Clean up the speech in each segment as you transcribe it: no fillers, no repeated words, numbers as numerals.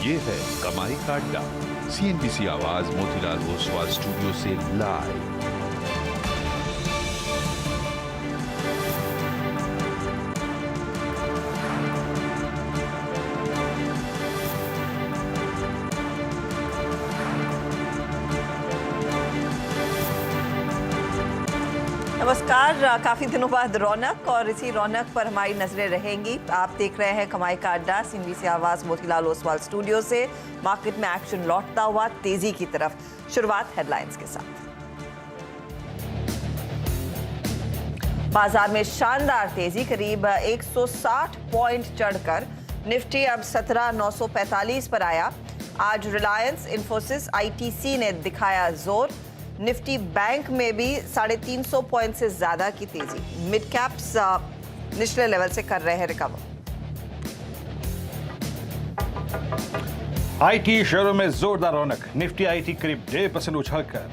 ये है कमाई का अड्डा। CNBC आवाज मोतीलाल ओसवाल स्टूडियो से लाइव। नमस्कार। काफी दिनों बाद रौनक और इसी रौनक पर हमारी नजरें रहेंगी। आप देख रहे हैं कमाई का अड्डा CNBC आवाज मोतीलाल ओसवाल स्टूडियो से। मार्केट में एक्शन लौटता हुआ तेजी की तरफ। शुरुआत हेडलाइंस के साथ। बाजार में शानदार तेजी, करीब 160 पॉइंट चढ़कर निफ्टी अब 17,945 पर आया। आज रिलायंस, इन्फोसिस, ITC ने दिखाया जोर। निफ्टी बैंक में भी 350 पॉइंट से ज्यादा की तेजी। मिड कैप्स निचले लेवल से कर रहे हैं रिकवर। IT शेयरों में जोरदार रौनक। निफ्टी IT करीब 1.5% उछलकर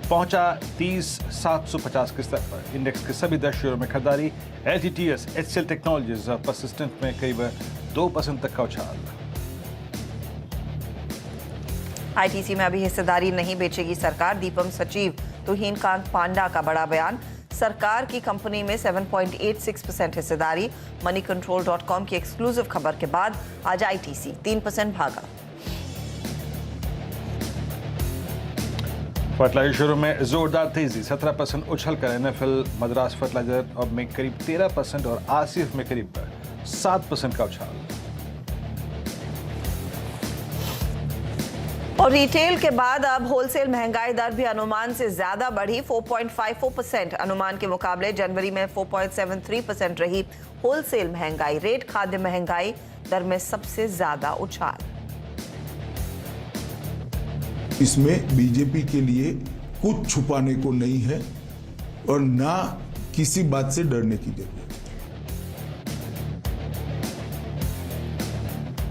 पहुंचा 30,750 के स्तर पर। इंडेक्स के सभी 10 शेयरों में खरीदारी। LTTS, HCL टेक्नोलॉजीज और परसिस्टेंट में करीब 2% तक का उछाल। ITC में अभी हिस्सेदारी नहीं बेचेगी सरकार। दीपम सचिव तुहीन कांत पांडा का बड़ा बयान। सरकार की कंपनी में 7.86% हिस्सेदारी। moneycontrol.com की एक्सक्लूसिव खबर के बाद आज ITC 3% भागा। फर्टिलाइजर शेयरों में जोरदार तेजी, 17% उछलकर NFL, मद्रास फर्टिलाइजर और में करीब 13% और आसिफ में करीब 7% का उछाल। और रिटेल के बाद अब होलसेल महंगाई दर भी अनुमान से ज्यादा बढ़ी। 4.54% अनुमान के मुकाबले जनवरी में 4.73% रही होलसेल महंगाई रेट। खाद्य महंगाई दर में सबसे ज्यादा उछाल। इसमें बीजेपी के लिए कुछ छुपाने को नहीं है और ना किसी बात से डरने की जरूरत।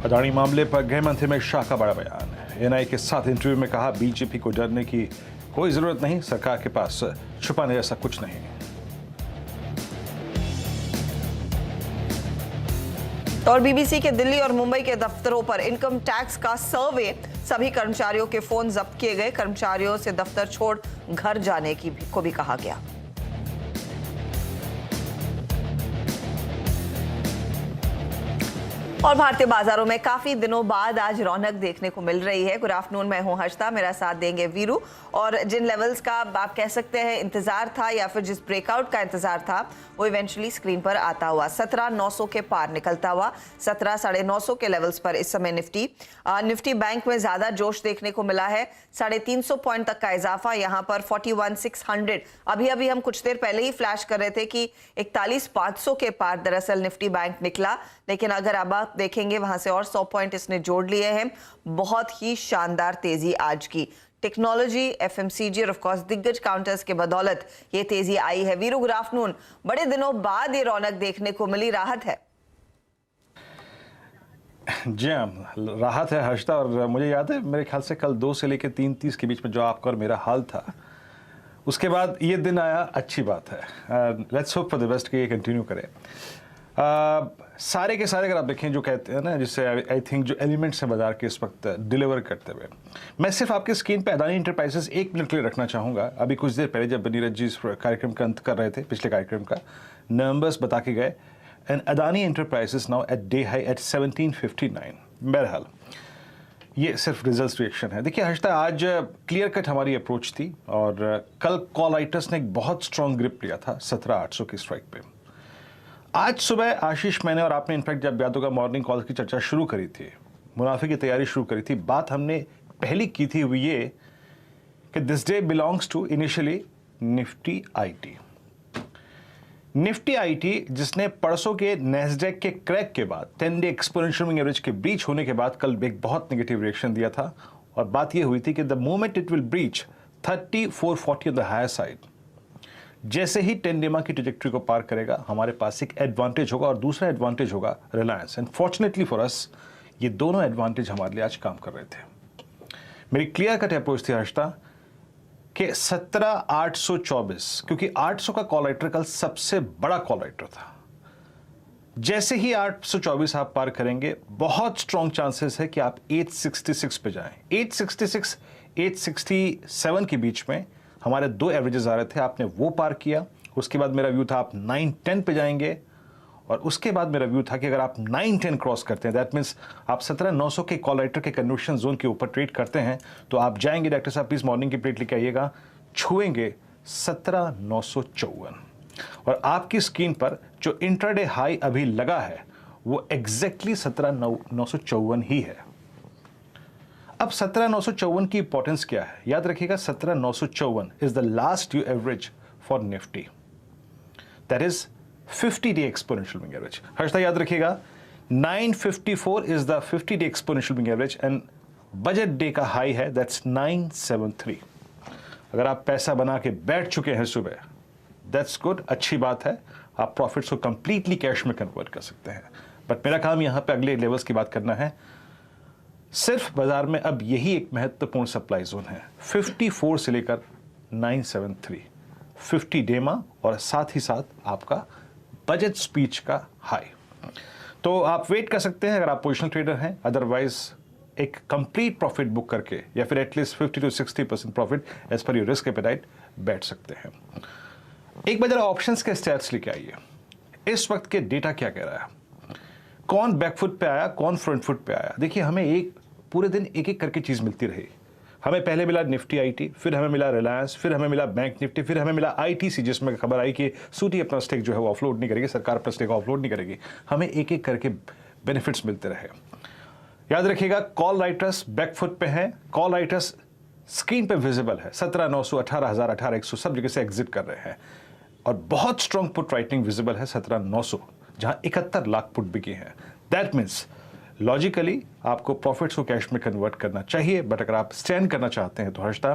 अदानी मामले पर गृह मंत्री अमित शाह का बड़ा बयान। NI के साथ इंटरव्यू में कहा, बीजेपी को डरने की कोई जरूरत नहीं, सरकार के पास छुपाने जैसा कुछ नहीं। और BBC के दिल्ली और मुंबई के दफ्तरों पर इनकम टैक्स का सर्वे। सभी कर्मचारियों के फोन जब्त किए गए। कर्मचारियों से दफ्तर छोड़ घर जाने को भी कहा गया। और भारतीय बाजारों में काफी दिनों बाद आज रौनक देखने को मिल रही है। गुड आफ्टरनून, मैं हूं हर्षिता, मेरा साथ देंगे वीरू। और जिन लेवल्स का आप कह सकते हैं इंतजार था या फिर जिस ब्रेकआउट का इंतजार था वो इवेंचुअली स्क्रीन पर आता हुआ 17,900 के पार निकलता हुआ 17,950 के लेवल्स पर इस समय निफ्टी बैंक में ज्यादा जोश देखने को मिला है। 350 पॉइंट तक का इजाफा। यहाँ पर 41,600 अभी हम कुछ देर पहले ही फ्लैश कर रहे थे कि 41,500 के पार दरअसल निफ्टी बैंक निकला। लेकिन अगर अब आप देखेंगे वहां से और 100 पॉइंट इसने जोड़ लिए हैं। बहुत ही शानदार तेजी आज की। टेक्नोलॉजी, FMCG और ऑफ कोर्स दिग्गज काउंटर्स के बदौलत ये तेजी आई है। Veeru, good afternoon. बड़े दिनों बाद ये रौनक देखने को मिली, राहत है? जी हाँ, राहत है हर्षिता। और मुझे याद है मेरे ख्याल से कल 2 से लेकर 3:30 के बीच में जो आपका और मेरा हाल था, उसके बाद ये दिन आया, अच्छी बात है। Let's hope for the best कि ये कंटिन्यू करे। सारे के सारे अगर आप देखें जो कहते हैं ना, जिससे आई थिंक जो एलिमेंट्स हैं बाजार के इस वक्त डिलीवर करते हुए, मैं सिर्फ आपके स्क्रीन पे अदानी इंटरप्राइजेस 1 मिनट के लिए रखना चाहूँगा। अभी कुछ देर पहले जब नीरज जी इस कार्यक्रम का अंत कर रहे थे, पिछले कार्यक्रम का नंबर्स बता के गए, and Adani enterprises now at day high at 1759। बहरहाल ये सिर्फ रिजल्ट रिएक्शन है। देखिए हर्षिता, आज क्लियर कट हमारी अप्रोच थी और कल कॉल राइटर्स ने एक बहुत स्ट्रॉन्ग ग्रिप लिया था 17,800 की स्ट्राइक पे। आज सुबह आशीष, मैंने और आपने इनफैक्ट जब यादों का मॉर्निंग कॉल की चर्चा शुरू करी थी, मुनाफे की तैयारी शुरू करी थी, बात हमने पहली की थी वो ये कि this day belongs to initially Nifty IT। Nifty IT जिसने परसों के नैस्डैक के क्रैक के बाद 10 डे एक्सपोनेंशियल मूविंग एवरेज के ब्रीच होने के बाद कल एक बहुत नेगेटिव रिएक्शन दिया था। और बात यह हुई थी कि the moment it will breach 3440 on the higher side, जैसे ही 10 डे की ट्रैजेक्टरी को पार करेगा, हमारे पास एक एडवांटेज होगा और दूसरा एडवांटेज होगा Reliance. And fortunately for us ये दोनों एडवांटेज हमारे लिए आज काम कर रहे थे। मेरी क्लियर कट अप्रोच थी हर्षिता कि 17,824, क्योंकि 800 का कॉल राइटर कल सबसे बड़ा कॉल राइटर था। जैसे ही 824 आप पार करेंगे, बहुत स्ट्रॉन्ग चांसेस है कि आप 866 पे जाएं। 866 867 के बीच में हमारे दो एवरेजेस आ रहे थे, आपने वो पार किया। उसके बाद मेरा व्यू था आप 910 पे जाएंगे, और उसके बाद मेरा व्यू था कि अगर आप 910 क्रॉस करते हैं, दैट मीन्स आप 17900 के कॉल राइटर के कन्वर्शन जोन के ऊपर ट्रेड करते हैं, तो आप जाएंगे, डॉक्टर साहब प्लीज मॉर्निंग की प्लेट लेके आइएगा, छुएंगे 17954, और आपकी स्क्रीन पर जो इंट्राडे हाई अभी लगा है वो एग्जैक्टली 17954 ही है। अब 17954 की इंपॉर्टेंस क्या है, याद रखिएगा 17954 is the last due average for Nifty, that is 50-day exponential moving average। Harshada याद रखिएगा 954 is the 50-day exponential moving average and budget day का हाई है दैट्स 973। अगर आप पैसा बना के बैठ चुके हैं सुबह, दैट्स गुड, अच्छी बात है, आप प्रॉफिट्स को कंप्लीटली कैश में कन्वर्ट कर सकते हैं। बट मेरा काम यहां पे अगले लेवल्स की बात करना है। सिर्फ बाजार में अब यही एक महत्वपूर्ण सप्लाई जोन है, 54 से लेकर 973, 50 डेमा और साथ ही साथ आपका बजट स्पीच का हाई। तो आप वेट कर सकते हैं अगर आप पोजिशनल ट्रेडर हैं, अदरवाइज एक कंप्लीट प्रॉफिट बुक करके या फिर at least 50 to 60% profit as per your risk appetite बैठ सकते हैं। एक बार जरा ऑप्शंस के स्टैट्स लेके आइए, इस वक्त के डेटा क्या कह रहा है, कौन बैकफुट पे आया, कौन फ्रंट फुट पे आया। देखिए हमें एक पूरे दिन एक एक करके चीज मिलती रही। हमें पहले मिला निफ्टी आईटी, फिर हमें मिला रिलायंस, फिर हमें मिला बैंक निफ्टी, फिर हमें मिला आईटीसी, जिसमें खबर आई कि सूटी अपना स्टेक जो है वो ऑफलोड नहीं करेगी, सरकार अपना स्टेक ऑफलोड नहीं करेगी। हमें एक एक करके बेनिफिट्स मिलते रहे। याद रखिएगा कॉल राइटर्स बैकफुट पे हैं, कॉल राइटर्स स्क्रीन पे विजिबल है, 17900, 18000, 18100 सब जगह से एग्जिट कर रहे हैं, और बहुत स्ट्रॉन्ग पुट राइटिंग विजिबल है 17900, जहां 71 लाख पुट बिकी है। दैट मीन्स लॉजिकली आपको प्रॉफिट्स को कैश में कन्वर्ट करना चाहिए। बट अगर आप स्टैंड करना चाहते हैं तो हर्षदा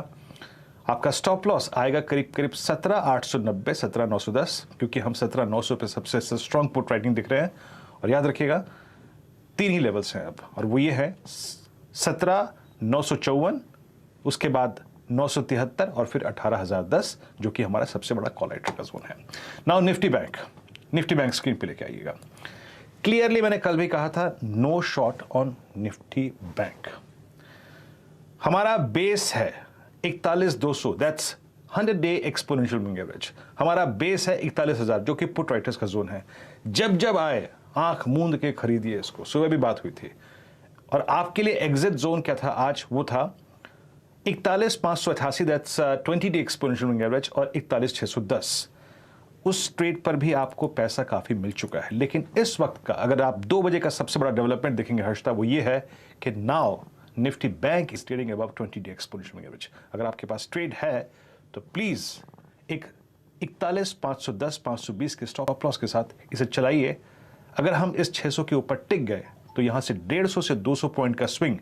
आपका स्टॉप लॉस आएगा करीब करीब 17890, 17910, क्योंकि हम 17900 पे सबसे स्ट्रॉन्ग पुट राइटिंग दिख रहे हैं। और याद रखिएगा 3 ही लेवल्स हैं अब, और वो ये है 17954, उसके बाद 973 और फिर 18010, जो कि हमारा सबसे बड़ा कॉल राइटर का जोन है। नाउ निफ्टी बैंक स्क्रीन पे लेके आइएगा। क्लियरली मैंने कल भी कहा था, no short on Nifty bank. हमारा बेस है 41200, that's 100-day exponential moving average. हमारा बेस है 41000, जो कि पुट राइटर्स का जोन है। जब आए आंख मूंद के खरीदिए इसको, सुबह भी बात हुई थी। और आपके लिए एग्जिट जोन क्या था आज, वो था 41588, that's 20-day exponential moving average, और 41610। उस ट्रेड पर भी आपको पैसा काफी मिल चुका है। लेकिन इस वक्त का अगर आप 2 बजे का सबसे बड़ा डेवलपमेंट देखेंगे हर्षदा, वो ये है कि now Nifty bank is trading above 20-day exponential average. अगर आपके पास ट्रेड है तो प्लीज एक 41510, 520 के स्टॉप लॉस के साथ इसे चलाइए। अगर हम इस 600 के ऊपर टिक गए तो यहां से 150 से 200 पॉइंट का स्विंग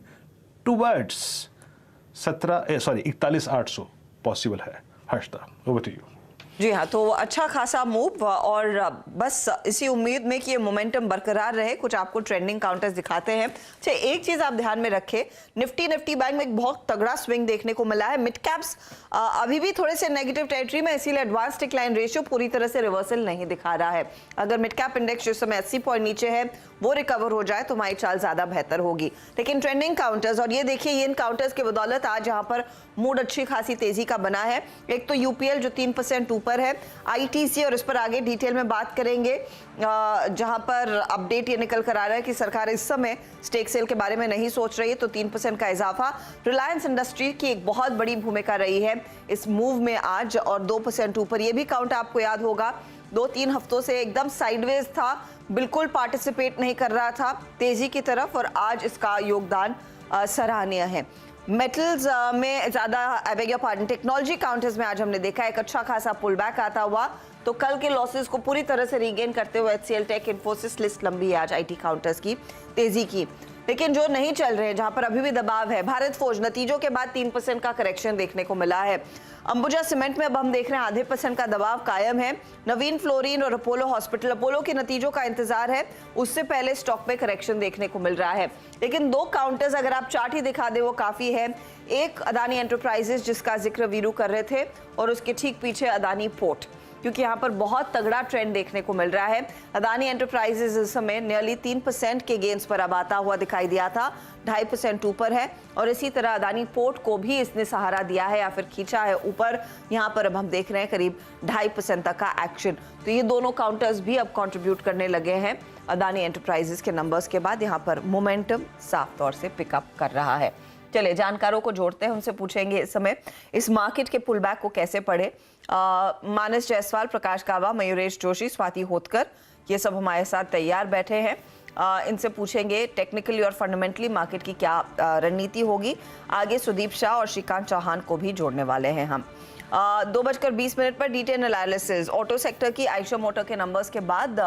टुवर्ड्स 41800 पॉसिबल है। Harshada, over to you. जी हाँ, तो अच्छा खासा मूव, और बस इसी उम्मीद में कि ये मोमेंटम बरकरार रहे। कुछ आपको ट्रेंडिंग काउंटर्स दिखाते हैं। अच्छा, एक चीज आप ध्यान में रखें, निफ्टी बैंक में एक बहुत तगड़ा स्विंग देखने को मिला है। मिड कैप्स अभी भी थोड़े से नेगेटिव टेरिटरी में, इसीलिए एडवांस डिक्लाइन रेशियो पूरी तरह से रिवर्सल नहीं दिखा रहा है। अगर मिड कैप इंडेक्स जिस समय 80 पॉइंट नीचे है वो रिकवर हो जाए तो हमारी चाल ज्यादा बेहतर होगी। लेकिन ट्रेंडिंग काउंटर्स, और ये देखिए ये इन काउंटर्स की बदौलत आज यहाँ पर मूड अच्छी खासी तेजी का बना है। एक तो यूपीएल जो 3% ऊपर है, आईटीसी, और इस पर आगे डिटेल में बात करेंगे, जहां पर अपडेट ये निकल कर आ रहा है कि सरकार इस समय स्टेक सेल के बारे में नहीं सोच रही है, तो 3% का इजाफा। रिलायंस इंडस्ट्री की एक बहुत बड़ी भूमिका रही है इस मूव में आज, और 2% ऊपर। ये भी काउंट आपको याद होगा 2-3 हफ्तों से एकदम साइडवेज था, बिल्कुल पार्टिसिपेट नहीं कर रहा था तेजी की तरफ, और आज इसका योगदान सराहनीय है। मेटल्स में ज्यादा टेक्नोलॉजी काउंटर्स में आज हमने देखा एक अच्छा खासा पुल बैक आता हुआ, तो कल के लॉसेस को पूरी तरह से रीगेन करते हुए एचसीएल टेक, इन्फोसिस, लिस्ट लंबी है आज आईटी काउंटर्स की तेजी की। लेकिन जो नहीं चल रहे हैं, जहां पर अभी भी दबाव है, भारत फोर्ज नतीजों के बाद 3% का करेक्शन देखने को मिला है। अंबुजा सीमेंट में अब हम देख रहे हैं 0.5% का दबाव कायम है। नवीन फ्लोरीन और अपोलो हॉस्पिटल, अपोलो के नतीजों का इंतजार है, उससे पहले स्टॉक में करेक्शन देखने को मिल रहा है। लेकिन 2 काउंटर्स अगर आप चार्ट ही दिखा दे वो काफी है। एक अदानी एंटरप्राइजेस जिसका जिक्र वीरू कर रहे थे, और उसके ठीक पीछे अदानी पोर्ट। क्योंकि यहाँ पर बहुत तगड़ा ट्रेंड देखने को मिल रहा है। अदानी एंटरप्राइजेज इस समय नियरली 3% के गेंस पर अब आता हुआ दिखाई दिया था, 2.5% ऊपर है। और इसी तरह अदानी पोर्ट को भी इसने सहारा दिया है या फिर खींचा है ऊपर। यहाँ पर अब हम देख रहे हैं करीब 2.5% तक का एक्शन। तो ये दोनों काउंटर्स भी अब कंट्रीब्यूट करने लगे हैं। अदानी एंटरप्राइजेज के नंबर्स के बाद यहाँ पर मोमेंटम साफ तौर से पिकअप कर रहा है। चलिए जानकारों को जोड़ते हैं, उनसे पूछेंगे इस समय इस मार्केट के पुल बैक को कैसे पढ़े। मानस जायसवाल, प्रकाश कावा, मयूरेश जोशी, स्वाति होतकर, ये सब हमारे साथ तैयार बैठे हैं। इनसे पूछेंगे टेक्निकली और फंडामेंटली मार्केट की क्या रणनीति होगी। आगे सुदीप शाह और श्रीकांत चौहान को भी जोड़ने वाले हैं हम। 2:20 पर डिटेल एनालिसिस ऑटो सेक्टर की आयशा मोटर के नंबर्स के बाद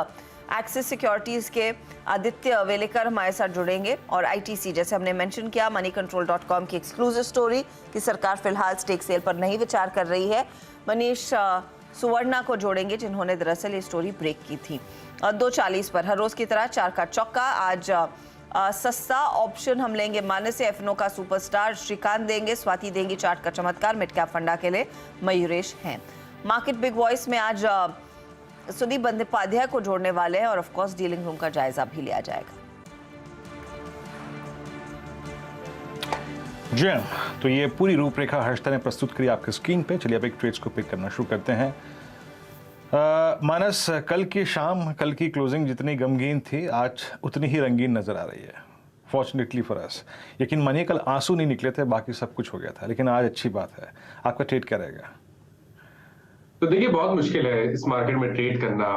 एक्सिस सिक्योरिटीज के आदित्य वेलेकर हमारे साथ जुड़ेंगे। और आईटीसी, जैसे हमने मेंशन किया, moneycontrol.com की एक्सक्लूसिव स्टोरी कि सरकार फिलहाल स्टेक सेल पर नहीं विचार कर रही है। मनीष सुवर्णा को जोड़ेंगे जिन्होंने दरअसल ये स्टोरी ब्रेक की थी। 2:40 पर हर रोज की तरह 4 का चौका। आज सस्ता ऑप्शन हम लेंगे मानस से, एफनो का सुपरस्टार श्रीकांत देंगे, स्वाति देंगी चार्ट का चमत्कार, मिड कैप फंडा के लिए मयूरेश हैं। मार्केट बिग वॉइस में आज सुदीप बंदोपाध्याय को जोड़ने वाले हैं और ऑफ कोर्स डीलिंग रूम का जायजा भी लिया जाएगा। जी हाँ, तो ये पूरी रूपरेखा हर्षता ने प्रस्तुत करी आपके स्क्रीन पे। चलिए अब एक ट्रेड्स को पिक करना शुरू करते हैं। मानस, कल की शाम, कल की क्लोजिंग जितनी गमगीन थी, आज उतनी ही रंगीन नजर आ रही है, फॉर्चुनेटली फॉर अस। यकीन मानिए कल आंसू नहीं निकले थे, बाकी सब कुछ हो गया था, लेकिन आज अच्छी बात है। आपका ट्रेड क्या रहेगा? तो देखिए, बहुत मुश्किल है इस मार्केट में ट्रेड करना।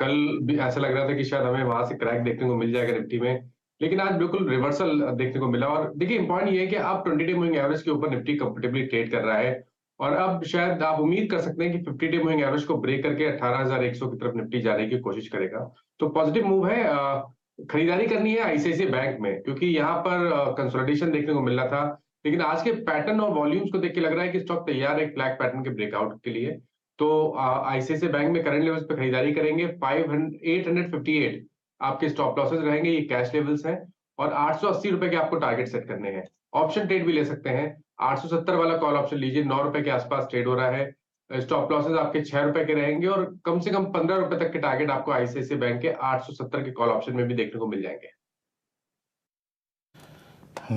कल भी ऐसा लग रहा था कि शायद हमें वहां से क्रैक देखने को मिल जाएगा निफ्टी में, लेकिन आज बिल्कुल रिवर्सल देखने को मिला। और देखिए, इंपॉर्टेंट ये है कि अब 20 डे मूविंग एवरेज के ऊपर निफ्टी कंफर्टेबली ट्रेड कर रहा है और अब शायद आप उम्मीद कर सकते हैं कि 50 डे मूविंग एवरेज को ब्रेक करके 18,100 की तरफ निफ्टी जाने की कोशिश करेगा। तो पॉजिटिव मूव है। खरीदारी करनी है आईसीआईसीआई बैंक में, क्योंकि यहाँ पर कंसोलिडेशन देखने को मिल रहा था, लेकिन आज के पैटर्न और वॉल्यूम्स को देख के लग रहा है कि स्टॉक तैयार है एक फ्लैग पैटर्न के ब्रेकआउट के लिए। तो आईसीआईसीआई बैंक में करंट लेवल्स पे खरीदारी करेंगे। 858 आपके स्टॉप लॉसेस रहेंगे, ये कैश लेवल्स हैं। और 880 रुपए के आपको टारगेट सेट करने हैं। ऑप्शन ट्रेड भी ले सकते हैं, 870 वाला कॉल ऑप्शन लीजिए, 9 रुपए के आसपास ट्रेड हो रहा है। स्टॉप लॉसेस आपके 6 रुपए के रहेंगे और कम से कम 15 रुपए तक के टारगेट आपको आईसीआईसीआई बैंक के 870 के कॉल ऑप्शन में भी देखने को मिल जाएंगे।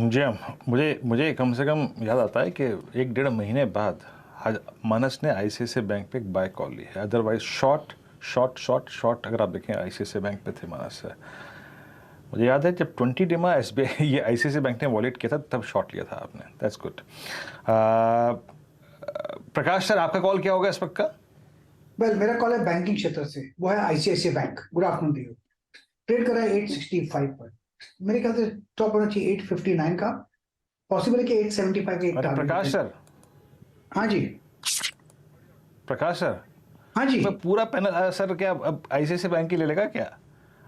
जी, मुझे कम से कम याद आता है कि 1-1.5 महीने बाद मानस ने आईसीआईसीआई बैंक पे एक बाय कॉल ली है। अदरवाइज शॉर्ट अगर आप देखें आईसीआईसीआई बैंक पे थे मानस से। मुझे याद है जब 20 डे में एसबीआई ये आईसीआईसीआई बैंक ने वॉलेट किया था तब शॉर्ट लिया था आपने। That's good. प्रकाश सर, आपका कॉल क्या होगा इस वक्त का? वेल, मेरा कॉल है बैंकिंग क्षेत्र से, वो है ICICI bank. Good afternoon to you. Trade कर रहा है 865 पर, मेरे ख्याल से टॉप होना चाहिए 859 का, पॉसिबल है कि 875 के। अरे प्रकाश सर। हाँ जी प्रकाश सर। हाँ जी, मैं पूरा पैनल सर क्या अब आईसीआईसीआई बैंक की ले लेगा क्या?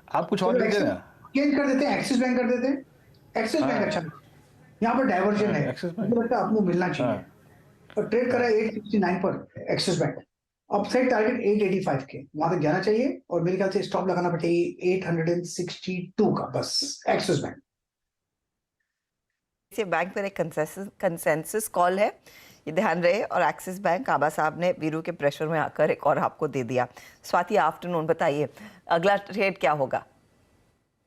आप कुछ और दीजिए ना। चेंज कर देते हैं, एक्सिस बैंक कर देते हैं। एक्सिस बैंक अच्छा, यहाँ पर डाइवर्जन है, मुझे लगता है आपको मिलना चाहिए। और ट्रेड करा 869 पर एक्सिस बैंक, अपसाइड टारगेट 885 के, वहां तक जाना चाहिए। और मेरे ख्याल से स्टॉप लगाना पड़ेगी 862 का, बस एक्सिस बैंक। बैंक पर एक कंसेंसस कॉल है, ये ध्यान रहे। और एक्सिस बैंक, आबा साहब ने वीरू के प्रेशर में आकर एक और आपको दे दिया। स्वाति, आफ्टरनून, बताइए अगला ट्रेड क्या होगा?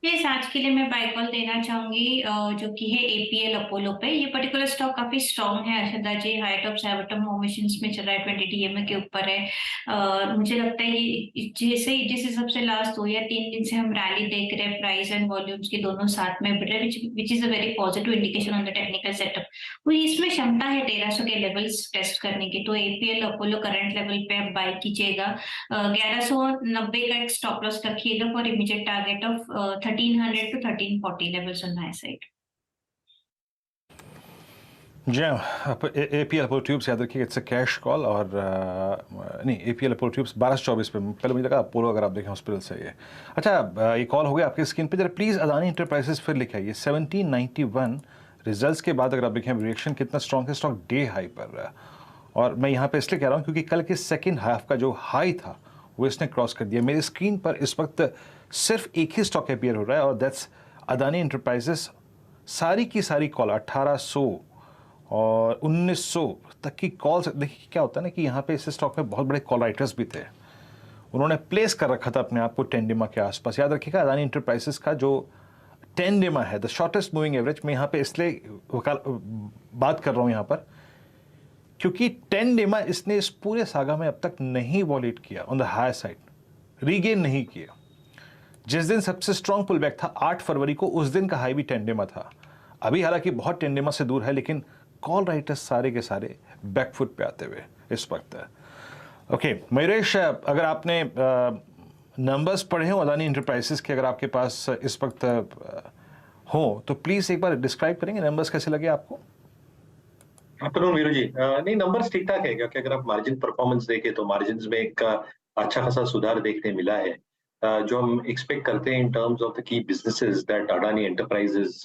यस, आज के लिए मैं बाय कॉल देना चाहूंगी जो कि है एपीएल अपोलो पे। ये पर्टिकुलर स्टॉक काफी स्ट्रॉन्ग है अर्षदा जी, हाइट ऑफ सेवटम फॉर्मेशंस में चल रहा है, 20 डीएमए के ऊपर है। मुझे लगता है ये जिस हिसाब से लास्ट 2 या 3 दिन से हम रैली देख रहे हैं, प्राइस एंड वॉल्यूम्स के दोनों साथ में बढ़ रहे हैं, which is a very positive indication on the technical setup. वो इसमें क्षमता है 1300 के लेवल्स टेस्ट करने की। तो एपीएल अपोलो करंट लेवल पे आप बाय कीजिएगा। 1190 का एक स्टॉप लॉस रखिएगा for immediate target of 1300 to 1340 levels on my side. जी, एपीएल अपोलो ट्यूब्स याद रखिए, इट्स अ कैश कॉल। और नहीं, एपीएल अपोलो ट्यूब्स 1224 पे, पहले मुझे लगा अपोलो अगर आप देखें हॉस्पिटल से ये। अच्छा, ये कॉल हो गया आपकी स्क्रीन पे। जरा प्लीज़ अदानी इंटरप्राइजेस फिर लिखा है, ये 1791 रिजल्ट्स के बाद अगर आप देखें रिएक्शन कितना स्ट्रॉन्ग है, स्टॉक डे हाई पर रहा है। और मैं यहाँ पे इसलिए कह रहा हूँ क्योंकि कल के सेकेंड हाफ का जो हाई था वो इसने क्रॉस कर दिया। मेरी स्क्रीन पर इस वक्त सिर्फ एक ही स्टॉक अपीयर हो रहा है और दैट्स अदानी इंटरप्राइजेस। सारी की सारी कॉल 1800 और 1900 तक की कॉल्स। देखिए क्या होता है ना कि यहाँ पे इस स्टॉक में बहुत बड़े कॉल राइटर्स भी थे, उन्होंने प्लेस कर रखा था अपने आप को टेंडिमा के आसपास। याद रखिएगा अदानी इंटरप्राइजेस का जो टेंडिमा है, द शॉर्टेस्ट मूविंग एवरेज, मैं यहाँ पे इसलिए बात कर रहा हूँ यहाँ पर क्योंकि टेंडिमा इसने इस पूरे सागा में अब तक नहीं वॉलेट किया on the higher side, regain नहीं किया। जिस दिन सबसे स्ट्रॉन्ग पुल बैक था 8 फरवरी को, उस दिन का हाई भी टेंडिमा था। अभी हालांकि बहुत टेंडिमा से दूर है, लेकिन कॉल राइटर्स सारे के सारे बैकफुट पे आते हुए इस वक्त है। ओके मयूरेश, अगर आपने नंबर्स पढ़े हो अदानी इंटरप्राइजेस के, अगर आपके पास इस वक्त हो तो प्लीज एक बार डिस्क्राइब करेंगे नंबर्स कैसे लगे आपको? आफ्टरनून वीरू जी। नहीं, नंबर्स ठीक ठाक है, क्योंकि अगर आप मार्जिन परफॉर्मेंस देखें तो मार्जिन में एक अच्छा खासा सुधार देखने मिला है। जो हम एक्सपेक्ट करते हैं in terms of the key businesses that Adani Enterprises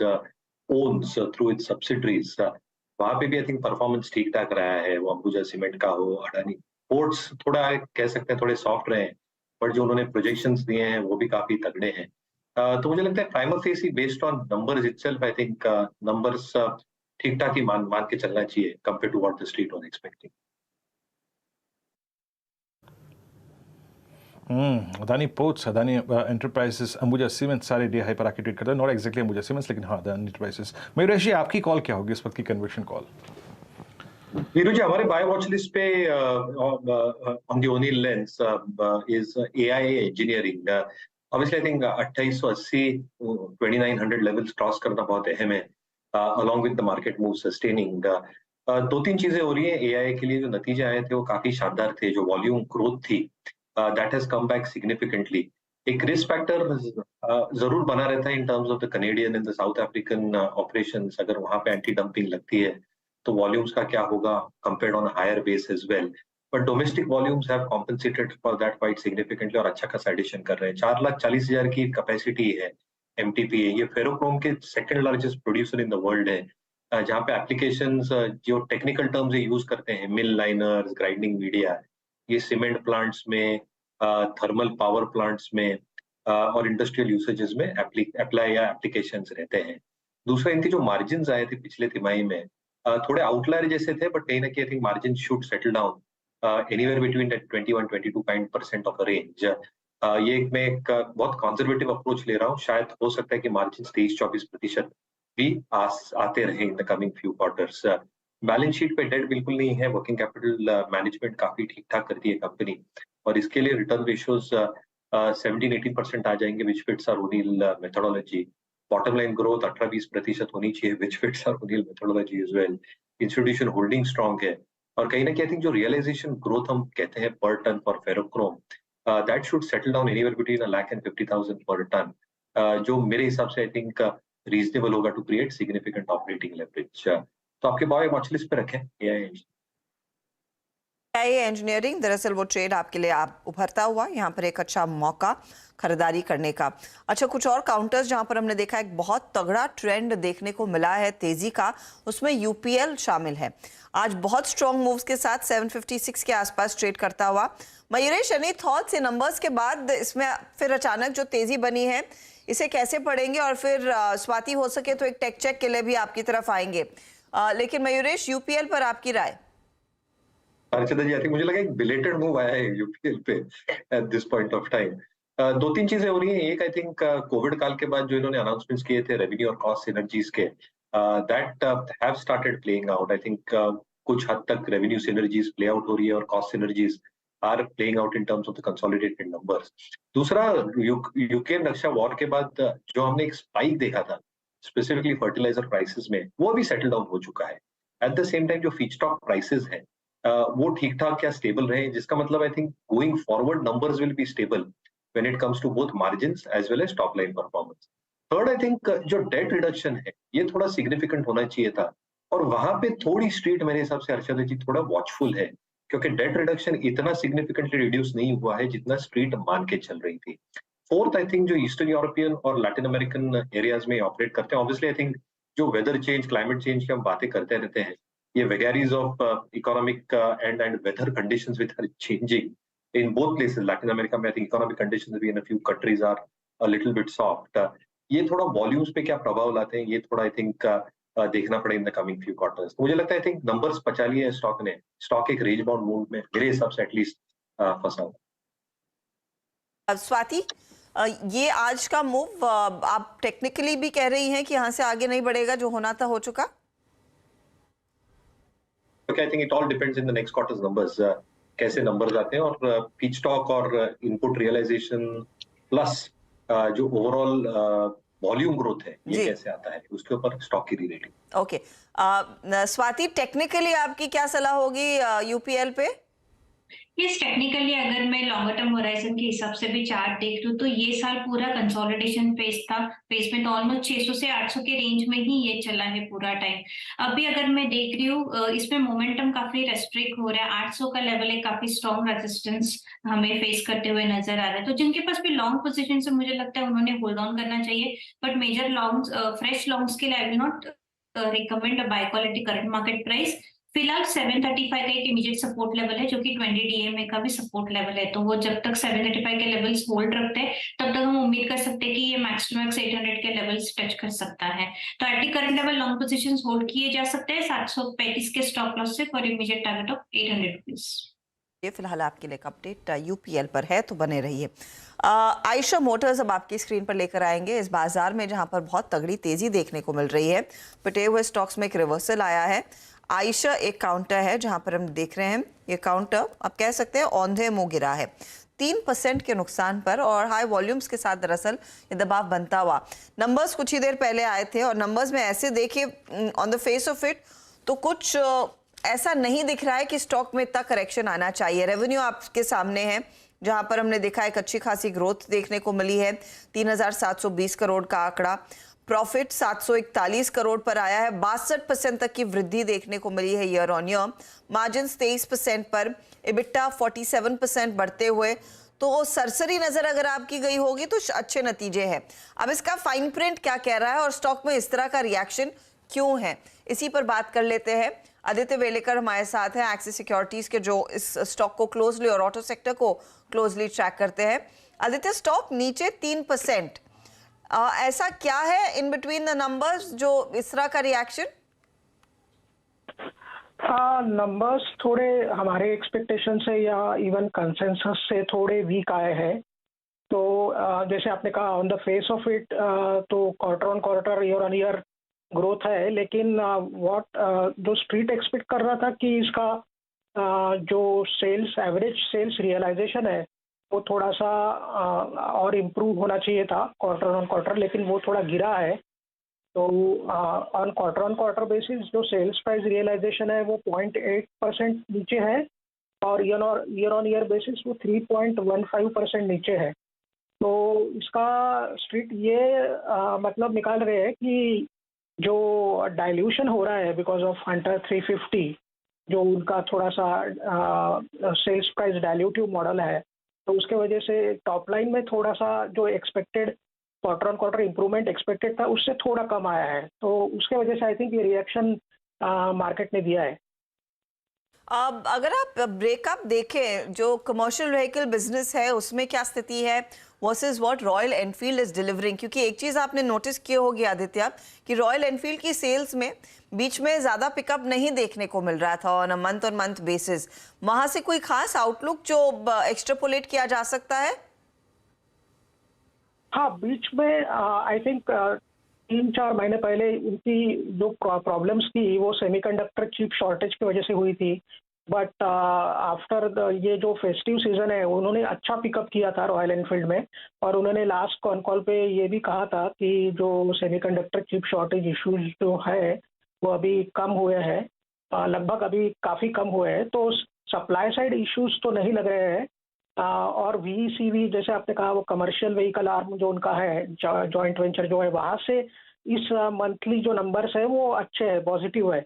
owns through its subsidiaries, वहां पे भी आई थिंक परफॉर्मेंस ठीक ठाक रहा है। वो अंबुजा सीमेंट का हो, अडानी पोर्ट्स थोड़ा कह सकते हैं थोड़े सॉफ्ट रहे हैं, बट जो उन्होंने प्रोजेक्शंस दिए हैं वो भी काफी तगड़े हैं। तो मुझे लगता है prima facie based on numbers itself, I think numbers ठीक ठाक ही मान के चलना चाहिए compare to what the street was expecting. Adani Ports, Adani Enterprises, Ambuja Cement सारे डे हाई पर आके ट्रेड करते हैं। नॉट एक्जैक्टली अंबुजा सीमेंट्स, लेकिन हाँ अदानी एंटरप्राइजेस। मयूरेश जी, आपकी कॉल क्या होगी इस वक्त की कन्वर्शन कॉल? वीरू जी, हमारे बाय वॉच लिस्ट पे on the O'Neill lens is AIA engineering. Obviously I think 2880 2900 levels cross करना बहुत अहम है, along with the market move sustaining। दो तीन चीजें हो रही है। एआईए के लिए जो नतीजे आए थे वो काफी शानदार थे। जो वॉल्यूम ग्रोथ थी that has come back significantly. एक रिस्क फैक्टर जरूर बना रहता है in terms of the Canadian and the south African operations. अगर वहां पे एंटी डंपिंग लगती है तो वॉल्यूम्स का क्या होगा compared on higher base as well. But domestic volumes have compensated for that quite significantly और अच्छा खासा एडिशन कर रहे हैं। 4,40,000 की कैपेसिटी है MTPA। ये फेरोक्रोम के second largest producer in the world है, जहाँ पे एप्लीकेशंस जो टेक्निकल टर्म्स यूज करते हैं, मिल लाइनर्स, ग्राइंडिंग मीडिया, ये सीमेंट प्लांट्स में, थर्मल पावर प्लांट्स में और इंडस्ट्रियल यूसेजेस में अप्लाई या एप्लीकेशंस रहते हैं। दूसरा, इनके जो मार्जिन आए थे पिछले तिमाही में थोड़े आउटलायर जैसे थे, बट कहीं ना कहीं I think margin should settle down anywhere between 21-22% of a range. ये मैं एक बहुत कंजर्वेटिव अप्रोच ले रहा हूँ। शायद हो सकता है कि मार्जिन 23-24% भी आते रहे in the coming few quarters. Balance sheet पे डेट बिल्कुल नहीं है, वर्किंग कैपिटल मैनेजमेंट काफी ठीक ठाक करती है कंपनी, और इसके लिए रिटर्न रेशियोज 17-18% आ जाएंगे, which fits our O'Neil methodology. Bottom line growth 18-20% होनी चाहिए, which fits our O'Neil methodology as well. Institution holding strong है, और कहीं ना कहीं आई थिंक जो रियलाइजेशन ग्रोथ हम कहते हैं per ton for ferrochrome, that should settle down anywhere between 1,50,000 per ton, जो मेरे हिसाब से आई थिंक रीजनेबल होगा to create significant operating leverage. तो आपके बाय वॉच लिस्ट पे रखें एआईए इंजीनियरिंग। दरअसल वो ट्रेड आपके लिए आप उभरता हुआ यहाँ पर एक अच्छा मौका खरीदारी करने का। अच्छा, कुछ और काउंटर्स जहाँ पर हमने देखा एक बहुत तगड़ा ट्रेंड देखने को मिला है तेजी का, उसमें यूपीएल शामिल है। आज बहुत स्ट्रॉन्ग मूव्स के साथ 756 के आसपास ट्रेड करता हुआ। Mayuresh, any thoughts in numbers के बाद इसमें फिर अचानक जो तेजी बनी है इसे कैसे पढ़ेंगे? और फिर स्वाति हो सके तो एक टेक चेक के लिए भी आपकी तरफ आएंगे, लेकिन मयूरेश यूपीएल पर आपकी राय? अर्चिता जी, आई थिंक मुझे लगा एक बिलेटेड मूव आया है यूपीएल पे at this point of time. दो तीन चीजें हो रही हैं। एक, आई थिंक कोविड काल के बाद जो इन्होंने अनाउंसमेंट्स किए थे रेवेन्यू और कॉस्ट सिनर्जीज के, that have started playing out. I think कुछ हद तक रेवेन्यू सिनर्जीज प्ले आउट हो रही है और cost synergies are playing out in terms of the consolidated numbers. दूसरा, यूक्रेन रक्षा वॉर के बाद जो हमने एक स्पाइक देखा था स्पेसिफिकली फर्टिलाइजर प्राइसेस में, वो अभी सेटल डाउन हो चुका है। एट द सेम टाइम जो फीडस्टॉक प्राइसेस है वो ठीक ठाक या स्टेबल रहे, जिसका मतलब I think going forward numbers will be stable when it comes to both margins as well as top line performance. Third, I think जो डेट रिडक्शन है ये थोड़ा सिग्निफिकेंट होना चाहिए था, और वहां पे थोड़ी स्ट्रीट मेरे हिसाब से अर्षद जी थोड़ा वॉचफुल है, क्योंकि डेट रिडक्शन इतना सिग्निफिकेंटली रिड्यूस नहीं हुआ है जितना स्ट्रीट मान के चल रही थी। फोर्थ, आई थिंक जो ईस्टर्न यूरोपियन और लैटिन अमेरिकन एरियाज में ऑपरेट करते हैं, ऑब्वियसली आई थिंक जो वेदर चेंज, क्लाइमेट चेंज की हम बातें करते रहते हैं, ये vagaries of economic and weather conditions which are changing in both places. Latin America में आई थिंक इकोनॉमिक कंडीशंस भी in a few countries are a little bit soft. ये थोड़ा वॉल्यूम्स पे क्या प्रभाव लाते हैं, ये थोड़ा आई थिंक देखना पड़े in the coming few quarters. मुझे लगता है आई थिंक नंबर्स पचा लिए स्टॉक ने, स्टॉक एक रेंज बाउंड मूव में मेरे हिसाब से एटलीस्ट फंसा हुआ। स्वाति, ये आज का मूव आप टेक्निकली भी कह रही हैं कि यहाँ से आगे नहीं बढ़ेगा, जो होना था हो चुका? Okay, I think it all depends in the next quarter's numbers. कैसे numbers आते हैं और feedstock और input realization plus जो overall वॉल्यूम ग्रोथ है ये कैसे आता है, उसके ऊपर स्टॉक की रीरेटिंग। ओके, स्वाति, टेक्निकली आपकी क्या सलाह होगी यूपीएल पे? यस, टेक्निकली अगर मैं लॉन्गर टर्म होराइजन के हिसाब से भी चार्ट देख लूं तो ये साल पूरा कंसोलिडेशन फेज था। फेज में तो ऑलमोस्ट 600 से 800 के रेंज में ही ये चला है पूरा टाइम। अभी अगर मैं देख रही हूँ इसमें मोमेंटम काफी रेस्ट्रिक्ट हो रहा है। 800 का लेवल है, काफी स्ट्रॉन्ग रेजिस्टेंस हमें फेस करते हुए नजर आ रहा है। तो जिनके पास भी लॉन्ग पोजिशन है मुझे लगता है उन्होंने होल्ड ऑन करना चाहिए, but major longs, fresh longs के लिए I will not recommend buy quality current market price. फिलहाल 735 का एक इमीडिएट सपोर्ट लेवल है जो कि 20 डीएमए का भी सपोर्ट लेवल है, तो वो जब तक 735 के लेवल्स होल्ड रखते हैं तब तक हम उम्मीद कर सकते हैं कि ये मैक्स टू मैक्स 800 के लेवल्स टच कर सकता है। तो at the current level long positions hold किए जा सकते हैं 735 के स्टॉप लॉस से for immediate target of 800 rupees. ये फिलहाल आपके लिए एक अपडेट यूपीएल पर है, तो बने रहिए। आयशा मोटर्स अब आपकी स्क्रीन पर लेकर आएंगे इस बाजार में जहां पर बहुत तगड़ी तेजी देखने को मिल रही है। पिटे हुए स्टॉक्स में एक रिवर्सल आया है। आयशा एक काउंटर है जहां पर हम देख रहे हैं, ये काउंटर आप कह सकते हैं औंधे मुंह गिरा है 3% के नुकसान पर, और हाई वॉल्यूम्स के साथ दरअसल ये दबाव बनता हुआ। नंबर्स कुछ ही देर पहले आए थे और नंबर्स में ऐसे देखिए on the face of it तो कुछ ऐसा नहीं दिख रहा है कि स्टॉक में इतना करेक्शन आना चाहिए। रेवेन्यू आपके सामने है जहां पर हमने देखा एक अच्छी खासी ग्रोथ देखने को मिली है, 3720 करोड़ का आंकड़ा। प्रॉफिट 741 करोड़ पर आया है, 62% तक की वृद्धि देखने को मिली है ईयर ऑन ईयर। मार्जिन 23% पर, इबिटा 47% बढ़ते हुए, तो सरसरी नजर अगर आपकी गई होगी तो अच्छे नतीजे हैं। अब इसका फाइन प्रिंट क्या कह रहा है और स्टॉक में इस तरह का रिएक्शन क्यों है, इसी पर बात कर लेते हैं। आदित्य वेलेकर हमारे साथ हैं, एक्सिस सिक्योरिटीज के, जो इस स्टॉक को क्लोजली और ऑटो सेक्टर को क्लोजली ट्रैक करते हैं। आदित्य, स्टॉक नीचे 3%, ऐसा क्या है इन बिटवीन द नंबर्स जो इस तरह का रिएक्शन? नंबर्स थोड़े हमारे एक्सपेक्टेशन से या इवन कंसेंसस से थोड़े वीक आए हैं। तो जैसे आपने कहा on the face of it तो quarter on quarter year on year growth है, लेकिन जो स्ट्रीट एक्सपेक्ट कर रहा था कि इसका जो सेल्स एवरेज सेल्स रियलाइजेशन है वो थोड़ा सा और इम्प्रूव होना चाहिए था क्वार्टर ऑन क्वार्टर, लेकिन वो थोड़ा गिरा है। तो ऑन क्वार्टर बेसिस जो सेल्स प्राइस रियलाइजेशन है वो 0.8% नीचे है और ईयर ऑन ईयर बेसिस वो 3.15% नीचे है। तो इसका स्ट्रीट ये मतलब निकाल रहे हैं कि जो डाइल्यूशन हो रहा है बिकॉज ऑफ हंटर 350, जो उनका थोड़ा सा सेल्स प्राइस डाइल्यूटिव मॉडल है, तो उसके वजह से टॉप लाइन में थोड़ा सा जो expected quarter on quarter improvement expected था उससे थोड़ा कम आया है। तो उसके वजह से आई थिंक ये रिएक्शन मार्केट ने दिया है। अब अगर आप ब्रेकअप देखें, जो कमर्शियल व्हीकल बिजनेस है उसमें क्या स्थिति है versus what royal Enfield is delivering, क्योंकि एक चीज़ आपने नोटिस की होगी आदित्य कि रॉयल एनफील्ड की सेल्स में बीच में ज़्यादा पिकअप नहीं देखने को मिल रहा था ऑन मंथ बेसिस। वहाँ से कोई खास आउटलुक जो एक्सट्रापोलेट किया जा सकता है? हाँ, बीच में आई थिंक 3-4 महीने पहले उनकी जो प्रॉब्लम्स थी वो सेमीकंडक्टर चिप शॉर्टेज की वजह से हुई थी, बट आफ्टर ये जो फेस्टिव सीजन है उन्होंने अच्छा पिकअप किया था रॉयल एनफील्ड में, और उन्होंने लास्ट कॉन कॉल पे ये भी कहा था कि जो सेमीकंडक्टर चिप शॉर्टेज इश्यूज जो है वो अभी कम हुए हैं, लगभग अभी काफ़ी कम हुए हैं। तो सप्लाई साइड इश्यूज तो नहीं लग रहे हैं। और VECV जैसे आपने कहा वो कमर्शियल व्हीकल आर्म जो उनका है जॉइंट वेंचर जो है, वहाँ से इस मंथली जो नंबर्स है वो अच्छे हैं, पॉजिटिव है।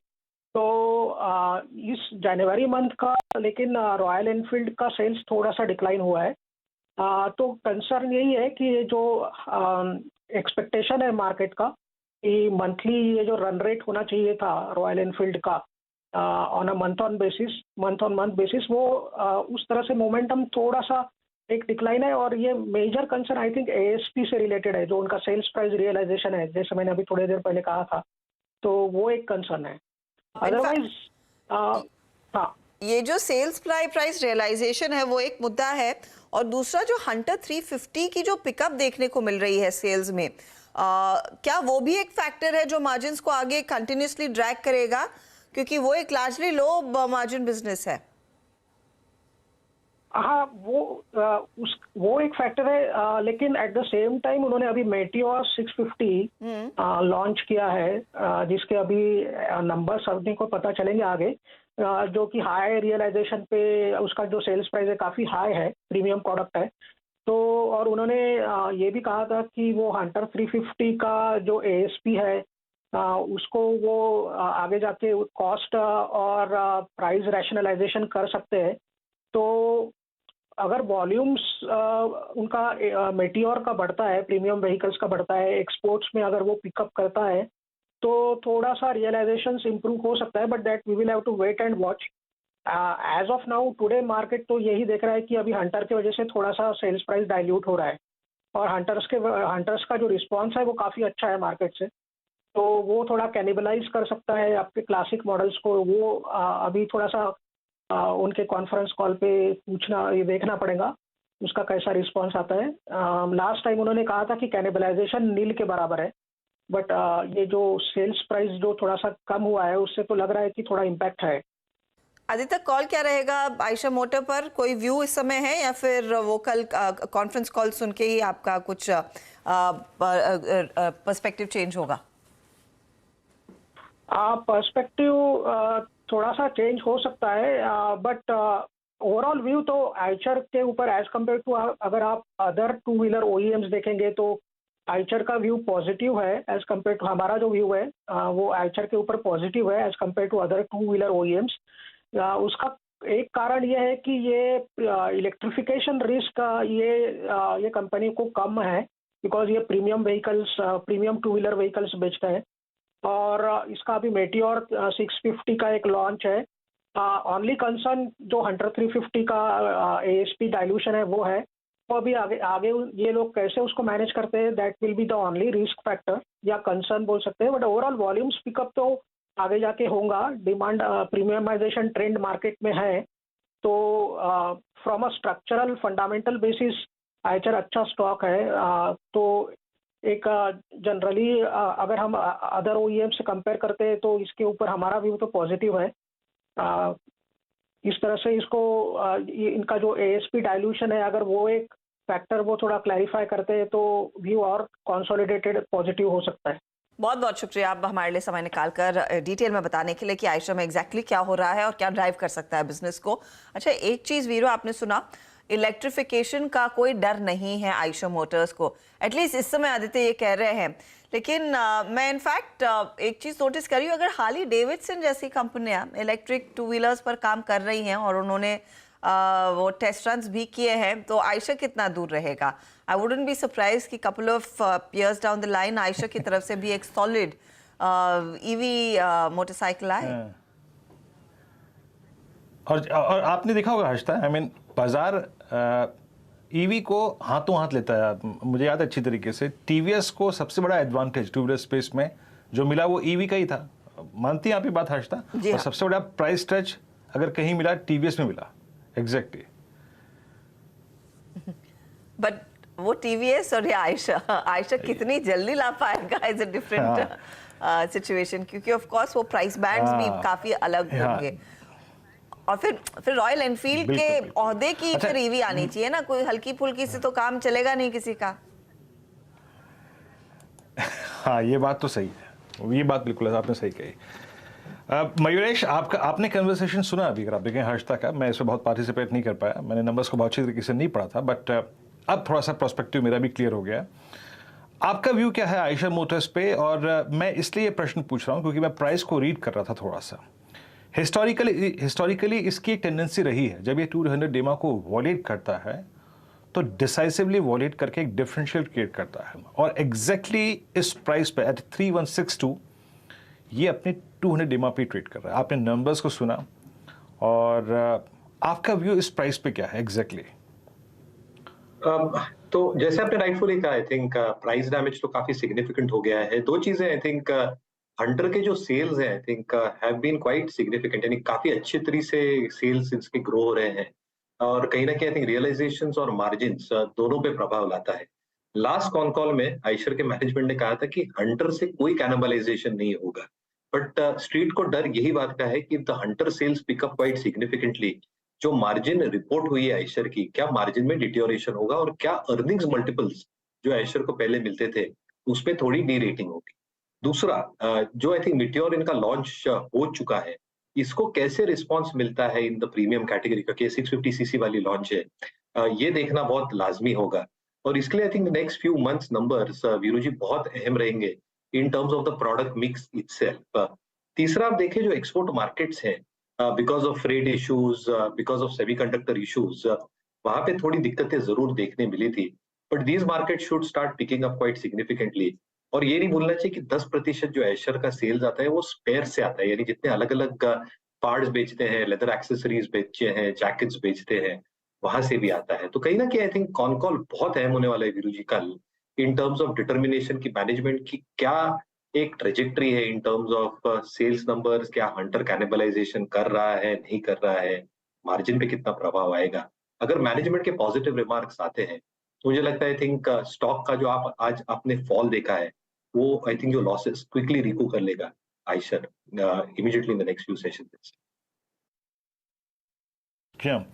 तो इस जनवरी मंथ का लेकिन रॉयल एनफील्ड का सेल्स थोड़ा सा डिक्लाइन हुआ है। तो कंसर्न यही है कि जो एक्सपेक्टेशन है मार्केट का कि मंथली ये जो रन रेट होना चाहिए था रॉयल एनफील्ड का on a month on month basis वो उस तरह से मोमेंटम थोड़ा सा एक डिक्लाइन है। और ये major concern I think ASP से रिलेटेड है, जो उनका सेल्स प्राइस रियलाइजेशन है, जैसे मैंने अभी थोड़ी देर पहले कहा था, तो वो एक कंसर्न है। अदरवाइज हाँ, ये जो सेल्स प्राइस रियलाइजेशन है वो एक मुद्दा है, और दूसरा जो हंटर 350 की जो पिकअप देखने को मिल रही है सेल्स में, क्या वो भी एक फैक्टर है जो मार्जिन्स को आगे कंटिन्यूसली ड्रैग करेगा, क्योंकि वो एक लार्जली लो मार्जिन बिजनेस है? हाँ, वो एक फैक्टर है, लेकिन एट द सेम टाइम उन्होंने अभी मेटियोर 650 लॉन्च किया है, जिसके अभी नंबर सभी को पता चलेंगे आगे, जो कि हाई रियलाइजेशन पे उसका जो सेल्स प्राइस है काफ़ी हाई है, प्रीमियम प्रोडक्ट है। तो और उन्होंने ये भी कहा था कि वो हंटर 350 का जो ASP है उसको वो आगे जाके कॉस्ट और प्राइस रैशनलाइजेशन कर सकते हैं। तो अगर वॉल्यूम्स उनका मेटियोर का बढ़ता है, प्रीमियम व्हीकल्स का बढ़ता है, एक्सपोर्ट्स में अगर वो पिकअप करता है तो थोड़ा सा रियलाइजेशंस इंप्रूव हो सकता है, but that we will have to wait and watch. As of now today market तो यही देख रहा है कि अभी हंटर की वजह से थोड़ा सा सेल्स प्राइस डाइल्यूट हो रहा है, और हंटर्स का जो रिस्पॉन्स है वो काफ़ी अच्छा है मार्केट से, तो वो थोड़ा कैनिबलाइज कर सकता है आपके क्लासिक मॉडल्स को। वो अभी थोड़ा सा उनके कॉन्फ्रेंस कॉल पे ये देखना पड़ेगा उसका कैसा रिस्पॉन्स आता है। लास्ट टाइम उन्होंने कहा था कि कैनिबलाइजेशन नील के बराबर है, बट ये जो सेल्स प्राइस जो थोड़ा सा कम हुआ है उससे तो लग रहा है कि थोड़ा इम्पैक्ट है। आदित्य, कॉल क्या रहेगा आयशा मोटर पर? कोई व्यू इस समय है, या फिर वो कल कॉन्फ्रेंस कॉल सुन के ही आपका कुछ पर्सपेक्टिव चेंज होगा? पर्सपेक्टिव थोड़ा सा चेंज हो सकता है, बट ओवरऑल व्यू तो आइचर के ऊपर एज कम्पेयर टू, अगर आप अदर टू व्हीलर OEMs देखेंगे तो आइचर का व्यू पॉजिटिव है एज कम्पेयर टू, हमारा जो व्यू है वो आइचर के ऊपर पॉजिटिव है as compare to other two wheeler OEMs। उसका एक कारण ये है कि ये इलेक्ट्रिफिकेशन रिस्क ये कंपनी को कम है, बिकॉज ये premium vehicles, premium two wheeler vehicles बेचता है, और इसका अभी मेटियोर 650 का एक लॉन्च है। ओनली कंसर्न जो हंटर 350 का ASP डाइल्यूशन है वो है, तो अभी आगे ये लोग कैसे उसको मैनेज करते हैं, that will be the only risk factor या कंसर्न बोल सकते हैं। बट ओवरऑल वॉल्यूम्स पिकअप तो आगे जाके होगा, डिमांड प्रीमियमाइजेशन ट्रेंड मार्केट में है, तो from a structural fundamental basis Eicher अच्छा स्टॉक है। तो एक जनरली अगर हम अदर OEM से कंपेयर करते हैं तो इसके ऊपर हमारा व्यू तो पॉजिटिव है। इस तरह से इसको इनका जो ASP डाइल्यूशन है, अगर वो एक फैक्टर वो थोड़ा क्लैरिफाई करते हैं तो व्यू और कंसोलिडेटेड पॉजिटिव हो सकता है। बहुत बहुत शुक्रिया आप हमारे लिए समय निकालकर डिटेल में बताने के लिए कि आयशा में एग्जैक्टली क्या हो रहा है और क्या ड्राइव कर सकता है बिजनेस को। अच्छा, एक चीज़ वीरू, आपने सुना इलेक्ट्रिफिकेशन का कोई डर नहीं है आयशा मोटर्स को, एटलीस्ट इस समय आदित्य ये कह रहे हैं। लेकिन मैं इनफैक्ट एक चीज़ नोटिस कर रही हूँ, अगर हार्ली डेविडसन जैसी कंपनियाँ इलेक्ट्रिक टू व्हीलर्स पर काम कर रही हैं और उन्होंने वो टेस्ट रन्स भी किए हैं, तो आयशा कितना दूर रहेगा? आई वुडंट बी सरप्राइज कि couple of years down the line Ayesha की तरफ से भी एक सॉलिड EV मोटरसाइकिल आए। और आपने देखा होगा हर्षता, आई मीन बाजार EV को हाथों हाथ लेता है। मुझे याद है अच्छी तरीके से, TVS को सबसे बड़ा एडवांटेज टू व्हीलर स्पेस में जो मिला वो EV का ही था। मानती हैं आप ये बात हर्षता? और सबसे बड़ा प्राइस टच अगर कहीं मिला TVS में मिला, एग्जैक्टली। बट वो TVS और आयशा कितनी जल्दी ला पाएगा इज अ डिफरेंट सिचुएशन, क्योंकि ऑफ कोर्स वो प्राइस बैंड्स भी काफी अलग होंगे। और फिर रॉयल एनफील्ड के ओहदे की फिर EV आनी चाहिए ना, कोई हल्की फुल्की से तो काम चलेगा नहीं किसी का। हाँ, ये बात तो सही है, ये बात बिल्कुल आपने सही कही। मयूरेश, आपने कन्वर्सेशन सुना अभी, अगर आप देखें हर्षता का, मैं इसमें बहुत पार्टिसिपेट नहीं कर पाया, मैंने नंबर्स को बहुत अच्छी तरीके से नहीं पढ़ा था, बट अब थोड़ा सा पर्सपेक्टिव मेरा भी क्लियर हो गया। आपका व्यू क्या है आयशा मोटर्स पे? और मैं इसलिए प्रश्न पूछ रहा हूँ क्योंकि मैं प्राइस को रीड कर रहा था थोड़ा सा। हिस्टोरिकली इसकी एक टेंडेंसी रही है, जब ये 200 डेमा को वॉलेट करता है तो डिसाइसिवली वॉलेट करके एक डिफरेंशियल क्रिएट करता है, और एग्जैक्टली इस प्राइस पे एट 3162 ये अपने 200 डेमा पे ट्रेड कर रहा है। आपने नंबर्स को सुना, और आपका व्यू इस प्राइस पे क्या है एग्जैक्टली? तो जैसे आपने राइटफुली कहा, आई थिंक प्राइस डैमेज तो काफी सिग्निफिकेंट हो गया है। दो चीजें आई थिंक हंटर के जो सेल्स हैं I think have been quite significant, यानी काफी अच्छे तरीके से सेल्स इसके ग्रो हो रहे हैं और कहीं ना कहीं आई थिंक रियलाइजेशंस और मार्जिन्स दोनों पे प्रभाव लाता है। लास्ट कॉन कॉल में आइशर के मैनेजमेंट ने कहा था कि हंटर से कोई कैनिबलाइजेशन नहीं होगा, बट स्ट्रीट को डर यही बात का है कि the Hunter sales pickup quite significantly, जो मार्जिन रिपोर्ट हुई है आइशर की, क्या मार्जिन में डिटोरेशन होगा और क्या अर्निंग्स मल्टीपल्स जो आइशर को पहले मिलते थे उसमें थोड़ी डी रेटिंग होगी। दूसरा जो आई थिंक मीटियोर इनका लॉन्च हो चुका है, इसको कैसे रिस्पांस मिलता है इन द प्रीमियम कैटेगरी का, 650 सीसी वाली लॉन्च है, ये देखना बहुत लाजमी होगा और इसके लिए I think next few months numbers Veeru ji बहुत अहम रहेंगे in terms of the product mix itself. तीसरा आप देखें जो एक्सपोर्ट मार्केट्स हैं, because of freight issues, because of semiconductor issues, वहां पे थोड़ी दिक्कतें जरूर देखने मिली थी, but these market should start picking up quite significantly. और ये नहीं भूलना चाहिए कि 10% जो एशर का सेल्स आता है वो स्पेयर से आता है, यानी जितने अलग अलग पार्ट्स बेचते हैं, लेदर एक्सेसरीज बेचते हैं, जैकेट्स बेचते हैं, वहां से भी आता है। तो कहीं ना कहीं आई थिंक कॉन कॉल बहुत अहम होने वाला है वीरू जी कल, इन टर्म्स ऑफ डिटर्मिनेशन की मैनेजमेंट की क्या एक ट्रेजेक्टरी है in terms of sales numbers, क्या हंटर कैनिबलाइजेशन कर रहा है नहीं कर रहा है, मार्जिन पे कितना प्रभाव आएगा। अगर मैनेजमेंट के पॉजिटिव रिमार्क्स आते हैं तो मुझे लगता है आई थिंक स्टॉक का जो आप आज आपने फॉल देखा है वो आई थिंक जो लॉसेस क्विकली रिकू कर लेगा Eicher immediately in the next few sessions. क्या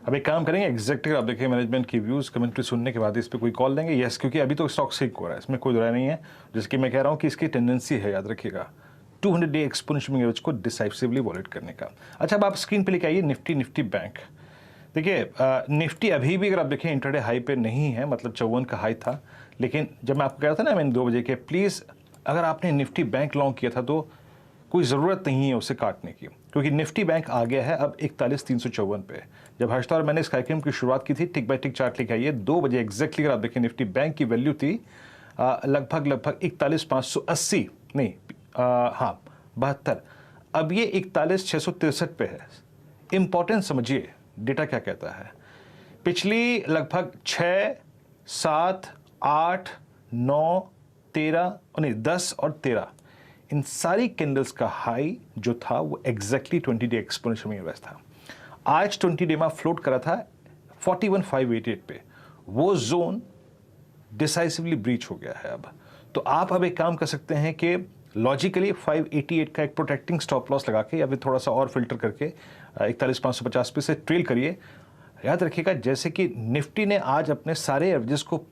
अब एक काम करेंगे, एग्जैक्टली आप देखिए मैनेजमेंट की व्यूज कमेंट्री सुनने के बाद इस पर कोई कॉल लेंगे। यस, क्योंकि अभी तो स्टॉक सीक हो रहा है, इसमें कोई राय नहीं है। जिसकी मैं कह रहा हूँ कि इसकी टेंडेंसी है, याद रखिएगा, 200 डे एक्सपोनेंशियल एवरेज को डिसाइसिवली वॉलेट करने का। अच्छा, अब आप स्क्रीन पे लेके आइए निफ्टी बैंक। देखिए निफ्टी अभी भी अगर आप देखें इंट्राडे हाई पे नहीं है, मतलब 54 का हाई था, लेकिन जब मैं आपको कह रहा था ना मैंने 2 बजे के, प्लीज़ अगर आपने निफ्टी बैंक लॉन्ग किया था तो कोई ज़रूरत नहीं है उसे काटने की, क्योंकि निफ्टी बैंक आ गया है अब 41,354 पे। जब हर्षता और मैंने इस कार्यक्रम की शुरुआत की थी, टिक बाय टिक चार्ट लेके आइए, 2 बजे एग्जैक्टली अगर आप देखें निफ्टी बैंक की वैल्यू थी लगभग 41,580 नहीं, हाँ 72, अब ये 41,663 पे है। इंपॉर्टेंट समझिए डेटा क्या कहता है। पिछली लगभग 6, 7, 8, 9, 13 नहीं 10 और 13 इन सारी कैंडल्स का हाई जो था वो exactly 20 day exponential moving average था। आज 20 डे में फ्लोट करा था 41,588 पे, वो जोन डिसाइसिवली ब्रीच हो गया है अब। तो आप अब एक काम कर सकते हैं कि लॉजिकली 588 का एक प्रोटेक्टिंग स्टॉप लॉस लगा के या फिर थोड़ा सा और फिल्टर करके 41,550 पे से ट्रेल करिए। याद रखिएगा जैसे कि निफ्टी ने आज अपने सारे एवरेजेस को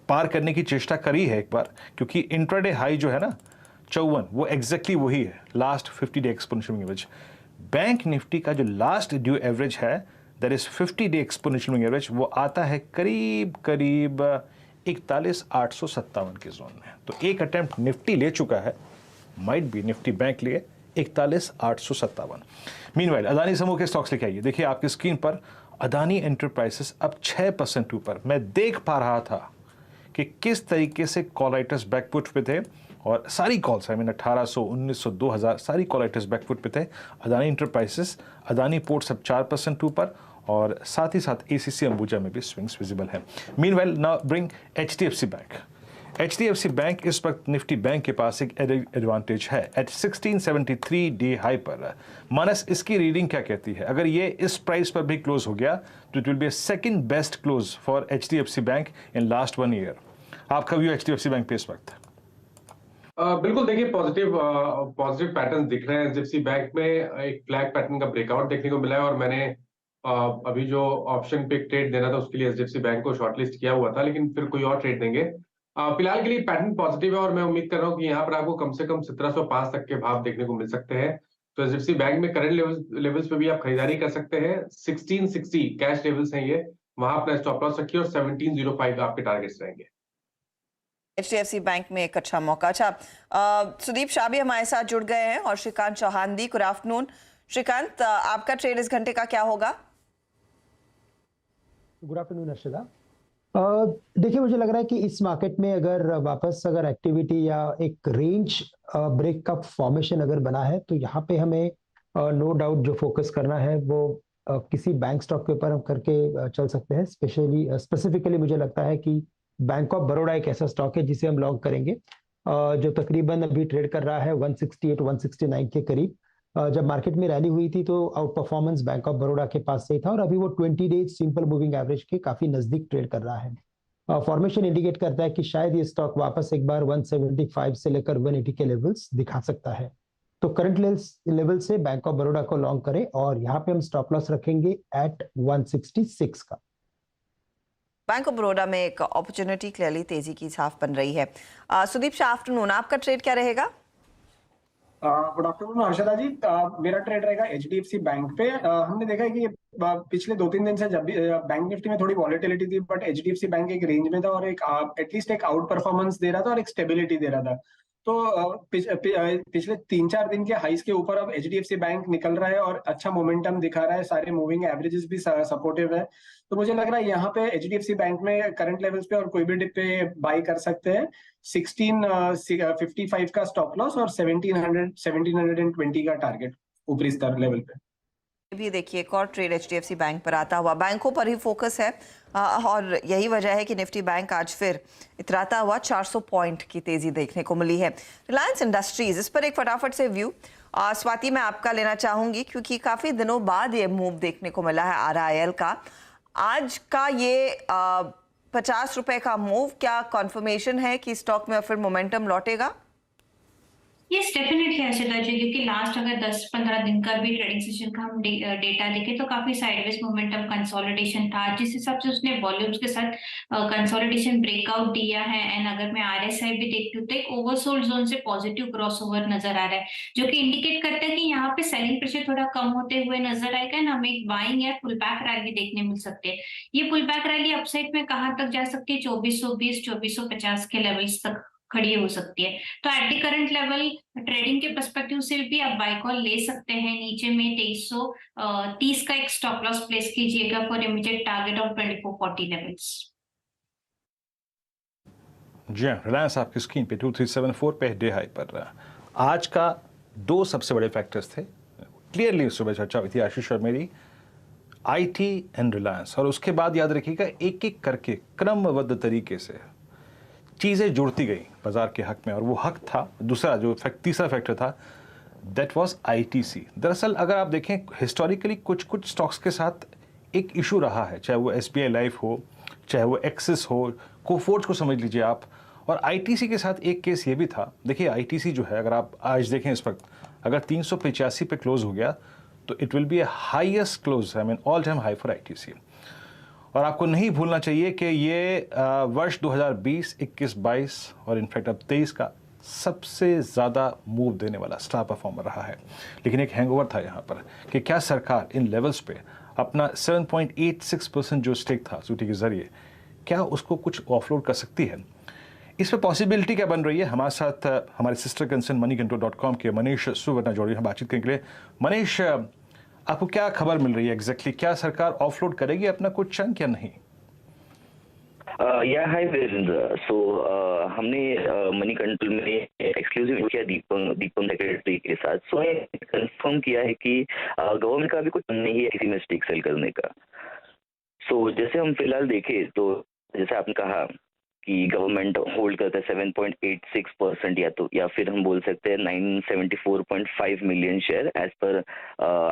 पार करने की चेष्टा करी है एक बार, क्योंकि इंट्राडे हाई जो है ना 54 वो एग्जैक्टली वही है last 50 day exponential moving average. Bank Nifty का जो लास्ट ड्यू एवरेज है that is 50 day exponential moving average, वो आता है करीब करीब 41,857 के जोन में। तो एक अटेम्प्ट निफ्टी ले चुका है, माइट बी निफ्टी बैंक लिए 41,857। मीनवाइल अदानी समूह के स्टॉक्स लेके आइए। देखिए आपकी स्क्रीन पर अदानी एंटरप्राइजेस अब 6% ऊपर। मैं देख पा रहा था कि किस तरीके से कॉल राइटर्स बैकफुट पे थे और सारी कॉल्स आई मीन 1800, 1900, 2000 सारी कॉल राइटर्स बैकफुट पे थे। अदानी एंटरप्राइजेस, अदानी पोर्ट्स अब 4% ऊपर और साथ ही साथ एसीसी अंबुजा में भी स्विंग्स विजिबल है। Meanwhile now bring HDFC bank. HDFC bank इस वक्त निफ्टी बैंक के पास एक एडवांटेज है एट 1673 डे हाई पर। मानस इसकी रीडिंग क्या कहती है? अगर ये इस प्राइस पर भी क्लोज हो गया तो it will B second best close for HDFC bank in last 1 year. आपका व्यू एचडीएफसी बैंक पे इस वक्त? बिल्कुल, देखिए पॉजिटिव पैटर्न दिख रहे हैं। एचडीएफसी बैंक में एक फ्लैग पैटर्न का ब्रेकआउट देखने को मिला है और मैंने अभी जो ऑप्शन पे ट्रेड देना था उसके लिए एचडीएफसी बैंक को शॉर्टलिस्ट किया हुआ था, लेकिन फिर कोई और ट्रेड देंगे। फिलहाल के लिए पैटर्न पॉजिटिव है और मैं उम्मीद कर रहा हूँ कि यहाँ पर आपको कम से कम 1705 तक के भाव देखने को मिल सकते हैं। तो एचडीएफसी बैंक में करंट लेवल्स पे भी आप खरीदारी कर सकते हैं। 1660 कैश लेवल्स हैं ये, वहां अपना स्टॉप लॉस रखिए और 1705 आपके टारगेट्स रहेंगे। एचडीएफसी बैंक में एक अच्छा मौका। अच्छा, सुदीप शाह भी हमारे साथ जुड़ गए हैं और श्रीकांत चौहान दी। गुड आफ्टरनून श्रीकांत, आपका ट्रेड इस घंटे का क्या होगा? Good afternoon Arshada. देखिए मुझे लग रहा है कि इस मार्केट में अगर वापस अगर एक्टिविटी या एक रेंज ब्रेक का फॉर्मेशन अगर बना है तो यहाँ पे हमें नो डाउट जो फोकस करना है वो किसी बैंक स्टॉक के ऊपर हम करके चल सकते हैं। स्पेसिफिकली मुझे लगता है कि बैंक ऑफ बड़ौदा एक ऐसा स्टॉक है जिसे हम लॉन्ग करेंगे जो तकरीबन अभी ट्रेड कर रहा है 168 169 के करीब। जब मार्केट में रैली हुई थी तो out performance bank of Baroda के पास से ही था और अभी वो 20 डेज सिंपल मूविंग एवरेज के काफी नजदीक ट्रेड कर रहा है। फॉर्मेशन इंडिकेट करता है कि शायद ये स्टॉक वापस एक बार 175 से लेकर 180 के लेवल्स दिखा सकता है। तो करंट लेवल से बैंक ऑफ बड़ौदा को लॉन्ग करें और यहाँ पे हम स्टॉप लॉस रखेंगे एट 166 का। बैंक ऑफ बड़ौदा में एक अपॉर्चुनिटी क्लियरली तेजी की साफ बन रही है। सुदीप शाह, आफ्टरनून, आपका ट्रेड क्या रहेगा? गुड आफ्टरनून हर्षदा जी। मेरा ट्रेड रहेगा एचडीएफसी बैंक पे। हमने देखा है कि पिछले 2-3 दिन से जब भी बैंक निफ्टी में थोड़ी वॉलेटिलिटी थी, बट एचडीएफसी बैंक एक रेंज में था और एक एटलीस्ट एक आउट परफॉर्मेंस दे रहा था और एक स्टेबिलिटी दे रहा था। तो पिछले 3-4 दिन के हाइस के ऊपर अब एचडीएफसी बैंक निकल रहा है और अच्छा मोमेंटम दिखा रहा है, सारे मूविंग एवरेजेस भी सपोर्टिव है। तो मुझे लग रहा है यहाँ पे एचडीएफसी बैंक में करंट लेवल्स पे और कोई भी डिप पे बाई कर सकते हैं। 1655 का स्टॉप लॉस और 1720 का टारगेट ऊपरी स्तर लेवल पे। भी देखिए एक और ट्रेड एचडीएफसी बैंक पर आता हुआ, बैंकों पर ही फोकस है और यही वजह है कि निफ्टी बैंक आज फिर इतराता हुआ 400 पॉइंट की तेजी देखने को मिली है। रिलायंस इंडस्ट्रीज, इस पर एक फटाफट से व्यू स्वाति मैं आपका लेना चाहूंगी क्योंकि काफी दिनों बाद ये मूव देखने को मिला है आरआईएल का। आज का ये 50 रुपए का मूव, क्या कॉन्फर्मेशन है कि स्टॉक में फिर मोमेंटम लौटेगा? यस डेफिनेटली हर्षदा जी, क्योंकि लास्ट अगर 10-15 दिन का भी ट्रेडिंग सेशन का हम डेटा देखें तो काफी साइडवेज मोमेंटम कंसोलिडेशन था, जिस हिसाब से उसने वॉल्यूम्स के साथ कंसोलिडेशन ब्रेकआउट दिया है। एंड अगर मैं आरएसआई भी देखती हूँ तो एक ओवरसोल्ड जोन से पॉजिटिव क्रॉसओवर नजर आ रहा है, जो कि इंडिकेट करता है कि यहाँ पे सेलिंग प्रेशर थोड़ा कम होते हुए नजर आएगा एंड हमें एक बाइंग या पुल बैक रैली देखने मिल सकते हैं। ये पुल बैक रैली अपसाइड में कहाँ तक जा सकती है? 2420 2450 के लेवल्स तक खड़ी हो सकती है। तो at the current level trading के पर्सपेक्टिव से भी आप बाय कॉल ले सकते हैं। नीचे में 2330 का एक स्टॉप लॉस प्लेस कीजिएगा for immediate target of 2440 levels. जी हाँ, रिलायंस आपकी स्क्रीन पे 2374 पे डे हाई पर रहा। आज का 2 सबसे बड़े फैक्टर्स थे, क्लियरली सुबह चर्चा हुई थी आशीष और मेरी, आईटी एंड रिलायंस, और उसके बाद याद रखिएगा एक एक करके क्रमबद्ध तरीके से चीज़ें जुड़ती गई बाजार के हक में, और वो हक था दूसरा जो तीसरा फैक्टर था, दैट वाज आईटीसी। दरअसल अगर आप देखें हिस्टोरिकली कुछ स्टॉक्स के साथ एक इशू रहा है, चाहे वो एसबीआई लाइफ हो, चाहे वो एक्सिस हो, कोफोर्ज को समझ लीजिए आप, और आईटीसी के साथ एक केस ये भी था। देखिए आईटीसी जो है, अगर आप आज देखें इस वक्त अगर 385 पे क्लोज हो गया तो it will B A highest close, I mean all time high for ITC. और आपको नहीं भूलना चाहिए कि ये वर्ष 2020, 21, 22 और इनफैक्ट अब 23 का सबसे ज़्यादा मूव देने वाला स्टार परफॉर्मर रहा है। लेकिन एक हैंगओवर था यहाँ पर कि क्या सरकार इन लेवल्स पे अपना 7.86% जो स्टेक था सूटी के ज़रिए, क्या उसको कुछ ऑफलोड कर सकती है? इस पर पॉसिबिलिटी क्या बन रही है? हमारे साथ हमारे सिस्टर कंसर्न moneycontrol.com के मनीष सुवर्णा जोड़ी हैं बातचीत करने के लिए। मनीष, आपको क्या खबर मिल रही है एग्जैक्टली? क्या सरकार ऑफलोड करेगी अपना कुछ चंक या नहीं? या हाय वीरेंद्र, सो हमने मनी कंट्रोल में एक्सक्लूसिव किया दीपम सेक्रेटरी के साथ। सो कंफर्म किया है कि गवर्नमेंट का भी कुछ नहीं है किसी में स्टेक सेल करने का। सो जैसे हम फिलहाल देखें तो जैसे आपने कहा कि गवर्नमेंट होल्ड करता है 7.86% या फिर हम बोल सकते हैं 974.5 million share as per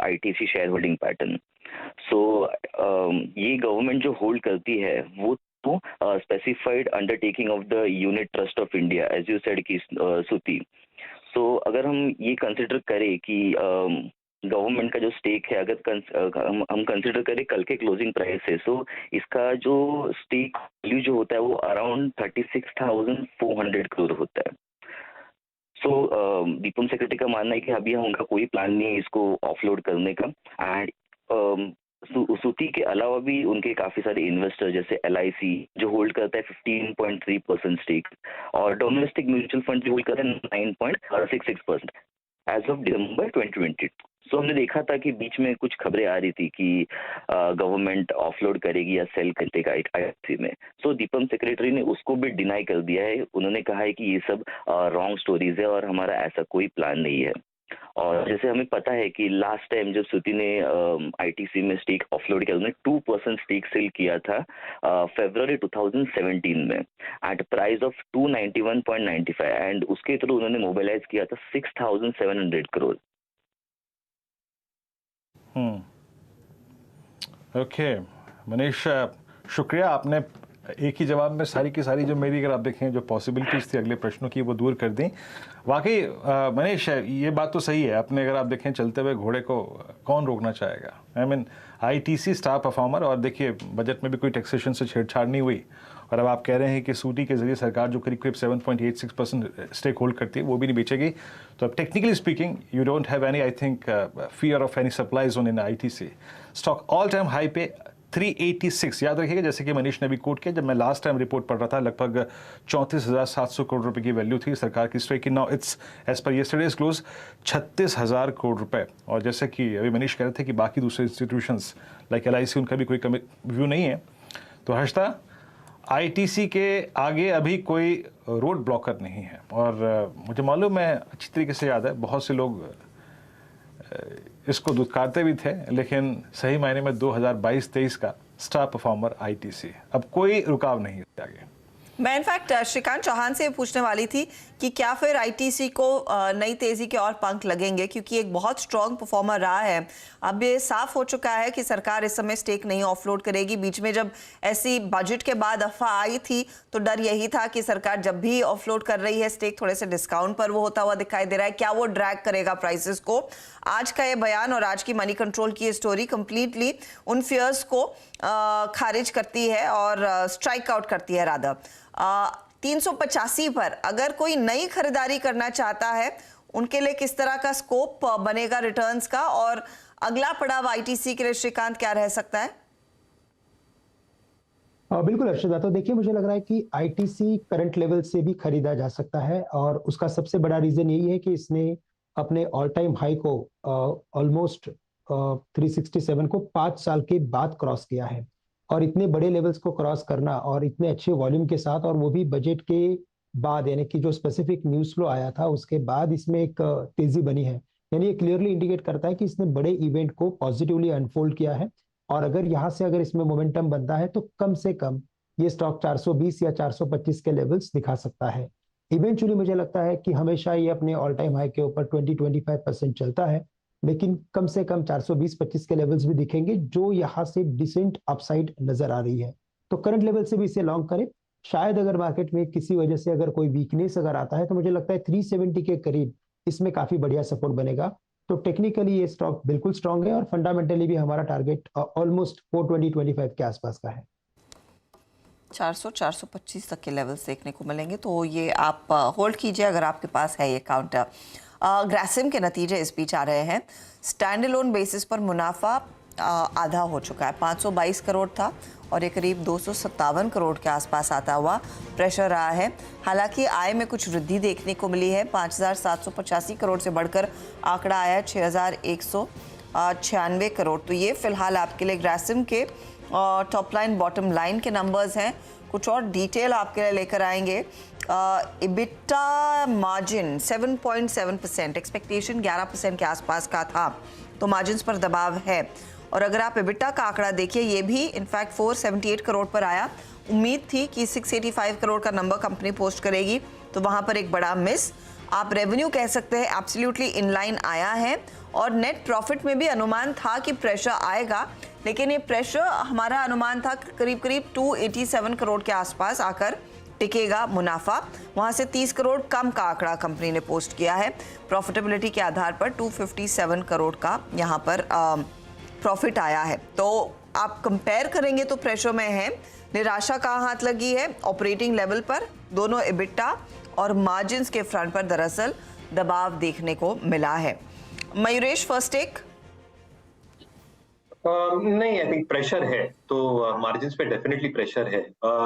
ITC share holding pattern. So ये गवर्नमेंट जो होल्ड करती है वो तो specified undertaking of the Unit Trust of India as you said की सूती। सो अगर हम ये कंसिडर करें कि गवर्नमेंट का जो स्टेक है, अगर हम कंसिडर करें कल के क्लोजिंग प्राइस से, सो इसका जो स्टेक वैल्यू जो होता है वो अराउंड 36,400 करोड़ होता है। सो दीपम सेक्रेटरी का मानना है कि अभी उनका कोई प्लान नहीं है इसको ऑफलोड करने का। एंड सूती के अलावा भी उनके काफी सारे इन्वेस्टर जैसे LIC जो होल्ड करता है 15.3% स्टेक, और डोमेस्टिक म्यूचुअल फंड जो होल्ड करता है 9.66% एज ऑफ दिसंबर 2020। सो हमने देखा था कि बीच में कुछ खबरें आ रही थी कि गवर्नमेंट ऑफलोड करेगी या सेल करेगा आईटीसी में। सो दीपम सेक्रेटरी ने उसको भी डिनाई कर दिया है। उन्होंने कहा है कि ये सब रॉन्ग स्टोरीज है और हमारा ऐसा कोई प्लान नहीं है। और जैसे हमें पता है कि लास्ट टाइम जब श्रुति ने आईटीसी में स्टेक ऑफलोड किया, उन्होंने 2% स्टेक सेल किया था फरवरी 2017 में एट प्राइस ऑफ 291.95 एंड उसके थ्रू उन्होंने मोबिलाइज किया था 6,700 करोड़। ओके मनीष, शुक्रिया, आपने एक ही जवाब में सारी की सारी जो मेरी अगर आप देखें जो पॉसिबिलिटीज़ थी अगले प्रश्नों की वो दूर कर दी। वाकई मनीष, ये बात तो सही है, अपने अगर आप देखें चलते हुए घोड़े को कौन रोकना चाहेगा। I mean ITC star performer, और देखिए बजट में भी कोई टैक्सेशन से छेड़छाड़ नहीं हुई, और अब आप कह रहे हैं कि सूटी के जरिए सरकार जो करीब करीब 7.86% स्टेक होल्ड करती है वो भी नहीं बेचेगी। तो अब technically speaking you don't have any I think fear of any supply zone in ITC. Stock all time high पे 386, याद रखिएगा, जैसे कि मनीष ने भी कोट किया, जब मैं लास्ट टाइम रिपोर्ट पढ़ रहा था लगभग 34,700 करोड़ रुपए की वैल्यू थी सरकार की स्टेक की। Now it's as per yesterday's close 36,000 crore रुपए। और जैसे कि अभी मनीष कह रहे थे कि बाकी दूसरे इंस्टीट्यूशंस लाइक LIC उनका भी कोई व्यू नहीं है। तो हर्षदा, आईटीसी के आगे अभी कोई रोड ब्लॉकर नहीं है, और मुझे मालूम है, अच्छी तरीके से याद है, बहुत से लोग इसको दुत्कारते भी थे, लेकिन सही मायने में 2022-23 का स्टार परफॉर्मर आईटीसी, अब कोई रुकाव नहीं है आगे। मैं इनफैक्ट श्रीकांत चौहान से पूछने वाली थी कि क्या फिर आईटीसी को नई तेजी के और पंख लगेंगे, क्योंकि एक बहुत स्ट्रॉन्ग परफॉर्मर रहा है। अब ये साफ हो चुका है कि सरकार इस समय स्टेक नहीं ऑफलोड करेगी। बीच में जब ऐसी बजट के बाद अफवाह आई थी तो डर यही था कि सरकार जब भी ऑफलोड कर रही है स्टेक थोड़े से डिस्काउंट पर वो होता हुआ दिखाई दे रहा है, क्या वो ड्रैग करेगा प्राइसेस को। आज का ये बयान और आज की मनी कंट्रोल की स्टोरी कंप्लीटली उन फियर्स को खारिज करती है और स्ट्राइक आउट करती है। राधा 385 पर अगर कोई नई खरीदारी करना चाहता है उनके लिए किस तरह का स्कोप बनेगा रिटर्न्स का, और अगला पड़ाव आईटीसी के लिए श्रीकांत क्या रह सकता है? बिल्कुल अर्षदा, तो देखिए मुझे लग रहा है कि आईटीसी करंट लेवल से भी खरीदा जा सकता है, और उसका सबसे बड़ा रीजन यही है कि इसने अपने ऑल टाइम हाई को ऑलमोस्ट 367 को 5 साल के बाद क्रॉस किया है। और इतने बड़े लेवल्स को क्रॉस करना और इतने अच्छे वॉल्यूम के साथ, और वो भी बजट के बाद, यानी कि जो स्पेसिफिक न्यूज़ फ्लो आया था उसके बाद इसमें एक तेजी बनी है, यानी ये क्लियरली इंडिकेट करता है कि इसने बड़े इवेंट को पॉजिटिवली अनफोल्ड किया है। और अगर यहाँ से अगर इसमें मोमेंटम बनता है तो कम से कम ये स्टॉक 420 या 425 के लेवल्स दिखा सकता है। इवेंचुअली मुझे लगता है कि हमेशा ये अपने ऑल टाइम हाई के ऊपर 20-25% चलता है, लेकिन कम से कम 420-25 के लेवल्स भी दिखेंगे, जो यहाँ से डिसेंट अपसाइड नजर आ रही है। तो करंट लेवल से भी इसे लॉन्ग करें। शायद अगर मार्केट में किसी वजह से अगर कोई वीकनेस अगर आता है तो मुझे लगता है 370 के करीब इसमें काफी बढ़िया सपोर्ट बनेगा। तो टेक्निकली ये स्टॉक बिल्कुल स्ट्रांग है, और फंडामेंटली भी हमारा टारगेट ऑलमोस्ट 420-25 के आसपास का है। 400-425 तक के लेवल्स देखने को मिलेंगे, तो ये आप होल्ड कीजिए अगर आपके पास है ये काउंटर। ग्रासिम के नतीजे इस बीच आ रहे हैं। स्टैंड अलोन बेसिस पर मुनाफा आधा हो चुका है, 522 करोड़ था और ये करीब 257 करोड़ के आसपास आता हुआ प्रेशर रहा है। हालांकि आय में कुछ वृद्धि देखने को मिली है, 5,785 करोड़ से बढ़कर आंकड़ा आया 6,196 करोड़। तो ये फिलहाल आपके लिए ग्रासिम के टॉप लाइन बॉटम लाइन के नंबर्स हैं। कुछ और डिटेल आपके लिए लेकर आएंगे। इबिटा मार्जिन 7.7%, एक्सपेक्टेशन 11% के आसपास का था, तो मार्जिन्स पर दबाव है। और अगर आप इबिटा का आंकड़ा देखिए, ये भी इनफैक्ट 478 करोड़ पर आया। उम्मीद थी कि 685 करोड़ का नंबर कंपनी पोस्ट करेगी, तो वहां पर एक बड़ा मिस। आप रेवेन्यू कह सकते हैं एब्सोल्युटली इनलाइन आया है, और नेट प्रॉफिट में भी अनुमान था कि प्रेशर आएगा, लेकिन ये प्रेशर हमारा अनुमान था करीब करीब 287 करोड़ के आसपास आकर टिकेगा मुनाफा। वहां से 30 करोड़ कम का आंकड़ा कंपनी ने पोस्ट किया है। प्रॉफिटेबिलिटी के आधार पर 257 करोड़ का यहां पर प्रॉफिट आया है। तो आप कंपेयर करेंगे तो प्रेशर में है। निराशा कहाँ हाथ लगी है? ऑपरेटिंग लेवल पर, दोनों इबिटा और मार्जिन्स के फ्रंट पर दरअसल दबाव देखने को मिला है। Mayuresh, first take? नहीं, आई थिंक प्रेशर है, तो मार्जिन्स पे डेफिनेटली प्रेशर है।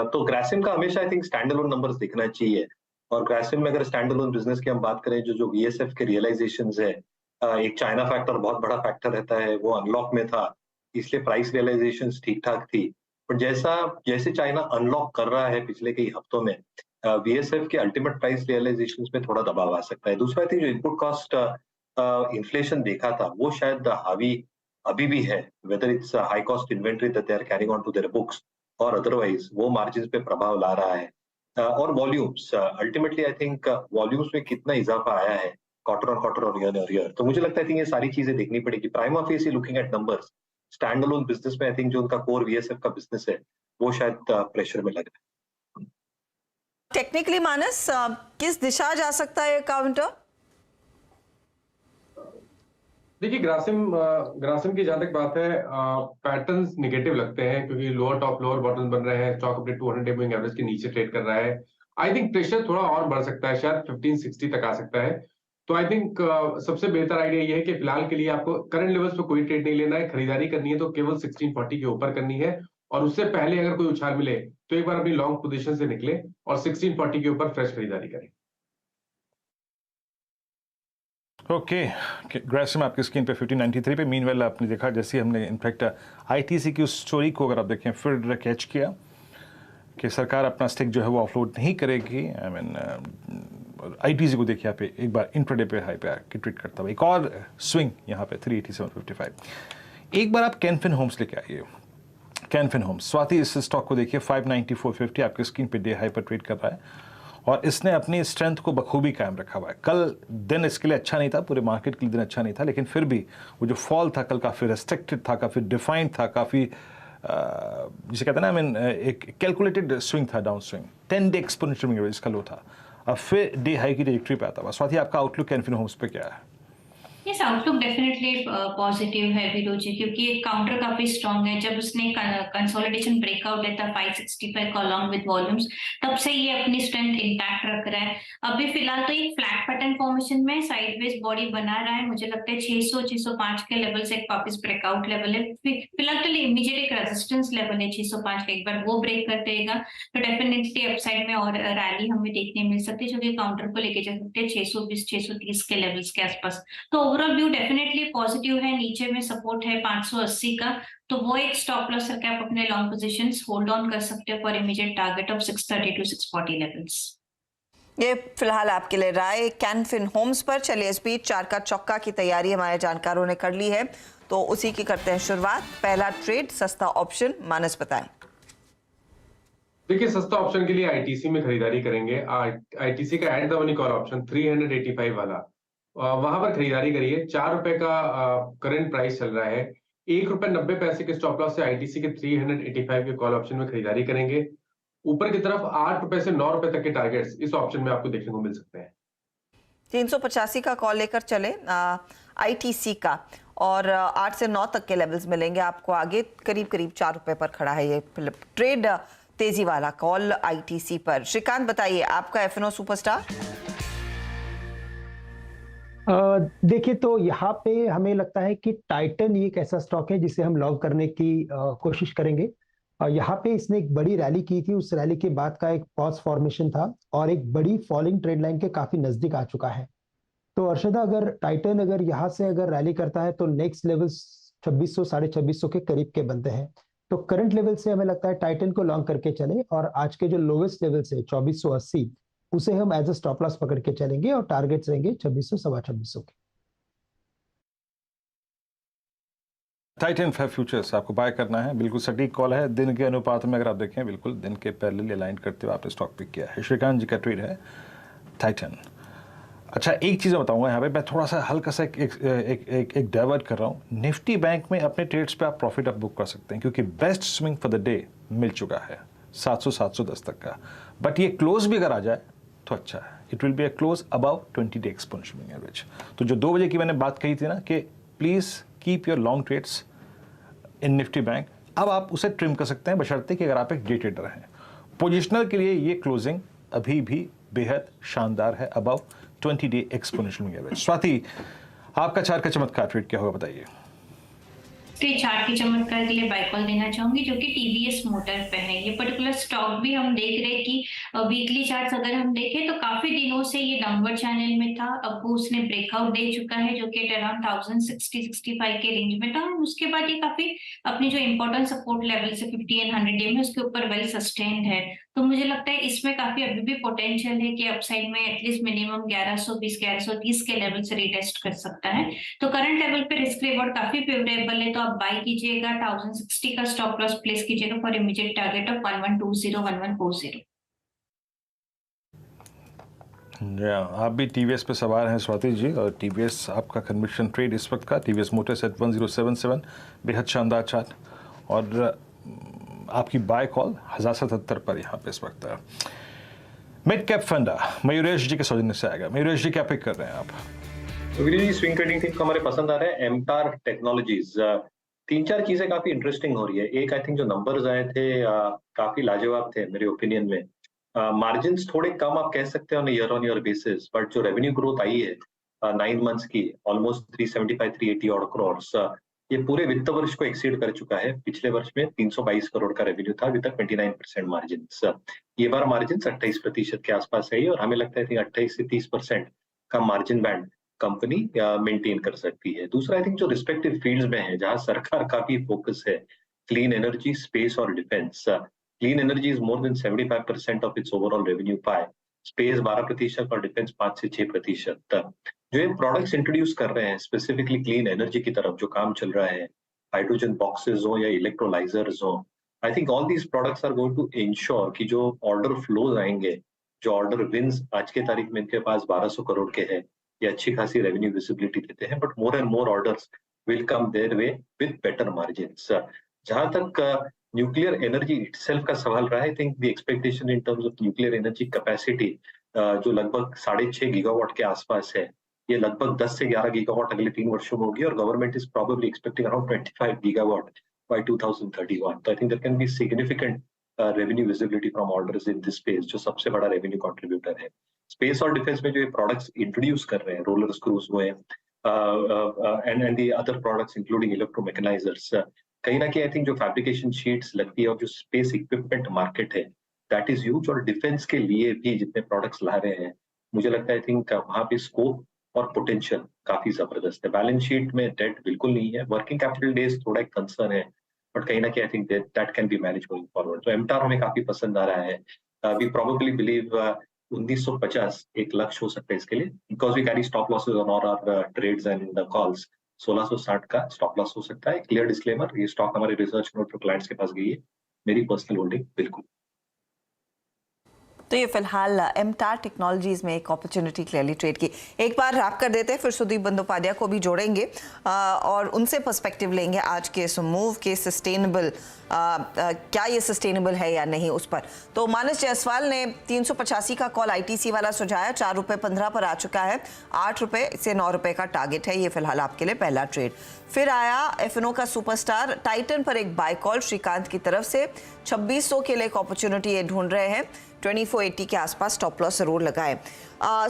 तो ग्रासिम का हमेशा I think stand alone numbers दिखना चाहिए, और ग्रासिम में अगर स्टैंड अलोन बिजनेस की हम बात करें, जो VSF के रियलाइजेशंस है, एक चाइना फैक्टर बहुत बड़ा फैक्टर रहता है, वो अनलॉक में था, इसलिए प्राइस रियलाइजेशंस ठीक ठाक थी। पर जैसे चाइना अनलॉक कर रहा है पिछले कई हफ्तों में, VSF के अल्टीमेट प्राइस रियलाइजेशंस में थोड़ा दबाव आ सकता है। दूसरा आई थिंक जो इनपुट कॉस्ट इन्फ्लेशन देखा था वो शायद हावी अभी भी है, whether it's high cost inventory that they are carrying on to their books और अदरवाइज वो मार्जिन पे प्रभाव ला रहा है। और volumes ultimately I think volumes में कितना इजाफा आया है क्वार्टर ऑन क्वार्टर और ईयर ऑन ईयर, तो मुझे लगता है ये सारी चीजें देखनी पड़ेगी। Prima facie looking at numbers, standalone business में आई थिंक जो उनका कोर वीएसएफ का बिजनेस है वो शायद प्रेशर में लग रहा है। टेक्निकली मानस किस दिशा जा सकता है काउंटर? देखिए ग्रासिम की जहां तक बात है, पैटर्न्स निगेटिव लगते हैं क्योंकि लोअर टॉप लोअर बॉटम बन रहे हैं, स्टॉक अपने 200 डे मूविंग एवरेज के नीचे ट्रेड कर रहा है। आई थिंक प्रेशर थोड़ा और बढ़ सकता है, शायद 1560 तक आ सकता है। तो आई थिंक सबसे बेहतर आइडिया ये है कि फिलहाल के लिए आपको करंट लेवल्स पे कोई ट्रेड नहीं लेना है, खरीदारी करनी है तो केवल 1640 के ऊपर करनी है, और उससे पहले अगर कोई उछाल मिले तो एक बार अपनी लॉन्ग पोजीशन से निकले और 1640 के ऊपर फ्रेश खरीदारी करें। ओके, ग्रासिम आपकी स्क्रीन पे 1593 पे। मीनवेल आपने देखा जैसे हमने इनफैक्ट आईटीसी की उस स्टोरी को अगर आप देखें फिर कैच किया कि सरकार अपना स्टेक जो है वो ऑफलोड नहीं करेगी। आई मीन आईटीसी को देखिए यहाँ पे एक बार इंट्राडे पे हाई पे आके ट्रेड करता हुआ, एक और स्विंग यहाँ पे 387.55। एक बार आप कैनफिन होम्स लेके आइए, कैनफिन होम्स स्वाति इस स्टॉक को देखिए 594.50 आपके स्क्रीन पे डे हाई पर ट्रेड कर रहा है और इसने अपनी स्ट्रेंथ को बखूबी कायम रखा हुआ है। कल दिन इसके लिए अच्छा नहीं था, पूरे मार्केट के लिए दिन अच्छा नहीं था, लेकिन फिर भी वो जो फॉल था कल काफ़ी रेस्ट्रिक्टेड था, काफ़ी डिफाइंड था, काफ़ी जिसे कहते हैं ना, आई मीन एक कैलकुलेटेड स्विंग था, down swing. 10 day exponential move इसका लो था, अब फिर डे हाई की ट्रैजेक्टरी पे आता हुआ। स्वाति आपका आउटलुक कैनफिन होम्स पे क्या है? यस, आउटलुक डेफिनेटली पॉजिटिव है विरोजी, क्योंकि काउंटर काफी स्ट्रांग है। जब उसने कंसोलिडेशन ब्रेकआउट लेता 565 का अलॉन्ग विद वॉल्यूम्स, तब से ये अपनी स्ट्रेंथ इंटैक्ट रख रहा है। अभी फिलहाल तो एक फ्लैट पैटर्न फॉर्मेशन में साइडवेज बॉडी बना रहा है। मुझे लगता है 600-605 के लेवल से एक वापस ब्रेकआउट लेवल है। फिलहाल तो इमीडिएट एक रेजिस्टेंस लेवल है 605 का, एक बार वो ब्रेक कर देगा तो डेफिनेटली अपसाइड में और रैली हमें देखने मिल सकती है, जो कि काउंटर को लेके जा सकते हैं 620-630 के लेवल्स के आसपास। तो ओवरऑल व्यू डेफिनेटली पॉजिटिव है। नीचे में सपोर्ट है 580 का, तो वो एक स्टॉप लॉस करके आप अपने लॉन्ग पोजीशंस होल्ड ऑन कर सकते हो for immediate target of 630 to 640 levels. ये फिलहाल आपके लिए राय कैनफिन होम्स पर। चलिए इस बीच चार का चौका की तैयारी हमारे जानकारों ने कर ली है, तो उसी की करते हैं शुरुआत। पहला ट्रेड सस्ता ऑप्शन, मानस बताएं। देखिए सस्ता ऑप्शन के लिए आईटीसी में खरीदारी करेंगे। आईटीसी का at the money call option 385 वाला, वहां पर खरीदारी करिए। 4 रुपए का करंट प्राइस चल रहा है। 1 रुपए 90 पैसे के स्टॉप लॉस से आईटीसी के 385 के कॉल ऑप्शन में खरीदारी करेंगे। ऊपर की तरफ 8 रुपए से 9 रुपए तक के टारगेट्स इस ऑप्शन में आपको देखने को मिल सकते हैं। 385 का कॉल लेकर चले आईटीसी का, और 8 से 9 तक के लेवल्स मिलेंगे आपको आगे। करीब करीब 4 रुपए पर खड़ा है ये ट्रेड, तेजी वाला कॉल आईटीसी पर। श्रीकांत बताइए आपका एफएनओ सुपरस्टार। देखिए तो यहाँ पे हमें लगता है कि टाइटन ये एक ऐसा स्टॉक है जिसे हम लॉन्ग करने की कोशिश करेंगे। यहाँ पे इसने एक बड़ी रैली की थी, उस रैली के बाद का एक पॉज फॉर्मेशन था और एक बड़ी फॉलिंग ट्रेड लाइन के काफी नजदीक आ चुका है। तो अर्शदा अगर टाइटन अगर यहाँ से अगर रैली करता है तो नेक्स्ट लेवल 2600 2650 के करीब के बनते हैं। तो करंट लेवल से हमें लगता है टाइटन को लॉन्ग करके चले और आज के जो लोवेस्ट लेवल से 2480 उसे हम एज अ स्टॉप लॉस पकड़ के चलेंगे और टारगेट्स रहेंगे 2600 2650 के। टाइटन फैब फ्यूचर्स आपको बाय करना है, बिल्कुल सटीक कॉल है। दिन के अनुपात में अगर आप देखें बिल्कुल दिन के पैरेलल अलाइन करते हुए आपने स्टॉक पिक किया है। श्रीकांत जी का ट्रेड है टाइटन। अच्छा एक चीज़ बताऊंगा यहाँ पे, मैं थोड़ा सा हल्का सा एक डाइवर्ट कर रहा हूँ। निफ्टी बैंक में अपने ट्रेड्स पे आप प्रॉफिट अप बुक कर सकते हैं क्योंकि best swing for the day meal चुका है 700-710 तक का। बट ये क्लोज भी अगर आ जाए तो अच्छा है, it will be a close above 20 day exponential average. तो जो 2 बजे की मैंने बात कही थी ना कि please keep your long trades in Nifty bank, अब आप उसे ट्रिम कर सकते हैं बशर्ते कि अगर आप एक डे ट्रेडर हैं। पोजिशनल के लिए ये क्लोजिंग अभी भी बेहद शानदार है, above 20 day exponential average. Swati आपका चार का चमत्कार ट्रेड क्या होगा बताइए। चार्ट की चमत्कार के लिए बाय कॉल देना चाहूंगी जो कि टीवीएस मोटर पे है। ये पर्टिकुलर स्टॉक भी हम देख रहे हैं कि वीकली चार्ट्स अगर हम देखें तो काफी दिनों से ये डाउनवर्ड चैनल में था। अब वो उसने ब्रेकआउट दे चुका है जो कि अराउंड 1060-65 के रेंज में था। उसके बाद ये काफी अपनी जो इंपॉर्टेंट सपोर्ट लेवल से 50 and 100 डे में उसके ऊपर वेल सस्टेन्ड है। तो मुझे लगता है इसमें काफी अभी भी पोटेंशियल है कि अपसाइड में एटलीस्ट मिनिमम 1120 1130 के लेवल से रीटेस्ट कर सकता है। तो करंट लेवल पे रिस्क रिवॉर्ड काफी फेवरेबल है, तो आप बाय कीजिएगा, 1060 का स्टॉप लॉस प्लेस कीजिएगा फॉर इमीडिएट टारगेट ऑफ 1120 1140। आप भी टीवीएस पे सवार हैं स्वाति जी, और टीवीएस आपका कन्विक्शन ट्रेड इस वक्त का टीवीएस मोटर्स एट 1077, बेहद शानदार चार्ट, और आपकी बाय कॉल 1077 पर यहाँ पे इस वक्त है। मिड कैप फंडा मयूरेश जी के सौजन्य से आएगा। मयूरेश जी क्या पिक कर रहे हैं आप? वीरू जी, स्विंग ट्रेडिंग थीम हमारे पसंद आ रहा है। एमटार टेक्नोलॉजीज, 3-4 चीजें काफी इंटरेस्टिंग हो रही है। एक, आई थिंक जो नंबर्स आए थे काफी लाजवाब थे मेरे ओपिनियन में। मार्जिन्स थोड़े कम आप कह सकते हैं year on year basis, but जो रेवेन्यू ग्रोथ आई है 9 मंथ्स की, ऑलमोस्ट 375-380 ऑड करोड़, ये पूरे वित्त वर्ष को एक्सीड कर चुका है। पिछले वर्ष में 322 करोड़ का रेवेन्यू था विद 29% मार्जिन। ये बार मार्जिन 28% के आसपास है, और हमें लगता है 28 से 30% का मार्जिन बैंड कंपनी मेंटेन कर सकती है। दूसरा, आई थिंक जो रिस्पेक्टिव फील्ड्स में है जहां सरकार काफी फोकस है, क्लीन एनर्जी, स्पेस और defence. Clean energy is more than 75% of its overall revenue पाए, स्पेस 12% और डिफेंस 5 से 6%। जो ये प्रोडक्ट्स इंट्रोड्यूस कर रहे हैं स्पेसिफिकली क्लीन एनर्जी की तरफ जो काम चल रहा है, हाइड्रोजन बॉक्सेस हो या इलेक्ट्रोलाइजर्स हो, I think all these products are going to ensure कि जो ऑर्डर फ्लोज आएंगे, जो ऑर्डर विंस आज के तारीख में इनके पास 1200 करोड़ के हैं, ये अच्छी खासी रेवेन्यू विजिबिलिटी देते हैं, but more and more orders will come their way with better margins. जहां तक न्यूक्लियर एनर्जी इटसेल्फ का सवाल रहा है, I think the expectation in terms of nuclear energy capacity जो लगभग 6.5 गीगावाट के आसपास है, ये लगभग 10 से 11 गीगावाट अगले 3 वर्षों में होगी, और government is probably expecting around 25 gigawatt by 2031। तो I think there can be significant revenue visibility from orders in this space, जो सबसे बड़ा रेवेन्यू कंट्रीब्यूटर है। स्पेस और डिफेंस में जो ये प्रोडक्ट्स इंट्रोड्यूस कर रहे हैं, रोलर स्क्रूज हुए and the other products including electromechanisers, कहीं ना कहीं आई थिंक जो फैब्रिकेशन शीट्स लगती है और जो स्पेस इक्विपमेंट मार्केट है, दैट इज ह्यूज। और डिफेंस के लिए भी जितने प्रोडक्ट्स ला रहे हैं, मुझे लगता है आई थिंक वहां पे स्कोप और पोटेंशियल काफी जबरदस्त है। बैलेंस शीट में डेट बिल्कुल नहीं है, वर्किंग कैपिटल डेज थोड़ा एक कंसर्न है, बट कहीं ना कहीं I think that can be manage going forward. तो एमटार हमें काफी पसंद आ रहा है। वी प्रोबेबली बिलीव 1950 एक लक्ष्य हो सकता है इसके लिए, because we carry stop losses on all our trades and calls. 1660 का स्टॉप लॉस हो सकता है। क्लियर डिस्क्लेमर, ये स्टॉक हमारे रिसर्च नोट पर क्लाइंट्स के पास गई है, मेरी पर्सनल होल्डिंग बिल्कुल। तो ये फिलहाल एमटार टेक्नोलॉजीज में एक अपॉर्चुनिटी क्लियरली ट्रेड की। एक बार रैप कर देते हैं, फिर सुदीप बंदोपाध्याय को भी जोड़ेंगे और उनसे पर्सपेक्टिव लेंगे आज के इस मूव के सस्टेनेबल, क्या ये सस्टेनेबल है या नहीं उस पर। तो मानस जायसवाल ने 385 का कॉल आईटीसी वाला सुझाया, 4 रुपये 15 पर आ चुका है, 8 रुपये से 9 रुपये का टारगेट है। ये फिलहाल आपके लिए पहला ट्रेड। फिर आया एफएनओ का सुपरस्टार टाइटन पर एक बाय कॉल श्रीकांत की तरफ से, 2600 के लिए एक अपॉर्चुनिटी ये ढूंढ रहे हैं, 2480 के आसपास स्टॉप लॉस जरूर लगाए।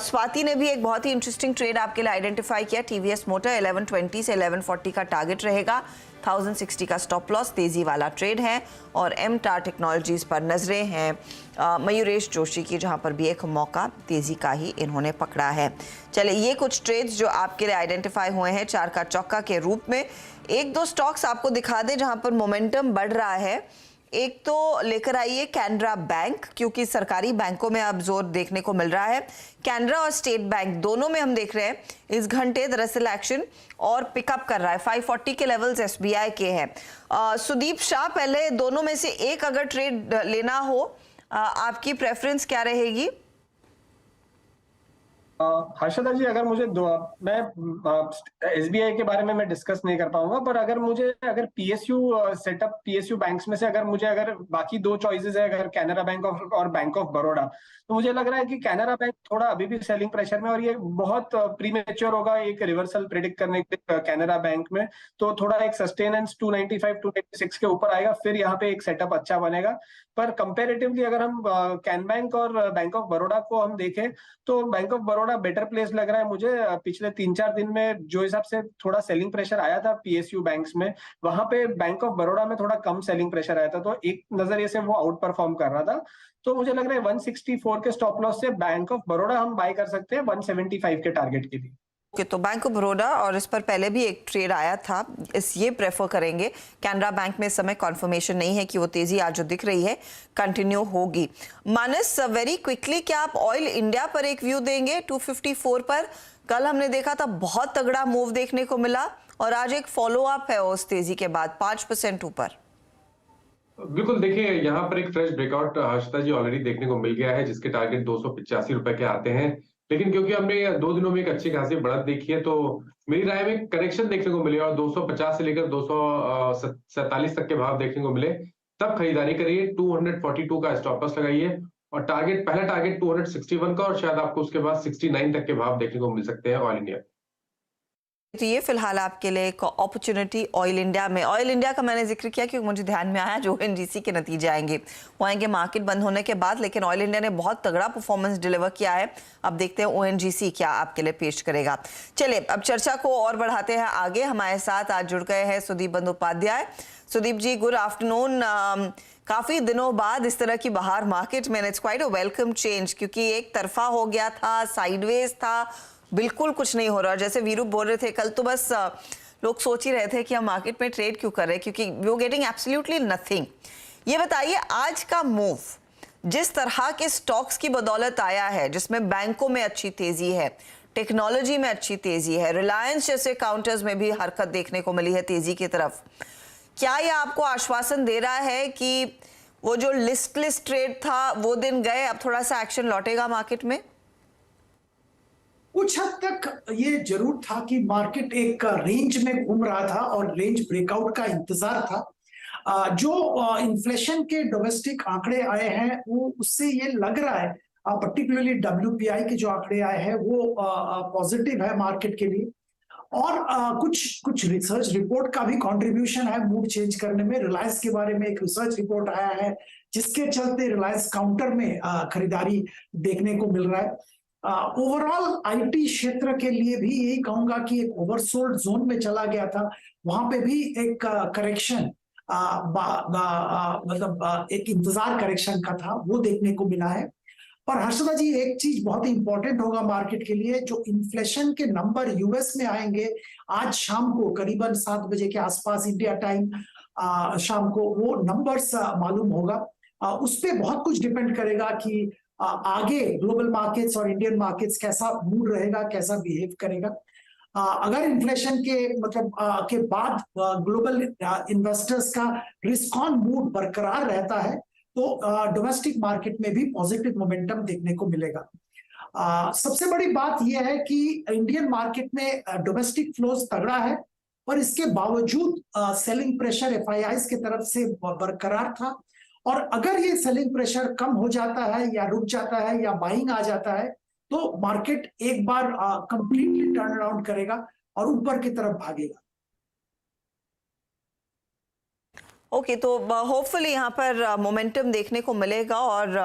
स्वाति ने भी एक बहुत ही इंटरेस्टिंग ट्रेड आपके लिए आइडेंटिफाई किया, टीवीएस मोटर 1120 से 1140 का टारगेट रहेगा, 1060 का स्टॉप लॉस, तेजी वाला ट्रेड है। और एमटार टेक्नोलॉजीज पर नजरें हैं मयूरेश जोशी की, जहां पर भी एक मौका तेजी का ही इन्होंने पकड़ा है। चले, ये कुछ ट्रेड्स जो आपके लिए आइडेंटिफाई हुए हैं 4 का चौका के रूप में। 1-2 स्टॉक्स आपको दिखा दें जहां पर मोमेंटम बढ़ रहा है। एक तो लेकर आइए कैनरा बैंक, क्योंकि सरकारी बैंकों में अब जोर देखने को मिल रहा है। कैनरा और स्टेट बैंक दोनों में हम देख रहे हैं इस घंटे दरअसल एक्शन और पिकअप कर रहा है। 540 के लेवल्स एसबीआई के हैं। सुदीप शाह, पहले दोनों में से एक अगर ट्रेड लेना हो, आपकी प्रेफरेंस क्या रहेगी? हर्षदा जी, अगर मुझे मैं एसबीआई के बारे में मैं डिस्कस नहीं कर पाऊंगा, पर अगर पीएसयू सेटअप, पीएसयू बैंक्स में से अगर बाकी 2 चॉइसेस है, अगर कैनरा बैंक और बैंक ऑफ बड़ौदा, तो मुझे लग रहा है कि कैनरा बैंक थोड़ा अभी भी सेलिंग प्रेशर में, और ये बहुत प्रीमेच्योर होगा एक रिवर्सल प्रेडिक्ट करने के कैनरा बैंक में। तो थोड़ा एक सस्टेनेंस 295-296 के ऊपर आएगा, फिर यहाँ पे एक सेटअप अच्छा बनेगा। पर कंपेरेटिवली अगर हम कैन बैंक और बैंक ऑफ बड़ौदा को हम देखें, तो bank of Baroda better place लग रहा है मुझे। पिछले 3-4 दिन में जो हिसाब से थोड़ा सेलिंग प्रेशर आया था पीएसयू बैंक्स में, वहां पे बैंक ऑफ बड़ौदा में थोड़ा कम सेलिंग प्रेशर आया था, तो एक नजरिए से वो आउट परफॉर्म कर रहा था। तो मुझे लग रहा है 164 के स्टॉप लॉस से बैंक ऑफ बड़ौदा हम बाय कर सकते हैं 175 के टारगेट के लिए। कि तो बैंक ऑफ बड़ौदा, और इस पर पहले भी एक ट्रेड आया था, ये प्रेफर करेंगे। कैनरा बैंक में इस समय कॉन्फर्मेशन नहीं है कि वो तेजी आज जो दिख रही है कंटिन्यू होगी। मानस, वेरी क्विकली, क्या आप ऑयल इंडिया पर एक व्यू देंगे? 254 पर कल हमने देखा था बहुत तगड़ा मूव देखने को मिला, और आज एक फॉलो अप है उस तेजी के बाद 5% ऊपर। बिल्कुल, देखिए यहाँ पर एक फ्रेश ब्रेकआउट हर्षिता जी ऑलरेडी देखने को मिल गया है, जिसके टारगेट 285 रुपए के आते हैं। लेकिन क्योंकि हमने 2 दिनों में एक अच्छी खासी बढ़त देखी है, तो मेरी राय में करेक्शन देखने को मिले और 250 से लेकर 247 तक के भाव देखने को मिले, तब खरीदारी करिए। 242 का स्टॉप लॉस लगाइए, और पहला टारगेट 261 का, और शायद आपको उसके बाद 69 तक के भाव देखने को मिल सकते हैं ऑयल इंडिया। तो ये फिलहाल आपके लिए एक अपॉर्चुनिटी ऑयल इंडिया में। ऑयल इंडिया का मैंने जिक्र किया क्योंकि मुझे ध्यान में आया जो ओएनजीसी के नतीजे आएंगे वो आएंगे मार्केट बंद होने के बाद, लेकिन ऑयल इंडिया ने बहुत तगड़ा परफॉर्मेंस डिलीवर किया है। अब देखते हैं ओएनजीसी क्या आपके लिए पेश करेगा। चलिए अब चर्चा को और बढ़ाते हैं आगे। हमारे साथ आज जुड़ गए हैं सुदीप बंदोपाध्याय। सुदीप जी, गुड आफ्टरनून। काफी दिनों बाद इस तरह की बाहर मार्केट में, it's quite a welcome change, क्योंकि एक तरफा हो गया था, साइडवेज था, बिल्कुल कुछ नहीं हो रहा। जैसे वीरू बोल रहे थे कल, तो बस लोग सोच ही रहे थे कि हम मार्केट में ट्रेड क्यों कर रहे हैं, क्योंकि we are getting absolutely nothing. ये बताइए आज का मूव जिस तरह के स्टॉक्स की बदौलत आया है, जिसमें बैंकों में अच्छी तेजी है, टेक्नोलॉजी में अच्छी तेजी है, रिलायंस जैसे काउंटर्स में भी हरकत देखने को मिली है तेजी की तरफ, क्या यह आपको आश्वासन दे रहा है कि वो जो लिस्टलेस ट्रेड था वो दिन गए, अब थोड़ा सा एक्शन लौटेगा मार्केट में? कुछ हद तक ये जरूर था कि मार्केट एक रेंज में घूम रहा था और रेंज ब्रेकआउट का इंतजार था। जो इन्फ्लेशन के डोमेस्टिक आंकड़े आए हैं वो उससे ये लग रहा है, पर्टिकुलरली WPI के जो आंकड़े आए हैं वो पॉजिटिव है मार्केट के लिए। और कुछ रिसर्च रिपोर्ट का भी कंट्रीब्यूशन है मूड चेंज करने में। रिलायंस के बारे में एक रिसर्च रिपोर्ट आया है जिसके चलते रिलायंस काउंटर में खरीदारी देखने को मिल रहा है। ओवरऑल आईटी क्षेत्र के लिए भी यही कहूंगा कि एक ओवरसोल्ड जोन में चला गया था, वहां पे भी एक करेक्शन, मतलब एक इंतजार करेक्शन का था, वो देखने को मिला है। और हर्षदा जी, एक चीज बहुत ही इंपॉर्टेंट होगा मार्केट के लिए, जो इन्फ्लेशन के नंबर यूएस में आएंगे आज शाम को करीबन 7 बजे के आसपास इंडिया टाइम, शाम को वो नंबर्स मालूम होगा। उस पर बहुत कुछ डिपेंड करेगा कि आगे ग्लोबल मार्केट्स और इंडियन मार्केट्स कैसा मूड रहेगा, कैसा बिहेव करेगा। अगर इन्फ्लेशन के मतलब के बाद ग्लोबल इन्वेस्टर्स का रिस्क ऑन मूड बरकरार रहता है तो डोमेस्टिक मार्केट में भी पॉजिटिव मोमेंटम देखने को मिलेगा। सबसे बड़ी बात यह है कि इंडियन मार्केट में डोमेस्टिक फ्लोज तगड़ा है, पर इसके बावजूद सेलिंग प्रेशर एफआईआईज की तरफ से बरकरार था। और अगर ये सेलिंग प्रेशर कम हो जाता है या रुक जाता है या बाइंग आ जाता है तो मार्केट एक बार कंप्लीटली टर्न अराउंड करेगा और ऊपर की तरफ भागेगा। ओके, तो होपफुली यहाँ पर मोमेंटम देखने को मिलेगा और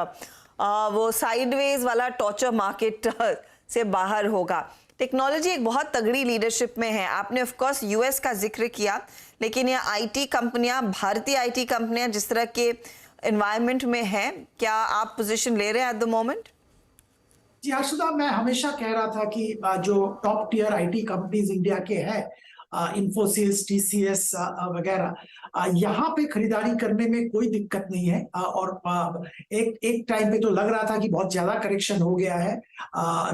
वो साइडवेज वाला टॉर्चर मार्केट से बाहर होगा। टेक्नोलॉजी एक बहुत तगड़ी लीडरशिप में है। आपने ऑफ कोर्स यूएस का जिक्र किया, लेकिन ये आईटी कंपनियां, भारतीय आईटी कंपनियां जिस तरह के एनवायरनमेंट में है, क्या आप पोजीशन ले रहे हैं एट द मोमेंट? जी हर्षदा, मैं हमेशा कह रहा था कि जो top tier IT companies India के हैं, इन्फोसिस, टीसीएस वगैरह, यहाँ पे खरीदारी करने में कोई दिक्कत नहीं है। और एक टाइम पे तो लग रहा था कि बहुत ज्यादा करेक्शन हो गया है,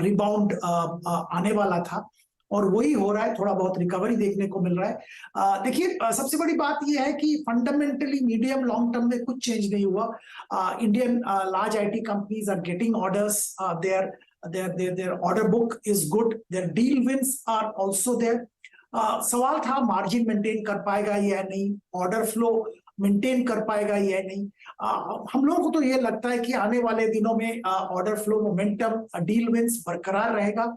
रिबाउंड आने वाला था और वही हो रहा है, थोड़ा बहुत रिकवरी देखने को मिल रहा है। देखिए, सबसे बड़ी बात यह है कि फंडामेंटली मीडियम लॉन्ग टर्म में कुछ चेंज नहीं हुआ। Indian large IT companies are getting orders, their order book is good, their deal wins are also there। सवाल था मार्जिन मेंटेन कर पाएगा या नहीं, ऑर्डर फ्लो मेंटेन कर पाएगा या नहीं। हम लोगों को तो ये लगता है कि आने वाले दिनों में order flow momentum, deal wins बरकरार रहेगा।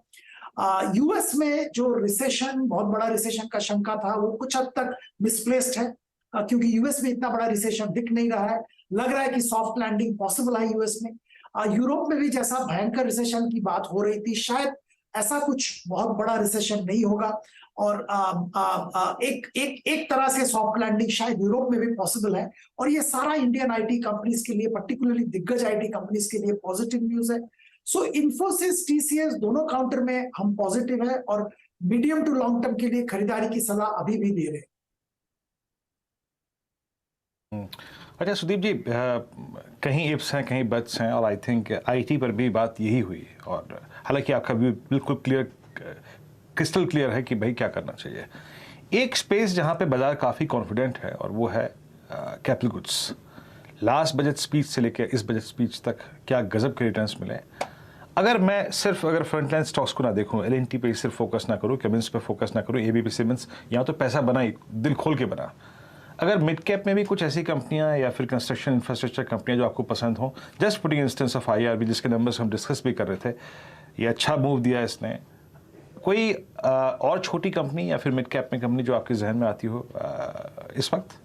यूएस में जो रिसेशन, बहुत बड़ा रिसेशन का शंका था, वो कुछ हद तक मिसप्लेस्ड है, क्योंकि यूएस में इतना बड़ा रिसेशन दिख नहीं रहा है। लग रहा है कि सॉफ्ट लैंडिंग पॉसिबल है यूएस में। यूरोप में भी जैसा भयंकर रिसेशन की बात हो रही थी, शायद ऐसा कुछ बहुत बड़ा रिसेशन नहीं होगा और एक तरह से सॉफ्ट लैंडिंग शायद यूरोप में भी पॉसिबल है। और ये सारा इंडियन आईटी कंपनीज के लिए, पर्टिकुलरली दिग्गज आईटी कंपनीज के लिए पॉजिटिव न्यूज है। सो इन्फोसिस, टीसीएस दोनों काउंटर में हम पॉजिटिव है और मीडियम टू लॉन्ग टर्म के लिए खरीदारी की सलाह अभी भी दे रहे हैं। अच्छा सुदीप जी, कहीं इफ्स हैं कहीं बट्स हैं, और आई थिंक आईटी पर भी बात यही हुई, और हालांकि आपका व्यू बिल्कुल क्रिस्टल क्लियर है कि भाई क्या करना चाहिए। एक स्पेस जहां पे बाजार काफ़ी कॉन्फिडेंट है और वो है capital goods. Last budget speech से लेकर इस बजट स्पीच तक क्या गजब के रिटर्न्स मिले। अगर फ्रंटलाइन स्टॉक्स को ना देखूं, एल&टी पे सिर्फ फोकस ना करूं, केमिन्स पे फोकस ना करूं, एबीपी सीमेंस, यहाँ तो पैसा बना ही दिल खोल के बना। अगर मिड कैप में भी कुछ ऐसी कंपनियां या फिर कंस्ट्रक्शन इंफ्रास्ट्रक्चर कंपनियां जो आपको पसंद हो, just putting instance of IRB जिसके नंबर्स हम डिस्कस भी कर रहे थे, ये अच्छा मूव दिया इसने। कोई और छोटी कंपनी या फिर मिड कैप में कंपनी जो आपके जहन में आती हो इस वक्त?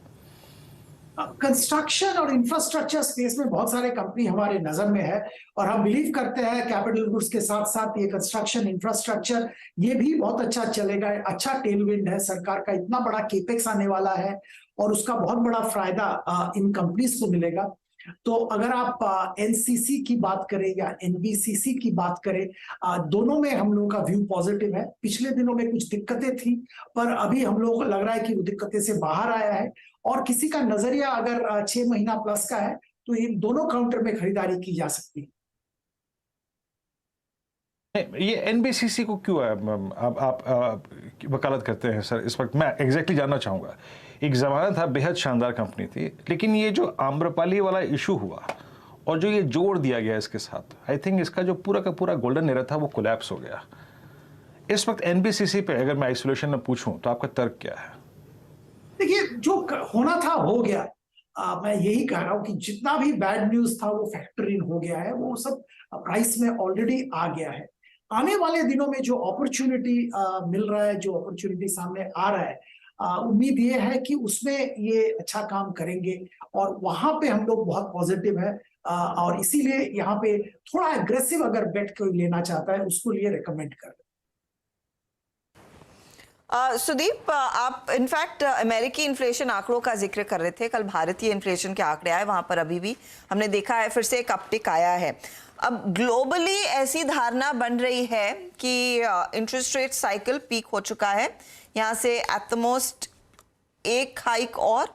कंस्ट्रक्शन और इंफ्रास्ट्रक्चर स्पेस में बहुत सारे कंपनी हमारे नजर में है, और हम बिलीव करते हैं कैपिटल गुड्स के साथ साथ ये कंस्ट्रक्शन इंफ्रास्ट्रक्चर ये भी बहुत अच्छा चलेगा। अच्छा टेलविंड है, सरकार का इतना बड़ा केपेक्स आने वाला है और उसका बहुत बड़ा फायदा इन कंपनीज को मिलेगा। तो अगर आप एनसीसी की बात करें या एनबीसीसी की बात करें, दोनों में हम लोगों का व्यू पॉजिटिव है। पिछले दिनों में कुछ दिक्कतें थी, पर अभी हम लोगों को लग रहा है कि वो दिक्कतें से बाहर आया है, और किसी का नजरिया अगर 6 महीना प्लस का है तो इन दोनों काउंटर में खरीदारी की जा सकती है। ये एनबीसीसी को क्यों आप वकालत करते हैं सर इस वक्त? मैं एग्जैक्टली जानना चाहूँगा। एक ज़माना था बेहद शानदार कंपनी थी, लेकिन ये जो आम्रपाली वाला इशू हुआ और जो ये जोड़ दिया गया इसके साथ, आई थिंक इसका जो पूरा का पूरा गोल्डन एरा था वो कोलैप्स हो गया। इस वक्त एनबीसीसी पे अगर मैं आइसोलेशन में पूछूं तो आपका तर्क क्या है? देखिए, जो होना था हो गया। मैं यही कह रहा हूं कि जितना भी बैड न्यूज था वो फैक्टर इन हो गया है, वो सब प्राइस में ऑलरेडी आ गया है। आने वाले दिनों में जो अपॉर्चुनिटी मिल रहा है, जो अपॉर्चुनिटी सामने आ रहा है, उम्मीद ये है कि उसमें ये अच्छा काम करेंगे, और वहां पे हम लोग बहुत पॉजिटिव है, और इसीलिए यहाँ पे थोड़ा एग्रेसिव अगर बेट कोई लेना चाहता है उसको लिए रेकमेंड कर। सुदीप, आप इनफैक्ट अमेरिकी इन्फ्लेशन आंकड़ों का जिक्र कर रहे थे। कल भारतीय इन्फ्लेशन के आंकड़े आए, वहां पर अभी भी हमने देखा है फिर से एक अपटिक आया है। अब ग्लोबली ऐसी धारणा बन रही है कि इंटरेस्ट रेट साइकिल पीक हो चुका है, यहाँ से एट द मोस्ट एक हाइक और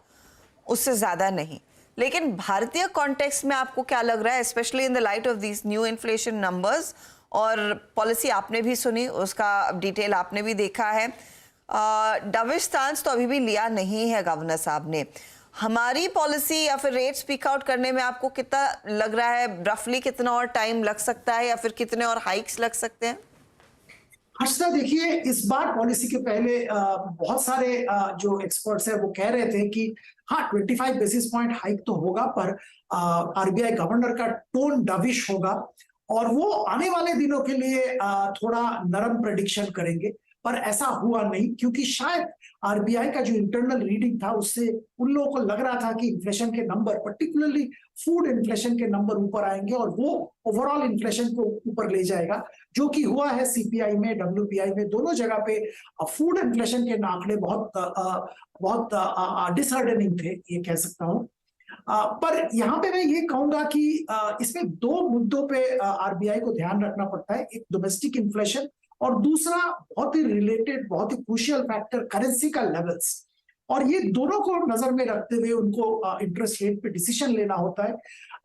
उससे ज़्यादा नहीं। लेकिन भारतीय कॉन्टेक्स्ट में आपको क्या लग रहा है, specially in the light of these new inflation numbers, और पॉलिसी आपने भी सुनी, उसका डिटेल आपने भी देखा है। डविश स्टांस तो अभी भी लिया नहीं है गवर्नर साहब ने। हमारी पॉलिसी या फिर रेट स्पीक आउट करने में आपको कितना लग रहा है, रफली कितना और टाइम लग सकता है, या फिर कितने और हाइक्स लग सकते हैं? हर्षदा, देखिए, इस बार पॉलिसी के पहले बहुत सारे जो एक्सपर्ट्स हैं वो कह रहे थे कि हाँ 25 बेसिस पॉइंट हाइक तो होगा, पर आरबीआई गवर्नर का टोन डविश होगा और वो आने वाले दिनों के लिए थोड़ा नरम प्रेडिक्शन करेंगे। पर ऐसा हुआ नहीं, क्योंकि शायद आरबीआई का जो इंटरनल रीडिंग था उससे उन लोगों को लग रहा था कि इन्फ्लेशन के नंबर, पर्टिकुलरली फूड इन्फ्लेशन के नंबर ऊपर आएंगे और वो ओवरऑल इन्फ्लेशन को ऊपर ले जाएगा, जो कि हुआ है। सीपीआई में, डब्ल्यूपीआई में, दोनों जगह पे फूड इन्फ्लेशन के आंकड़े बहुत डिसहार्डनिंग थे, ये कह सकता हूँ। पर यहाँ पे मैं ये कहूंगा कि इसमें दो मुद्दों पे आरबीआई को ध्यान रखना पड़ता है। एक डोमेस्टिक इन्फ्लेशन, और दूसरा बहुत ही रिलेटेड, बहुत ही क्रूशियल फैक्टर करेंसी का लेवल्स। और ये दोनों को नजर में रखते हुए उनको इंटरेस्ट रेट पे डिसीजन लेना होता है।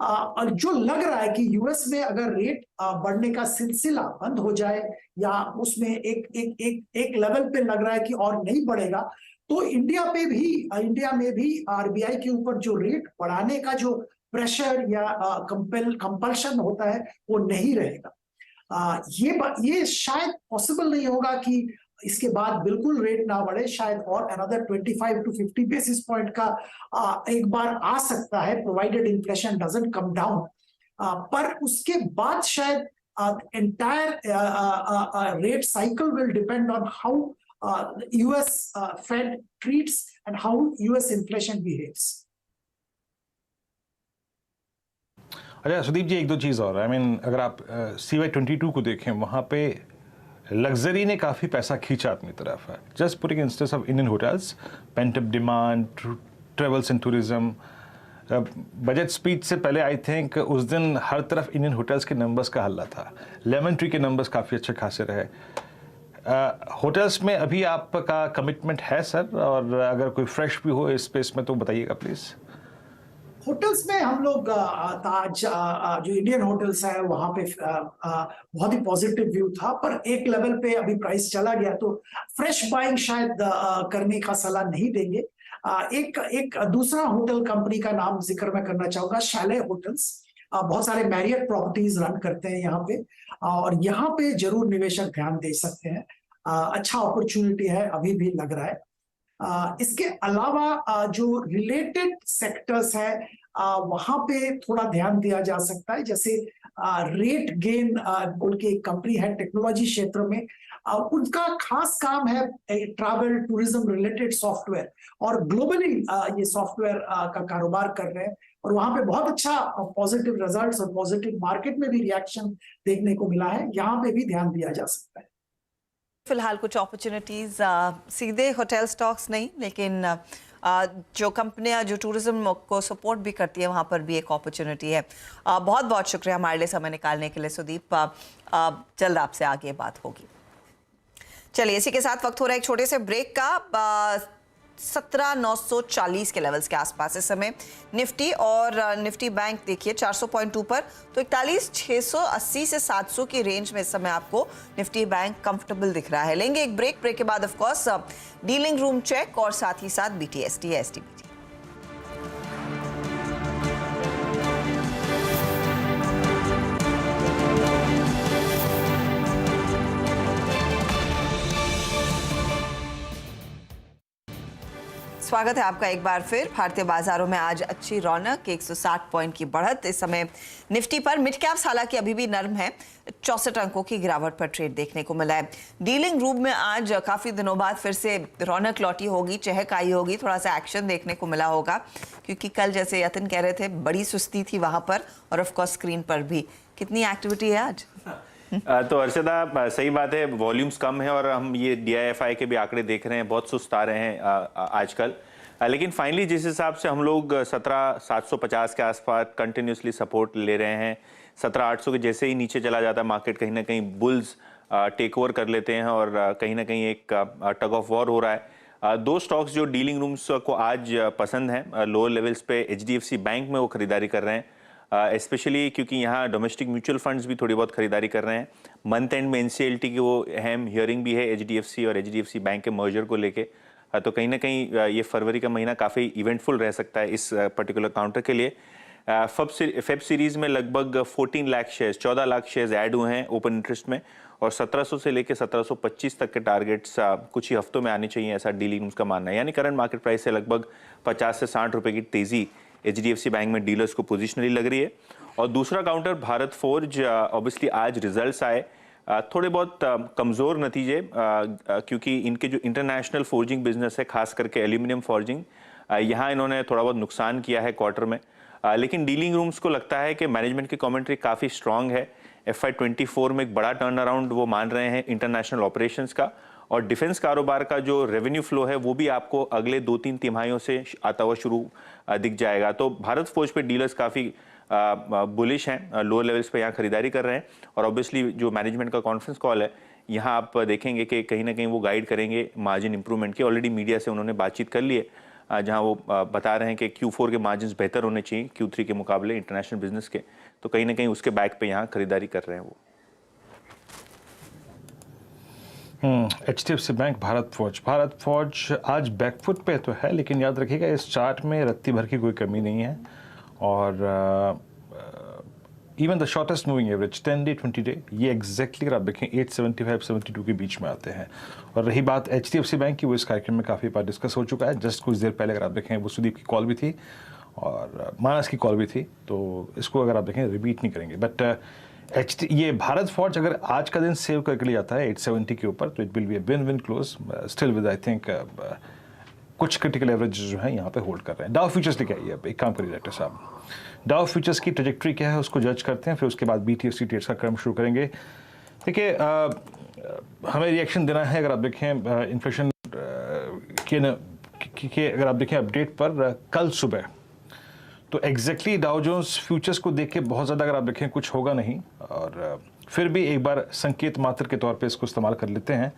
और जो लग रहा है कि यूएस में अगर रेट बढ़ने का सिलसिला बंद हो जाए या उसमें एक लेवल पे लग रहा है कि और नहीं बढ़ेगा, तो इंडिया में भी आरबीआई के ऊपर जो रेट बढ़ाने का जो प्रेशर या कंपल्शन होता है वो नहीं रहेगा। ये शायद पॉसिबल नहीं होगा कि इसके बाद बिल्कुल रेट ना बढ़े। शायद और अनदर 25 to 50 बेसिस पॉइंट का एक बार आ सकता है, provided inflation doesn't come down. पर उसके बाद शायद entire rate cycle will depend on how US Fed treats and how US inflation behaves. अच्छा सुदीप जी, एक दो चीज़ और, अगर आप CY22 को देखें, वहाँ पे लग्जरी ने काफ़ी पैसा खींचा अपनी तरफ है। Just putting instance of Indian hotels, pent up demand, travels and tourism. Budget speech से पहले आई थिंक उस दिन हर तरफ इंडियन होटल्स के नंबर्स का हल्ला था। लेमन ट्री के नंबर्स काफ़ी अच्छे खासे रहे। होटल्स में अभी आपका कमिटमेंट है सर, और अगर कोई फ्रेश भी हो इस स्पेस में तो बताइएगा प्लीज। होटल्स में हम लोग ताज जो इंडियन होटल्स है वहां पे बहुत ही पॉजिटिव व्यू था, पर एक लेवल पे अभी प्राइस चला गया तो फ्रेश बाइंग शायद करने का सलाह नहीं देंगे। एक दूसरा होटल कंपनी का नाम जिक्र मैं करना चाहूंगा, शैले होटल्स। बहुत सारे मैरियट प्रॉपर्टीज रन करते हैं यहाँ पे, और यहाँ पे जरूर निवेशक ध्यान दे सकते हैं। अच्छा अपॉर्चुनिटी है, अभी भी लग रहा है। इसके अलावा जो रिलेटेड सेक्टर्स है वहां पे थोड़ा ध्यान दिया जा सकता है, जैसे रेट गेन बोल के एक कंपनी है टेक्नोलॉजी क्षेत्र में। उनका खास काम है ट्रैवल टूरिज्म रिलेटेड सॉफ्टवेयर, और ग्लोबली ये सॉफ्टवेयर का कारोबार कर रहे हैं, और वहां पे बहुत अच्छा पॉजिटिव रिजल्ट्स और पॉजिटिव मार्केट में भी रिएक्शन देखने को मिला है। यहाँ पे भी ध्यान दिया जा सकता है। फिलहाल कुछ अपॉर्चुनिटीज सीधे होटल स्टॉक्स नहीं, लेकिन जो कंपनियां जो टूरिज्म को सपोर्ट भी करती है वहां पर भी एक अपॉर्चुनिटी है। बहुत बहुत शुक्रिया हमारे लिए समय निकालने के लिए सुदीप। जल्द आपसे आगे बात होगी। चलिए, इसी के साथ वक्त हो रहा है एक छोटे से ब्रेक का। 17,940 के लेवल्स के आसपास इस समय निफ्टी, और निफ्टी बैंक देखिए 400.2 पर, तो 41,680 से 700 की रेंज में इस समय आपको निफ्टी बैंक कंफर्टेबल दिख रहा है। लेंगे एक ब्रेक के बाद of course dealing room check और साथ ही साथ BTST STBT। स्वागत है आपका एक बार फिर। भारतीय बाजारों में आज अच्छी रौनक, 160 पॉइंट की बढ़त इस समय निफ्टी पर। मिड कैप्स हालांकि अभी भी नरम है, 64 अंकों की गिरावट पर ट्रेड देखने को मिला है। डीलिंग रूम में आज काफी दिनों बाद फिर से रौनक लौटी होगी, चहक आई होगी, थोड़ा सा एक्शन देखने को मिला होगा, क्योंकि कल जैसे यतन कह रहे थे बड़ी सुस्ती थी वहां पर, और ऑफ कोर्स स्क्रीन पर भी। कितनी एक्टिविटी है आज? तो अर्शदा, सही बात है, वॉल्यूम्स कम है, और हम ये DIFI के भी आंकड़े देख रहे हैं, बहुत सुस्त आ रहे हैं आजकल। लेकिन फाइनली जिस हिसाब से हम लोग 17,750 के आसपास कंटिन्यूसली सपोर्ट ले रहे हैं, 17,800 के जैसे ही नीचे चला जाता है मार्केट, कहीं ना कहीं बुल्स टेक ओवर कर लेते हैं, और कहीं ना कहीं एक टग ऑफ वॉर हो रहा है। दो स्टॉक्स जो डीलिंग रूम्स को आज पसंद हैं, लोअर लेवल्स पे HDFC बैंक में वो खरीदारी कर रहे हैं, स्पेशली क्योंकि यहाँ डोमेस्टिक म्यूचुअल फंड्स भी थोड़ी बहुत खरीदारी कर रहे हैं। मंथ एंड में NCLT की वो अहम हियरिंग भी है HDFC और HDFC बैंक के मर्जर को लेके, तो कहीं ना कहीं ये फरवरी का महीना काफ़ी इवेंटफुल रह सकता है इस पर्टिकुलर काउंटर के लिए। फेब सीरीज में लगभग 14 lakh shares, 14 lakh shares add हुए हैं ओपन इंटरेस्ट में, और 1700 से लेकर 1725 तक के टारगेट्स कुछ ही हफ्तों में आने चाहिए, ऐसा डीलिंग रूम्स का मानना है। यानी करंट मार्केट प्राइस से लगभग 50 से 60 रुपए की तेजी HDFC बैंक में डीलर्स को पोजिशनली लग रही है। और दूसरा काउंटर भारत फोर्ज, ऑब्वियसली आज रिजल्ट्स आए, थोड़े बहुत कमज़ोर नतीजे, क्योंकि इनके जो इंटरनेशनल फोर्जिंग बिजनेस है, खास करके एल्यूमिनियम फोर्जिंग, यहाँ इन्होंने थोड़ा बहुत नुकसान किया है क्वार्टर में। लेकिन डीलिंग रूम्स को लगता है कि मैनेजमेंट की कमेंट्री काफ़ी स्ट्रांग है। FY24 में एक बड़ा टर्न अराउंड वो मान रहे हैं इंटरनेशनल ऑपरेशंस का, और डिफेंस कारोबार का जो रेवेन्यू फ्लो है वो भी आपको अगले 2-3 तिमाहियों से आता हुआ शुरू दिख जाएगा। तो भारत फोर्ज पे डीलर्स काफ़ी बुलिश हैं, लोअर लेवल्स पे यहाँ खरीदारी कर रहे हैं, और ऑब्वियसली जो मैनेजमेंट का कॉन्फ्रेंस कॉल है यहाँ आप देखेंगे कि कहीं ना कहीं वो गाइड करेंगे मार्जिन इंप्रूवमेंट की। ऑलरेडी मीडिया से उन्होंने बातचीत कर ली है, जहाँ वो बता रहे हैं कि Q4 के मार्जिन बेहतर होने चाहिए Q3 के मुकाबले इंटरनेशनल बिजनेस के, तो कहीं ना कहीं उसके बैक पे यहाँ खरीदारी कर रहे हैं वो। HDFC बैंक, भारत फोर्ज आज बैकफुट पे तो है, लेकिन याद रखिएगा इस चार्ट में रत्ती भर की कोई कमी नहीं है, और even the shortest moving average 10 day 20 day ये एग्जैक्टली अगर आप देखें 875-72 के बीच में आते हैं। और रही बात HDFC बैंक की, वो इस कार्यक्रम में काफ़ी बार डिस्कस हो चुका है। जस्ट कुछ देर पहले अगर आप देखें वो सुदीप की कॉल भी थी और मानस की कॉल भी थी, तो इसको अगर आप देखें रिपीट नहीं करेंगे। बट ये भारत फोर्ज अगर आज का दिन सेव करके लिया जाता है 870 के ऊपर, तो it will be win win close still with I think कुछ क्रिटिकल एवरेज जो है यहाँ पे होल्ड कर रहे हैं। डाउ फ्यूचर्स लेके आइए, अब एक काम करिए डायरेक्टर साहब, डाउ फ्यूचर्स की ट्रैजेक्टरी क्या है उसको जज करते हैं, फिर उसके बाद BTST ट्रेड्स का क्रम शुरू करेंगे। देखिए हमें रिएक्शन देना है, अगर आप देखें इन्फ्लेशन के अगर आप देखें अपडेट पर कल सुबह, तो एग्जैक्टली डाउ जोन्स फ्यूचर्स को देख के बहुत ज़्यादा अगर आप देखें कुछ होगा नहीं, और फिर भी एक बार संकेत मात्र के तौर पे इसको इस्तेमाल कर लेते हैं।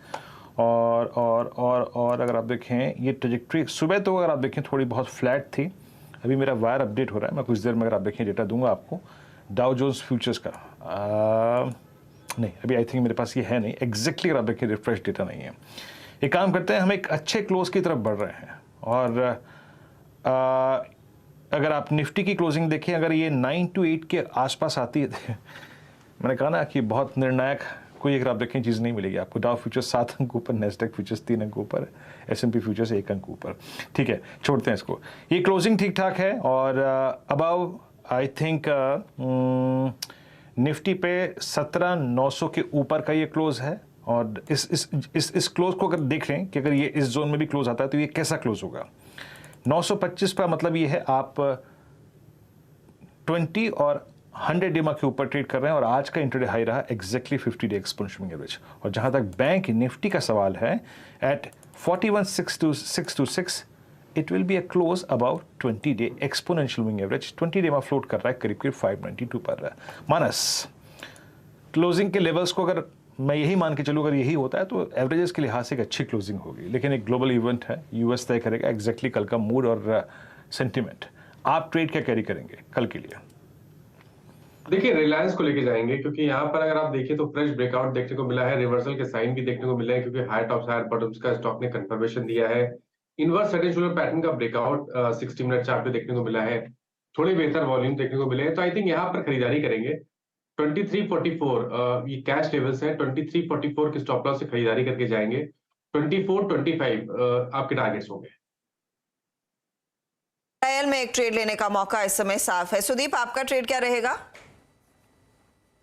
और अगर आप देखें ये ट्रेजेक्ट्री सुबह तो अगर आप देखें थोड़ी बहुत फ्लैट थी, अभी मेरा वायर अपडेट हो रहा है, मैं कुछ देर में अगर आप देखें डेटा दूंगा आपको डाउ जोन्स फ्यूचर्स का। नहीं अभी आई थिंक मेरे पास ये है नहीं एग्जैक्टली, अगर आप देखें रिफ्रेश डेटा नहीं है। एक काम करते हैं, हम एक अच्छे क्लोज की तरफ बढ़ रहे हैं और अगर आप निफ्टी की क्लोजिंग देखें, अगर ये 9 to 8 के आसपास आती है मैंने कहा ना कि बहुत निर्णायक कोई अगर आप देखें चीज़ नहीं मिलेगी आपको। डाउ फ्यूचर्स 7 अंक ऊपर, नेस्डेक फ्यूचर्स 3 अंक ऊपर, S&P फ्यूचर्स 1 अंक ऊपर। ठीक है, छोड़ते हैं इसको। ये क्लोजिंग ठीक ठाक है or above I think Nifty पे 17,900 के ऊपर का ये क्लोज है। और इस क्लोज को अगर देख लें कि अगर ये इस जोन में भी क्लोज आता है तो ये कैसा क्लोज होगा। 925 का मतलब ये है आप 20 और 100 डे के ऊपर ट्रेड कर रहे हैं और आज का इंट्राडे हाई रहा एग्जैक्टली 50 डे एक्सपोनेंशियल एवरेज। और जहां तक बैंक निफ्टी का सवाल है at 41,626 it will be a close about 20 day exponential moving average. 20 day में फ्लोट कर रहा है करीब करीब 592 पर। मानस क्लोजिंग के लेवल्स को अगर मैं यही मान के चलूँ, अगर यही होता है तो एवरेजेस के लिहाज से एक अच्छी क्लोजिंग होगी, लेकिन एक ग्लोबल इवेंट है, यूएस तय करेगा एग्जैक्टली कल का मूड और सेंटिमेंट। आप ट्रेड क्या कैरी करेंगे कल के लिए? देखिए रिलायंस को लेके जाएंगे, क्योंकि यहाँ पर अगर आप देखिए तो फ्रेश ब्रेकआउट देखने को मिला है, रिवर्सल के साइन भी देखने को मिले हैं, क्योंकि हायर टॉप्स हायर बॉटम्स का स्टॉक ने कंफर्मेशन दिया है। Inverse head and shoulder pattern का ब्रेकआउट 60 मिनट चार्ट पे देखने को मिला है, थोड़े बेहतर वॉल्यूम देखने को मिले हैं, तो आई थिंक यहाँ पर खरीदारी करेंगे। 2344 ये कैश लेवल्स है, 2344 के स्टॉप लॉस से खरीदारी करके जाएंगे। 2425 आपके टारगेट्स होंगे। ट्रायल में एक ट्रेड लेने का मौका इस समय साफ है। सुदीप, आपका ट्रेड क्या रहेगा?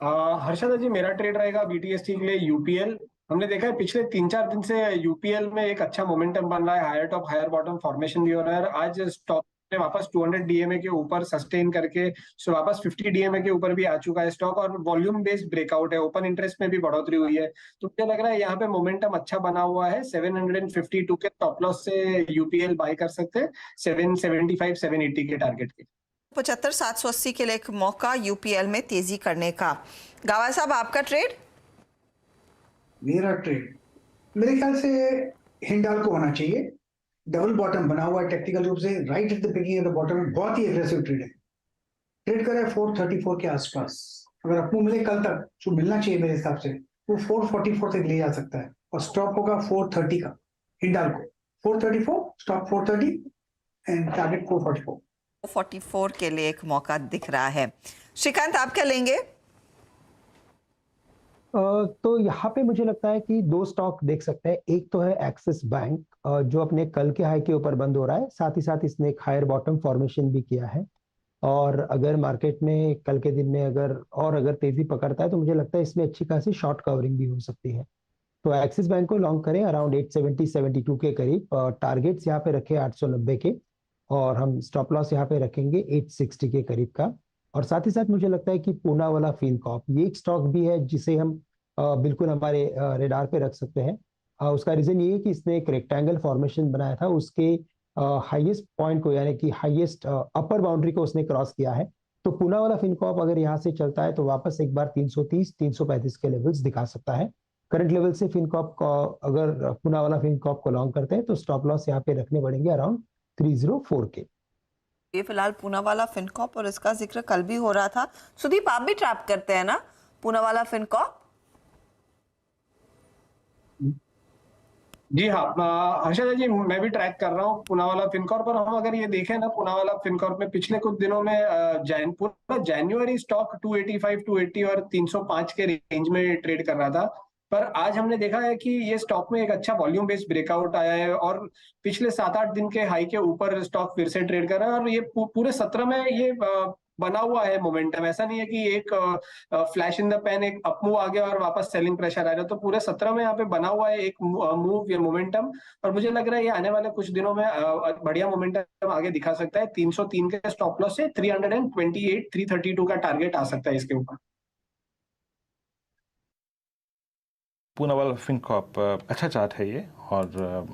हर्षदा जी, मेरा ट्रेड रहेगा BTST के लिए यूपीएल। हमने देखा है पिछले 3-4 दिन से यूपीएल में एक अच्छा मोमेंटम बन रहा है, higher top higher bottom formation भी हो रहा है। आज स्टॉक ने वापस 200 DMA के ऊपर सस्टेन करके वापस 50 DMA के ऊपर भी आ चुका है स्टॉक और वॉल्यूम बेस्ड ब्रेकआउट है, ओपन इंटरेस्ट में भी बढ़ोतरी हुई है। तो मुझे लग रहा है यहाँ पे मोमेंटम अच्छा बना हुआ है। 752 के टॉप लॉस से यूपीएल बाय कर सकते हैं, 775 780 के टारगेट के। 75,780 के लिए एक मौका यूपीएल में तेजी करने का। गावा साहब, आपका ट्रेड? मेरा ट्रेड मेरे ख्याल से हिंडाल्को होना चाहिए। डबल बॉटम बना हुआ है टेक्निकल रूप से, right at the beginning of the bottom, बहुत ही एग्रेसिव ट्रेड है। ट्रेड करें 434 के आसपास, अगर आपको मिले कल तक जो मिलना चाहिए मेरे हिसाब से वो 444 तक ले जा सकता है और स्टॉप होगा 430 का। Hindalco 434, stop 430 and target 444। 44 के लिए एक मौका दिख रहा है। श्रीकांत, आप क्या लेंगे? तो यहाँ पे मुझे लगता है कि 2 स्टॉक देख सकते हैं। एक तो है एक्सिस बैंक जो अपने कल के हाई के ऊपर बंद हो रहा है, साथ ही साथ इसने एक हायर बॉटम फॉर्मेशन भी किया है और अगर मार्केट में कल के दिन में अगर तेजी पकड़ता है तो मुझे लगता है इसमें अच्छी खासी शॉर्ट कवरिंग भी हो सकती है। तो एक्सिस बैंक को लॉन्ग करें अराउंड 870-72 के करीब। टारगेट्स यहाँ पे रखे 890 के और हम स्टॉप लॉस यहाँ पे रखेंगे 860 के करीब का। और साथ ही साथ मुझे लगता है कि पूना वाला फिनकॉर्प ये एक स्टॉक भी है जिसे हम बिल्कुल हमारे रेडार पे रख सकते हैं। उसका रीजन ये है कि इसने एक रेक्टेंगल फॉर्मेशन बनाया था, उसके हाईएस्ट पॉइंट को यानी कि हाईएस्ट अपर बाउंड्री को उसने क्रॉस किया है। तो पूना वाला फिनकॉर्प अगर यहाँ से चलता है तो वापस एक बार 330-335 के लेवल्स दिखा सकता है। करंट लेवल से फिनकॉर्प को अगर पूना वाला फिनकॉर्प को लॉन्ग करते हैं तो स्टॉप लॉस यहाँ पे रखने पड़ेंगे अराउंड 304 के। ये फिलहाल पूना वाला फिनकॉर्प और इसका जिक्र कल भी हो रहा था। सुदीप, आप भी ट्रैप करते हैं ना पूना वाला फिनकॉर्प? जी हाँ हर्षदा जी, मैं भी ट्रैक कर रहा हूँ पूना वाला फिनकॉर्प। और हम अगर ये देखें ना पूना वाला फिनकॉर्प में पिछले कुछ दिनों में पूरा जनवरी स्टॉक 285, 280 और 305 के रेंज में ट्रेड कर रहा था, पर आज हमने देखा है कि ये स्टॉक में एक अच्छा वॉल्यूम बेस्ड ब्रेकआउट आया है और पिछले 7-8 दिन के हाई के ऊपर स्टॉक फिर से ट्रेड कर रहा है। और ये पूरे सत्र में ये बना हुआ है मोमेंटम, ऐसा नहीं है कि एक फ्लैश इन द पैन एक अप मूव आ गया और वापस सेलिंग प्रेशर आ रहा है। तो पूरे 17 में यहाँ पे बना हुआ है एक मूव या मोमेंटम, और मुझे लग रहा है ये आने वाले कुछ दिनों में बढ़िया मोमेंटम आगे दिखा सकता है। 303 के स्टॉप लॉस से 328, 332 का टारगेट आ सकता है इसके ऊपर। पूना वाला फिनकॉर्प अच्छा चार्ट है ये, और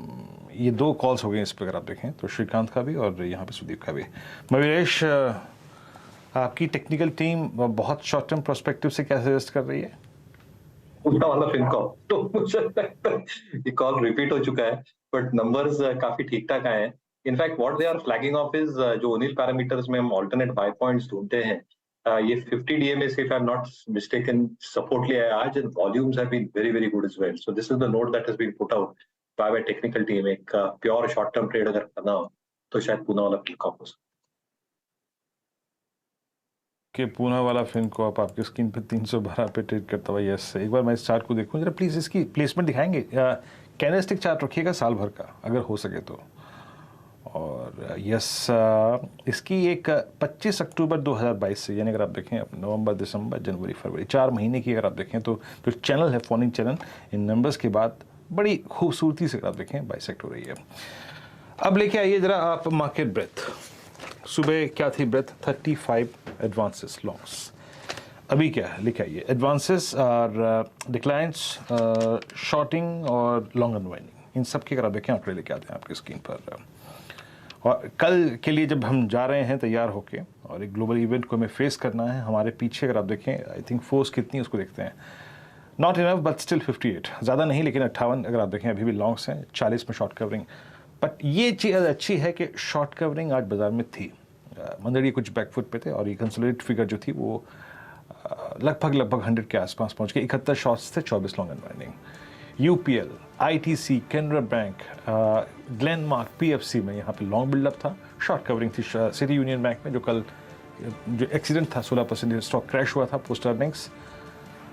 ये 2 कॉल्स हो गए इस पर अगर आप देखें तो, श्रीकांत का भी और यहाँ पे सुदीप का भी। मवीरेश, आपकी टेक्निकल टीम बहुत शॉर्ट टर्म प्रोस्पेक्टिव से क्या सजेस्ट कर रही है? पूना वाला फिनकॉप, तो मुझे लगता है ये कॉल रिपीट हो चुका है, बट नंबर्स काफी ठीक ठाक आए हैं। In fact what they are flagging off is जो ओनिल पैरामीटर्स में हम ऑल्टरनेट बाय पॉइंट्स ढूंढते हैं, ये 50 DMA से, if I'm not mistaken, support लिया है आज, and volumes have been very very good as well. So this is the note that has been put out by a technical team. एक pure short term trade अगर करना हो तो शायद पूना वाला फिनकॉप हो सकता कि पूना वाला फिनकॉप आपकी स्क्रीन पे 312 पे ट्रेड करता हुआ। यस, एक बार मैं इस चार्ट को देखूं जरा प्लीज, इसकी प्लेसमेंट दिखाएंगे। कैंडलस्टिक चार्ट रखिएगा साल भर का अगर हो सके तो। और यस, इसकी एक 25 अक्टूबर 2022 से, यानी अगर आप देखें नवंबर, दिसंबर, जनवरी, फरवरी, 4 महीने की अगर आप देखें तो जो चैनल है फॉर्निंग चैनल, इन नंबर्स के बाद बड़ी खूबसूरती से अगर आप देखें बाइसेक्ट हो रही है। अब लेके आइए जरा आप मार्केट ब्रेथ। सुबह क्या थी ब्रेथ? 35 advances longs. अभी क्या है लेके आइए? एडवांसेस और डिक्लाइंस, शॉर्टिंग और लॉन्ग अनवाइंडिंग, इन सब की अगर आप देखें आंकड़े लेके आते हैं आपकी स्क्रीन पर। और कल के लिए जब हम जा रहे हैं तैयार होके और एक ग्लोबल इवेंट को हमें फेस करना है, हमारे पीछे अगर आप देखें आई थिंक फोर्स कितनी है उसको देखते हैं। नॉट इनफ बट स्टिल 58, ज़्यादा नहीं लेकिन 58 अगर आप देखें अभी भी लॉन्ग्स हैं, 40 में शॉर्ट कवरिंग। बट ये चीज़ अच्छी है कि शॉर्ट कवरिंग आज बाजार में थी, मंदड़ी कुछ बैकफुट पे थे और ये कंसोलिडेट फिगर जो थी वो लगभग 100 के आसपास पहुंच गए। 71 शॉर्ट्स थे, 24 long unwinding. UPL, ITC, Canara bank, Glenmark, PFC में यहाँ पे लॉन्ग बिल्डअप था, शॉर्ट कवरिंग थी। सिटी यूनियन बैंक में जो कल जो एक्सीडेंट था 16% स्टॉक क्रैश हुआ था पोस्ट अर्निंग्स।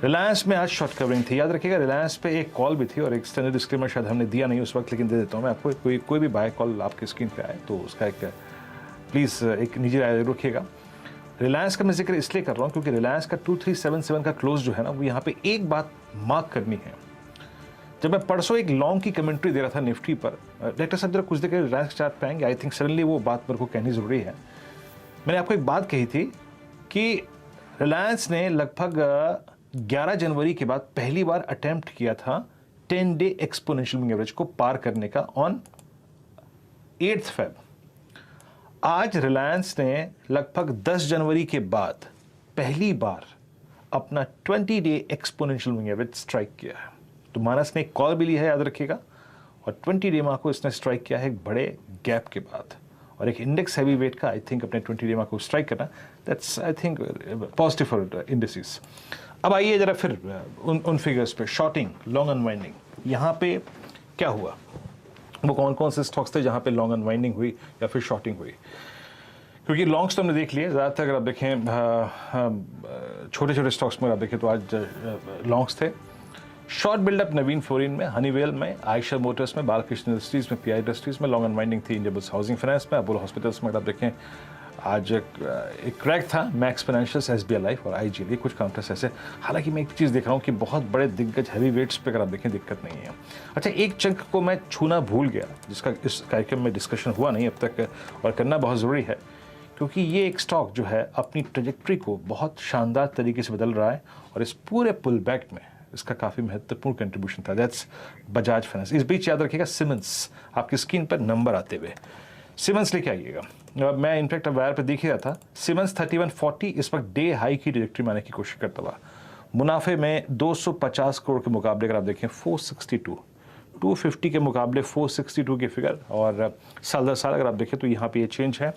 रिलायंस में आज शॉर्ट कवरिंग थी। याद रखिएगा रिलायंस पे एक कॉल भी थी और एक स्टैंडर्ड डिस्क्लेमर शायद हमने दिया नहीं उस वक्त, लेकिन दे देता हूँ मैं आपको। कोई भी बाय कॉल आपकी स्क्रीन पे आए तो उसका एक प्लीज़ एक निजी राय रखिएगा। रिलायंस का मैं जिक्र इसलिए कर रहा हूँ क्योंकि रिलायंस का 2377 का क्लोज जो है ना, वो यहाँ पे एक बात मार्क करनी है। जब मैं परसों एक लॉन्ग की कमेंट्री दे रहा था निफ्टी पर, डायरेक्टर साहब जरा कुछ देर के रिलायंस चार्ट पे आएंगे, आई थिंक सडनली वो बात मेरे को कहनी ज़रूरी है। मैंने आपको एक बात कही थी कि रिलायंस ने लगभग 11 जनवरी के बाद पहली बार अटेम्प्ट किया था 10 डे एक्सपोनेंशियल मूविंग एवरेज को पार करने का ऑन 8 फेब। आज रिलायंस ने लगभग 10 जनवरी के बाद पहली बार अपना 20 day exponential moving average strike किया है। तो मानस ने एक कॉल भी लिया है याद रखिएगा, और 20 डे माह को इसने स्ट्राइक किया है एक बड़े गैप के बाद। और एक इंडेक्स हैवी वेट का आई थिंक अपने 20 डे माह को स्ट्राइक करना, that's I think positive for indices. अब आइए जरा फिर उन फिगर्स पे, शॉर्टिंग, लॉन्ग अनवाइंडिंग, यहाँ पे क्या हुआ, वो कौन कौन से स्टॉक्स थे जहाँ पे लॉन्ग अनवाइंडिंग हुई या फिर शॉर्टिंग हुई। क्योंकि लॉन्ग्स तो हमने देख लिए, ज़्यादातर अगर आप देखें छोटे छोटे स्टॉक्स में आप देखें तो आज लॉन्ग्स थे। शॉर्ट बिल्डअप नवीन फ्लोरिन में, हनीवेल में, आयशर मोटर्स में, बालकृष्ण इंडस्ट्रीज़ में, पीआई इंडस्ट्रीज़ में लॉन्ग अनवाइंडिंग थी। इंडियबल्स हाउसिंग फाइनेंस में, अपोलो हॉस्पिटल्स में अगर आप देखें आज एक क्रैक था। मैक्स फाइनेंशियल्स, एसबीआई लाइफ और आईजीएल, ये कुछ काउंटर्स ऐसे। हालांकि मैं एक चीज़ देख रहा हूँ कि बहुत बड़े दिग्गज हैवी वेट्स पे अगर आप देखें दिक्कत नहीं है। अच्छा, एक चंक को मैं छूना भूल गया जिसका इस कार्यक्रम में डिस्कशन हुआ नहीं अब तक, और करना बहुत ज़रूरी है क्योंकि ये एक स्टॉक जो है अपनी ट्रेजेक्ट्री को बहुत शानदार तरीके से बदल रहा है और इस पूरे पुल बैक में इसका काफ़ी महत्वपूर्ण कंट्रीब्यूशन था, दैट्स बजाज फाइनेंस। इस बीच याद रखिएगा सिमेंस, आपकी स्क्रीन पर नंबर आते हुए सिमेंस लेके आइएगा। मैं इनफैक्ट अब वायर पे देख ही रहा था, सिमेंस 3140 इस वक्त डे हाई की ट्रेजेक्ट्री में आने की कोशिश करता हुआ। मुनाफे में 250 करोड़ के मुकाबले अगर आप देखें 462, 250 के मुकाबले 462 की फिगर, और साल दर साल अगर आप देखें तो यहाँ पे ये चेंज है।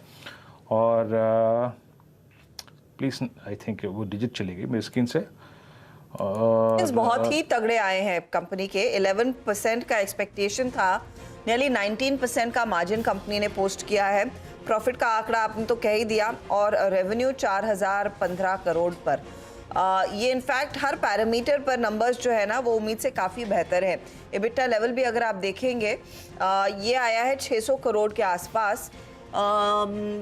और प्लीज़ आई थिंक वो डिजिट चली गई मेरी स्क्रीन से। बहुत ही तगड़े आए हैं कंपनी के। 11% का एक्सपेक्टेशन था, नियरली 19% का मार्जिन कंपनी ने पोस्ट किया है। प्रॉफिट का आंकड़ा आपने तो कह ही दिया, और रेवेन्यू 4015 करोड़ पर। ये इनफैक्ट हर पैरामीटर पर नंबर्स जो है ना वो उम्मीद से काफ़ी बेहतर है। एबिटा लेवल भी अगर आप देखेंगे ये आया है 600 करोड़ के आसपास।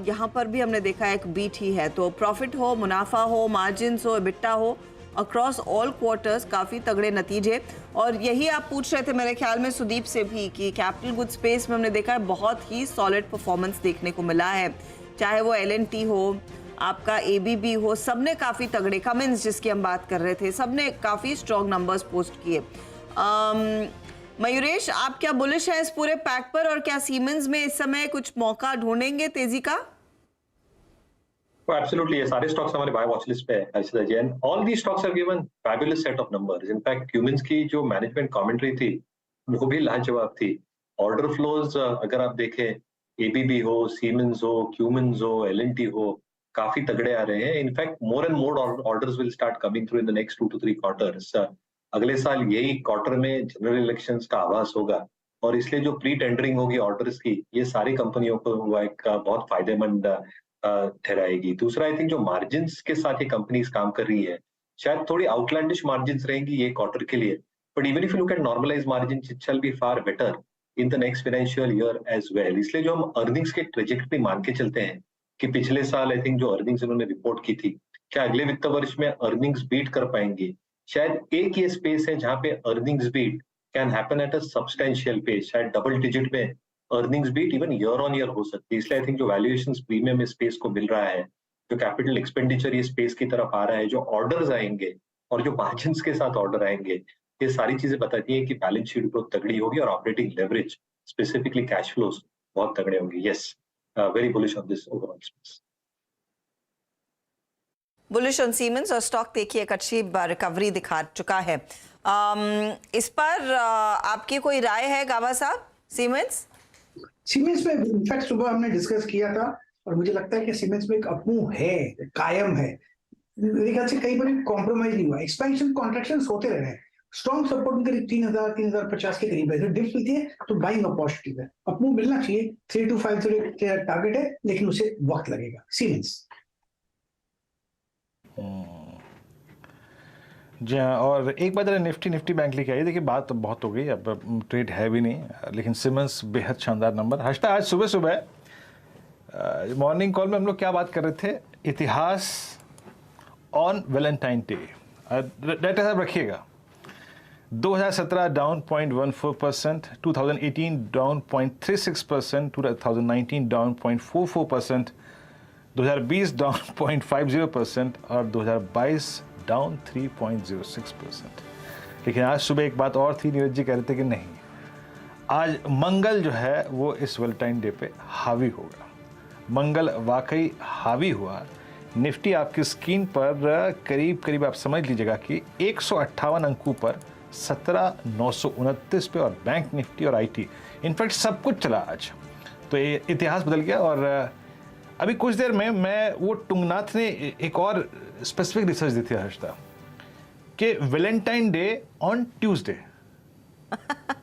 यहाँ पर भी हमने देखा एक बीट ही है। तो प्रॉफिट हो, मुनाफा हो, मार्जिन्स हो, एबिटा हो, अक्रॉस ऑल क्वार्टर्स काफ़ी तगड़े नतीजे। और यही आप पूछ रहे थे मेरे ख्याल में सुदीप से भी कि कैपिटल गुड स्पेस में हमने देखा है बहुत ही सॉलिड परफॉर्मेंस देखने को मिला है, चाहे वो L&T हो, आपका ABB हो, सबने काफ़ी तगड़े, कमिंस जिसकी हम बात कर रहे थे, सबने काफ़ी स्ट्रॉन्ग नंबर्स पोस्ट किए। मयूरेश, आप क्या बुलिश हैं इस पूरे पैक पर, और क्या सीमेंस में इस समय कुछ मौका ढूंढेंगे तेजी का? एब्सोल्युटली, ये सारे स्टॉक्स हमारे बाय वॉच लिस्ट पे है Harshada ji, and all the stocks have given fabulous set of numbers. In fact Cummins की जो मैनेजमेंट कमेंट्री थी वो भी लाजवाब थी। ऑर्डर फ्लोज अगर आप देखें, एबीबी हो, सीमेंस हो, क्यूमेंस हो, एलएनटी हो, काफी तगड़े आ रहे हैं। In fact more and more orders will start coming through in the next 2 to 3 quarters. अगले साल यही क्वार्टर में जनरल इलेक्शंस का आभास होगा, और इसलिए जो प्री टेंडरिंग होगी ऑर्डर्स की, ये सारी कंपनियों को एक बहुत फायदेमंद ठहराएगी। दूसरा, आई थिंक जो मार्जिन्स के साथ ये कंपनीज काम कर रही है, शायद थोड़ी आउटलैंडिश मार्जिन्स रहेंगी ये क्वार्टर के लिए, but even if you look at normalised margins, it shall be far better in the next financial year as well. इसलिए जो हम अर्निंग्स के ट्रेजेक्टरी मान के चलते हैं कि पिछले साल आई थिंक जो अर्निंग्स इन्होंने रिपोर्ट की थी, क्या अगले वित्त वर्ष में अर्निंग्स बीट कर पाएंगे? शायद एक ये स्पेस है जहां पे earnings beat can happen at a substantial pace, शायद डबल डिजिट में earnings beat even year on year हो सकती है। इसलिए आई थिंक जो वैल्यूएशंस प्रीमियम स्पेस को मिल रहा है, जो कैपिटल एक्सपेंडिचर ये स्पेस की तरफ आ रहा है, जो ऑर्डर्स आएंगे और जो मार्जिन्स के साथ ऑर्डर आएंगे, ये सारी चीजें बताती है कि बैलेंस शीट ग्रोथ तगड़ी होगी और operating leverage, specifically cash flows, बहुत तगड़े होंगे। Yes, very bullish on this overall space. Bullish on siemens, और स्टॉक देखिए एक अच्छी रिकवरी दिखा चुका है। इस पर आपकी कोई राय है गावा साहब? सीमेंस में इनफैक्ट सुबह हमने डिस्कस किया था, और मुझे लगता है कि सीमेंस में एक अपमूव है, कायम है। मेरे ख्याल से कहीं पर कॉम्प्रोमाइज नहीं हुआ। एक्सपेंशन कॉन्ट्रैक्शंस होते रहे हैं, स्ट्रॉन्ग सपोर्ट करीब 3050 के करीब है। डिप्स मिलती है तो बाइंग अपॉर्चुनिटी है, अपमूव मिलना चाहिए। 3 to 5 टारगेट है, लेकिन उसे वक्त लगेगा। सीमेंस जी हाँ, और एक बार निफ्टी बैंक लेके आई। देखिए बात तो बहुत हो गई, अब ट्रेड है भी नहीं, लेकिन सिमंस बेहद शानदार नंबर। हर्षदा, आज सुबह सुबह मॉर्निंग कॉल में हम लोग क्या बात कर रहे थे? इतिहास ऑन वैलेंटाइन डे। डेटा साहब रखिएगा, 2017 डाउन 0.14%, 2018 डाउन 0.36%, 2019 डाउन 0.44%, 2020 डाउन 0.50% और 2022 डाउन 3.06%। लेकिन आज सुबह एक बात और थी, नीरज जी कह रहे थे कि नहीं, आज मंगल जो है वो इस वैलेंटाइन डे पे हावी होगा। मंगल वाकई हावी हुआ। निफ्टी आपकी स्क्रीन पर करीब आप समझ लीजिएगा कि 158 अंकों पर 17,929 पे, और बैंक निफ्टी और आईटी इनफैक्ट सब कुछ चला आज। तो ये इतिहास बदल गया। और अभी कुछ देर में मैं वो टुंगनाथ ने एक और स्पेसिफिक रिसर्च दी थी हर्षदा, कि वैलेंटाइन डे ऑन ट्यूसडे,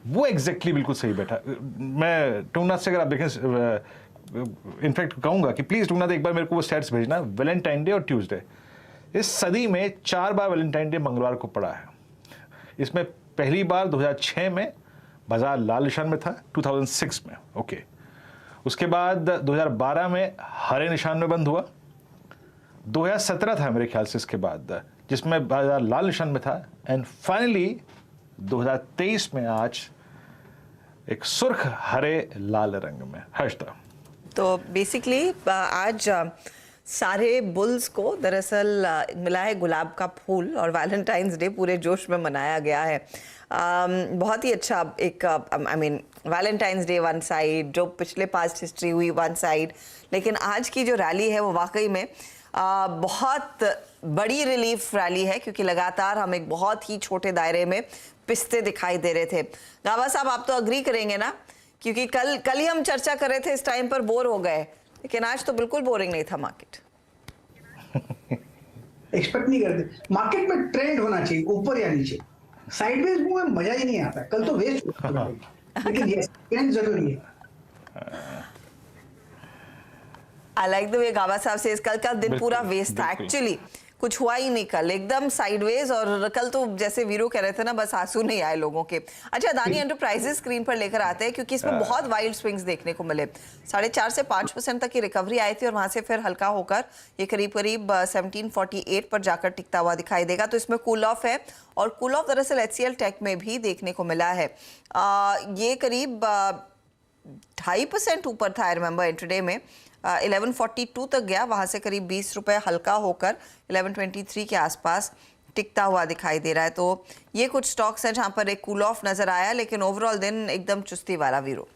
वो एग्जैक्टली बिल्कुल सही बैठा। मैं टुंगनाथ से अगर आप देखें, इनफैक्ट कहूँगा कि प्लीज़ टुंगनाथ एक बार मेरे को वो स्टैट्स भेजना, वैलेंटाइन डे और ट्यूसडे। इस सदी में 4 बार वैलेंटाइन डे मंगलवार को पड़ा है। इसमें पहली बार 2006 में बाजार लाल निशान में था, 2006 में, ओके। उसके बाद 2012 में हरे निशान में बंद हुआ, 2017 था मेरे ख्याल से इसके बाद, जिसमें बाजार लाल निशान में था, एंड फाइनली 2023 में आज एक सुर्ख हरे लाल रंग में। हर्षदा, तो बेसिकली आज सारे बुल्स को दरअसल मिला है गुलाब का फूल, और वैलेंटाइंस डे पूरे जोश में मनाया गया है। बहुत ही अच्छा एक वैलेंटाइंस डे वन साइड, जो पिछले पास्ट हिस्ट्री हुई वन साइड, लेकिन आज की जो रैली है वो वाकई में बहुत बड़ी रिलीफ रैली है, क्योंकि लगातार हम एक बहुत ही छोटे दायरे में पिसते दिखाई दे रहे थे। गावा साहब, आप तो अग्री करेंगे ना, क्योंकि कल ही हम चर्चा कर रहे थे, इस टाइम पर बोर हो गए, लेकिन आज तो बिल्कुल बोरिंग नहीं था मार्केट। एक्सपेक्ट नहीं करते, मार्केट में ट्रेंड होना चाहिए ऊपर या नीचे। साइडवेज मूव में मजा ही नहीं आता, कल तो वेस्ट लेकिन यस, ट्रेंड जरूरी है। आई लाइक द वे गावा साहब से, कल का दिन पूरा वेस्ट था एक्चुअली, कुछ हुआ ही नहीं कल, एकदम साइडवेज। और कल तो जैसे वीरू कह रहे थे ना, बस आंसू नहीं आए लोगों के। अच्छा, अदानी एंटरप्राइजेस स्क्रीन पर लेकर आते हैं, क्योंकि इसमें बहुत वाइल्ड स्विंग्स देखने को मिले। 4.5 से 5% तक की रिकवरी आई थी, और वहां से फिर हल्का होकर ये करीब 1748 पर जाकर टिकता हुआ दिखाई देगा। तो इसमें कूल ऑफ है, और कूल ऑफ दरअसल HCL टेक में भी देखने को मिला है। ये करीब 2.5% ऊपर था, आई रिमेंबर इंट्राडे में 1142 तक गया, वहां से करीब 20 रुपए हल्का होकर 1123 के आसपास टिकता हुआ दिखाई दे रहा है। तो ये कुछ स्टॉक्स हैं जहां पर एक कूल ऑफ नजर आया, लेकिन ओवरऑल दिन एकदम चुस्ती वाला वीरो।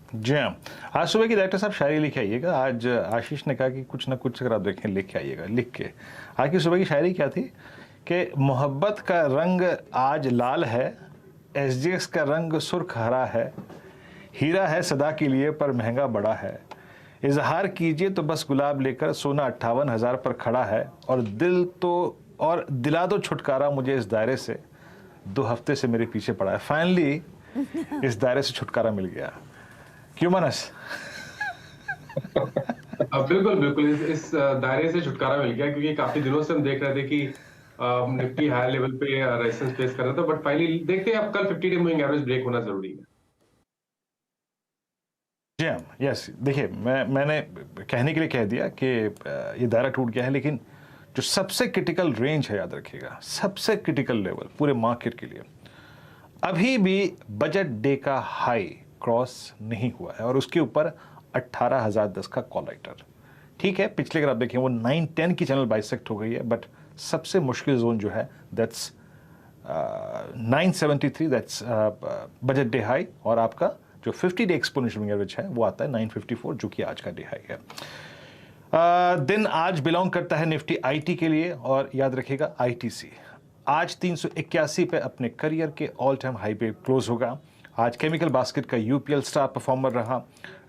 जी हाँ, आज सुबह की डायरेक्टर साहब शायरी लिखे आइएगा। आज आशीष ने कहा कि कुछ ना कुछ अगर आप देखें लिख के आइएगा, लिख के। आज की सुबह की शायरी क्या थी कि मोहब्बत का रंग आज लाल है, SGX का रंग सुर्ख हरा है, हीरा है सदा के लिए पर महंगा बड़ा है, इजहार कीजिए तो बस गुलाब लेकर सोना 58,000 पर खड़ा है, और दिला दो छुटकारा मुझे इस दायरे से, 2 हफ्ते से मेरे पीछे पड़ा है। फाइनली इस दायरे से छुटकारा मिल गया। क्यों मानस? बिल्कुल बिल्कुल इस दायरे से छुटकारा मिल गया, क्योंकि काफी दिनों से हम देख रहे थे कि निफ्टी हाई लेवल पे रेजिस्टेंस फेस कर रहा था, बट फाइनली देखते हैं अब कल 50 डे मूविंग एवरेज ब्रेक होना जरूरी है। जी हाँ, यस। देखिए मैंने कहने के लिए कह दिया कि ये दायरा टूट गया है, लेकिन जो सबसे क्रिटिकल रेंज है, याद रखिएगा, सबसे क्रिटिकल लेवल पूरे मार्केट के लिए अभी भी बजट डे का हाई क्रॉस नहीं हुआ है, और उसके ऊपर 18,010 का कॉलाइटर। ठीक है, पिछले अगर आप देखें वो 9-10 की चैनल बाइसेक्ट हो गई है, बट सबसे मुश्किल जोन जो है that's 973, that's budget day high, और आपका जो 50 डे एक्सपोनेंशियल एवरेज है वो आता है 954, जो कि आज का डे हाई है। दिन आज बिलोंग करता है निफ्टी IT के लिए, और याद रखिएगा ITC आज 381 पे अपने करियर के ऑल टाइम हाई पे क्लोज होगा। आज केमिकल बास्केट का UPL स्टार परफॉर्मर रहा।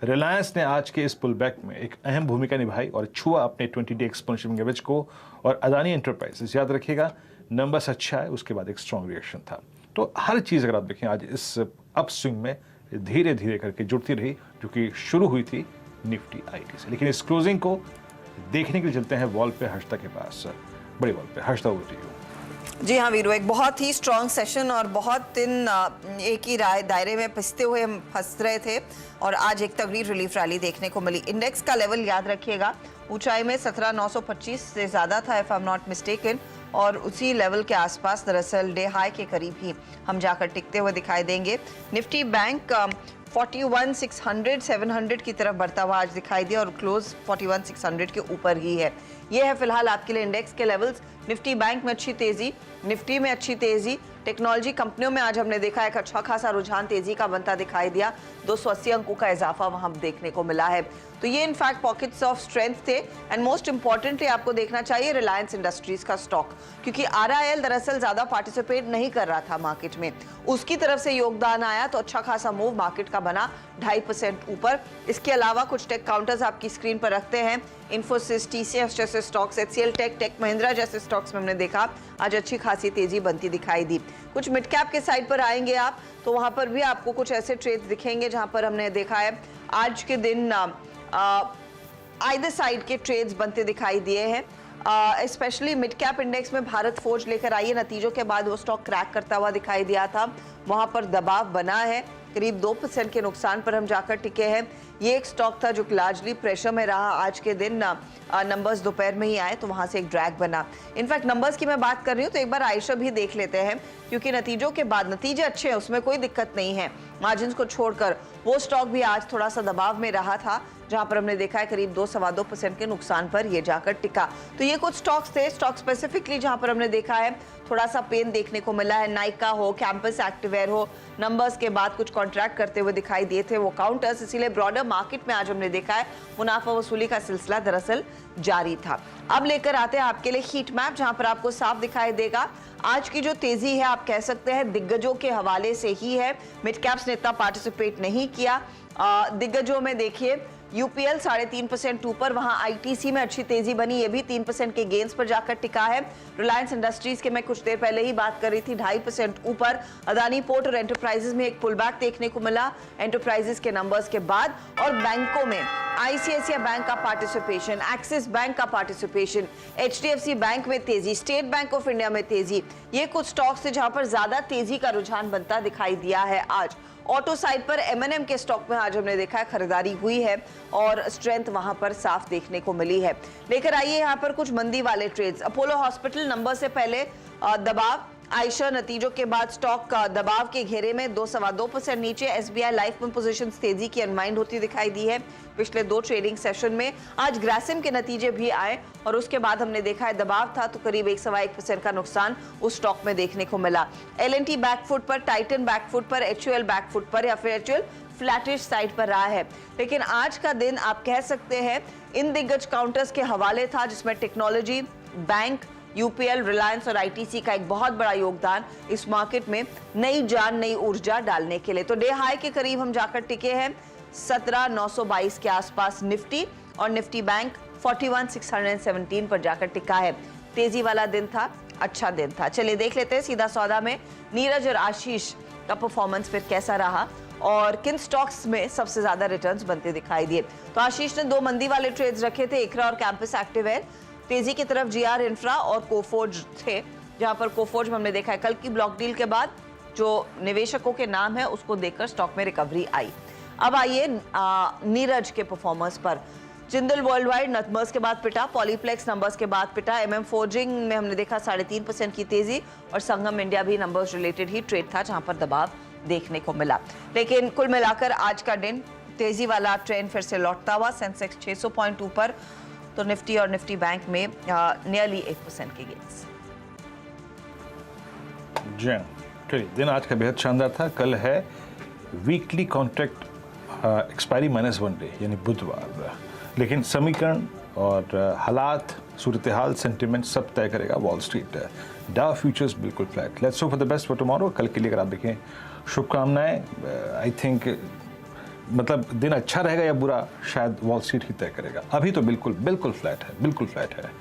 रिलायंस ने आज के इस पुल बैक में एक अहम भूमिका निभाई और छुआ अपने 20 डे एक्सपोनेंशियल एवरेज को, और अदानी एंटरप्राइजेस, याद रखिएगा, नंबर्स अच्छा है, उसके बाद एक स्ट्रॉन्ग रिएक्शन था। तो हर चीज़ अगर आप देखें आज इस अप स्विंग में धीरे धीरे करके जुड़ती रही, जो कि शुरू हुई थी निफ्टी IT से। लेकिन इस क्लोजिंग को देखने के लिए चलते हैं वॉल पे हर्षदा के पास, बड़ी वॉल पे। Harshada, over to you. जी हाँ वीरू, एक बहुत ही स्ट्रॉन्ग सेशन और बहुत दिन एक ही दायरे में पिसते हुए हम फंस रहे थे, और आज एक तगड़ी रिलीफ रैली देखने को मिली। इंडेक्स का लेवल याद रखिएगा, ऊंचाई में 17,925 से ज़्यादा था if I am not mistaken, और उसी लेवल के आसपास दरअसल डे हाई के करीब ही हम जाकर टिकते हुए दिखाई देंगे। निफ्टी बैंक 41,600-700 की तरफ बढ़ता हुआ आज दिखाई दिया, और क्लोज 41,600 के ऊपर ही है। ये है फिलहाल आपके लिए इंडेक्स के लेवल्स। निफ्टी बैंक में अच्छी तेजी, निफ्टी में अच्छी तेजी, टेक्नोलॉजी कंपनियों में आज हमने देखा एक अच्छा खासा रुझान तेजी का बनता दिखाई दिया, 280 अंकों का इजाफा वहां देखने को मिला है। तो ये इनफैक्ट पॉकेट्स ऑफ स्ट्रेंथ थे। एंड मोस्ट इंपॉर्टेंटली आपको देखना चाहिए रिलायंस इंडस्ट्रीज का स्टॉक, क्योंकि RIL दरअसल ज्यादा पार्टिसिपेट नहीं कर रहा था मार्केट में, उसकी तरफ से योगदान आया तो अच्छा खासा मूव मार्केट का बना 2.5% ऊपर। इसके अलावा कुछ टेक काउंटर्स आपकी स्क्रीन पर रखते हैं, इन्फोसिस, TCS जैसे स्टॉक्स, HCL टेक महिंद्रा जैसे स्टॉक्स में हमने देखा आज अच्छी खासी तेजी बनती दिखाई दी। कुछ मिड कैप के साइड पर आएंगे आप तो वहां पर भी आपको कुछ ऐसे ट्रेड्स दिखेंगे जहां पर हमने देखा है आज के दिन आइदर साइड के ट्रेड्स बनते दिखाई दिए हैं। स्पेशली मिड कैप इंडेक्स में भारत फोर्ज लेकर आई है, नतीजों के बाद वो स्टॉक क्रैक करता हुआ दिखाई दिया था, वहां पर दबाव बना है, करीब 2% के नुकसान पर हम जाकर टिके हैं। ये एक स्टॉक था जो लार्जली प्रेशर में रहा आज के दिन, नंबर्स दोपहर में ही आए तो वहां से एक ड्रैग बना। इनफैक्ट नंबर्स की मैं बात कर रही हूँ तो एक बार आयशा भी देख लेते हैं, क्योंकि नतीजों के बाद नतीजे अच्छे हैं, उसमें कोई दिक्कत नहीं है, मार्जिन को छोड़कर वो स्टॉक भी आज थोड़ा सा दबाव में रहा था, जहां पर हमने देखा है करीब 2-2.25% के नुकसान पर ये जाकर टिका। तो ये कुछ स्टॉक्स थे, स्टॉक स्पेसिफिकली जहां पर हमने देखा है थोड़ा सा पेन देखने को मिला है। नाइका हो, कैंपस एक्टिवेयर हो, नंबर्स के बाद कुछ कॉन्ट्रैक्ट करते हुए दिखाई दिए थे वो काउंटर्स, इसीलिए ब्रॉडर मार्केट में आज हमने देखा है मुनाफा वसूली का सिलसिला दरअसल जारी था। अब लेकर आते हैं आपके लिए हीट मैप, जहां पर आपको साफ दिखाई देगा आज की जो तेजी है आप कह सकते हैं दिग्गजों के हवाले से ही है। मिड कैप्स ने इतना पार्टिसिपेट नहीं किया। दिग्गजों में देखिए UPL 3.5% ऊपर, वहां ITC में अच्छी तेजी बनी, ये भी 3% के गेन्स पर जाकर टिका है। रिलायंस इंडस्ट्रीज के मैं कुछ देर पहले ही बात कर रही थी, 2.5% ऊपर। अदानी पोर्ट और एंटरप्राइजेस में एक पुलबैक देखने को मिला एंटरप्राइजेस के नंबर्स के बाद। और बैंकों में ICICI बैंक का पार्टिसिपेशन, एक्सिस बैंक का पार्टिसिपेशन, HDFC बैंक में तेजी, स्टेट बैंक ऑफ इंडिया में तेजी, ये कुछ स्टॉक्स थे जहां पर ज्यादा तेजी का रुझान बनता दिखाई दिया है आज। ऑटो साइड पर M&M के स्टॉक में आज हमने देखा है खरीदारी हुई है और स्ट्रेंथ वहां पर साफ देखने को मिली है। लेकर आइए यहाँ पर कुछ मंदी वाले ट्रेड्स। अपोलो हॉस्पिटल नंबर से पहले दबाव, आयशा नतीजों के बाद स्टॉक दबाव के घेरे में 2-2.25% नीचे। SBI लाइफ में पोजीशंस तेजी की अनवाइंड होती दिखाई दी है पिछले 2 ट्रेडिंग सेशन में। आज ग्रासिम के नतीजे भी आए और उसके बाद हमने देखा है दबाव था तो करीब 1.1% का नुकसान उस स्टॉक में देखने को मिला। L&T बैकफुट पर, टाइटन बैकफुट पर, HUL बैकफुट पर या फिर HUL फ्लैटिश साइड पर रहा है। लेकिन आज का दिन आप कह सकते हैं इन दिग्गज काउंटर्स के हवाले था, जिसमें टेक्नोलॉजी, बैंक, यूपीएल, रिलायंस और आईटीसी का एक बहुत बड़ा योगदान इस मार्केट में नई जान, नई ऊर्जा डालने के लिए। तो डे हाई के करीब हम जाकर टिके हैं 17,922 के आसपास निफ्टी, और निफ्टी बैंक 41,617 पर जाकर टिका है। तेजी वाला दिन था, अच्छा दिन था। चलिए देख लेते हैं सीधा सौदा में नीरज और आशीष का परफॉर्मेंस फिर कैसा रहा और किन स्टॉक्स में सबसे ज्यादा रिटर्न्स बनते दिखाई दिए। तो आशीष ने 2 मंदी वाले ट्रेड्स रखे थे, इकरा और कैंपस एक्टिवेयर। तेजी की तरफ जीआर इंफ्रा और कोफोर्ज थे, जहां पर कोफोर्ज में हमने देखा है कल की ब्लॉक डील के बाद जो निवेशकों के नाम है उसको देखकर स्टॉक में रिकवरी आई। अब आइए नीरज के परफॉर्मेंस पर। जिंदल वर्ल्ड वाइड नटमर्स के बाद पिटा, पॉलीप्लेक्स नंबर्स के बाद पिटा, एमएम फोर्जिंग में हमने देखा 3.5% की तेजी, और संगम इंडिया भी नंबर्स रिलेटेड ही ट्रेड था जहां पर दबाव देखने को मिला। लेकिन कुल मिलाकर आज का दिन तेजी वाला ट्रेंड फिर से लौटता हुआ, सेंसेक्स 600 पॉइंट ऊपर, तो निफ्टी और निफ्टी बैंक में नियरली 1% के गेन्स। जी दिन आज का बेहद शानदार था। कल है वीकली कॉन्ट्रैक्ट एक्सपायरी -1 डे यानी बुधवार, लेकिन समीकरण और हालात, सूरत हाल, सेंटिमेंट सब तय करेगा वॉल स्ट्रीट। डाउ फ्यूचर्स बिल्कुल flat. Let's hope for the best for tomorrow. कल के लिए अगर आप देखें, शुभकामनाएं। आई थिंक मतलब दिन अच्छा रहेगा या बुरा शायद वॉल स्ट्रीट ही तय करेगा। अभी तो बिल्कुल फ्लैट है, बिल्कुल फ्लैट है।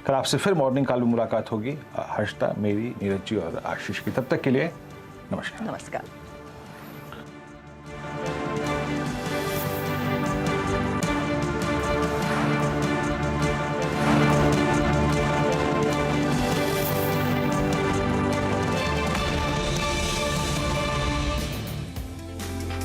कल आपसे फिर मॉर्निंग कॉल में मुलाकात होगी। हर्षदा, मेरी, नीरज जी और आशीष की। तब तक के लिए नमस्कार। नमस्कार।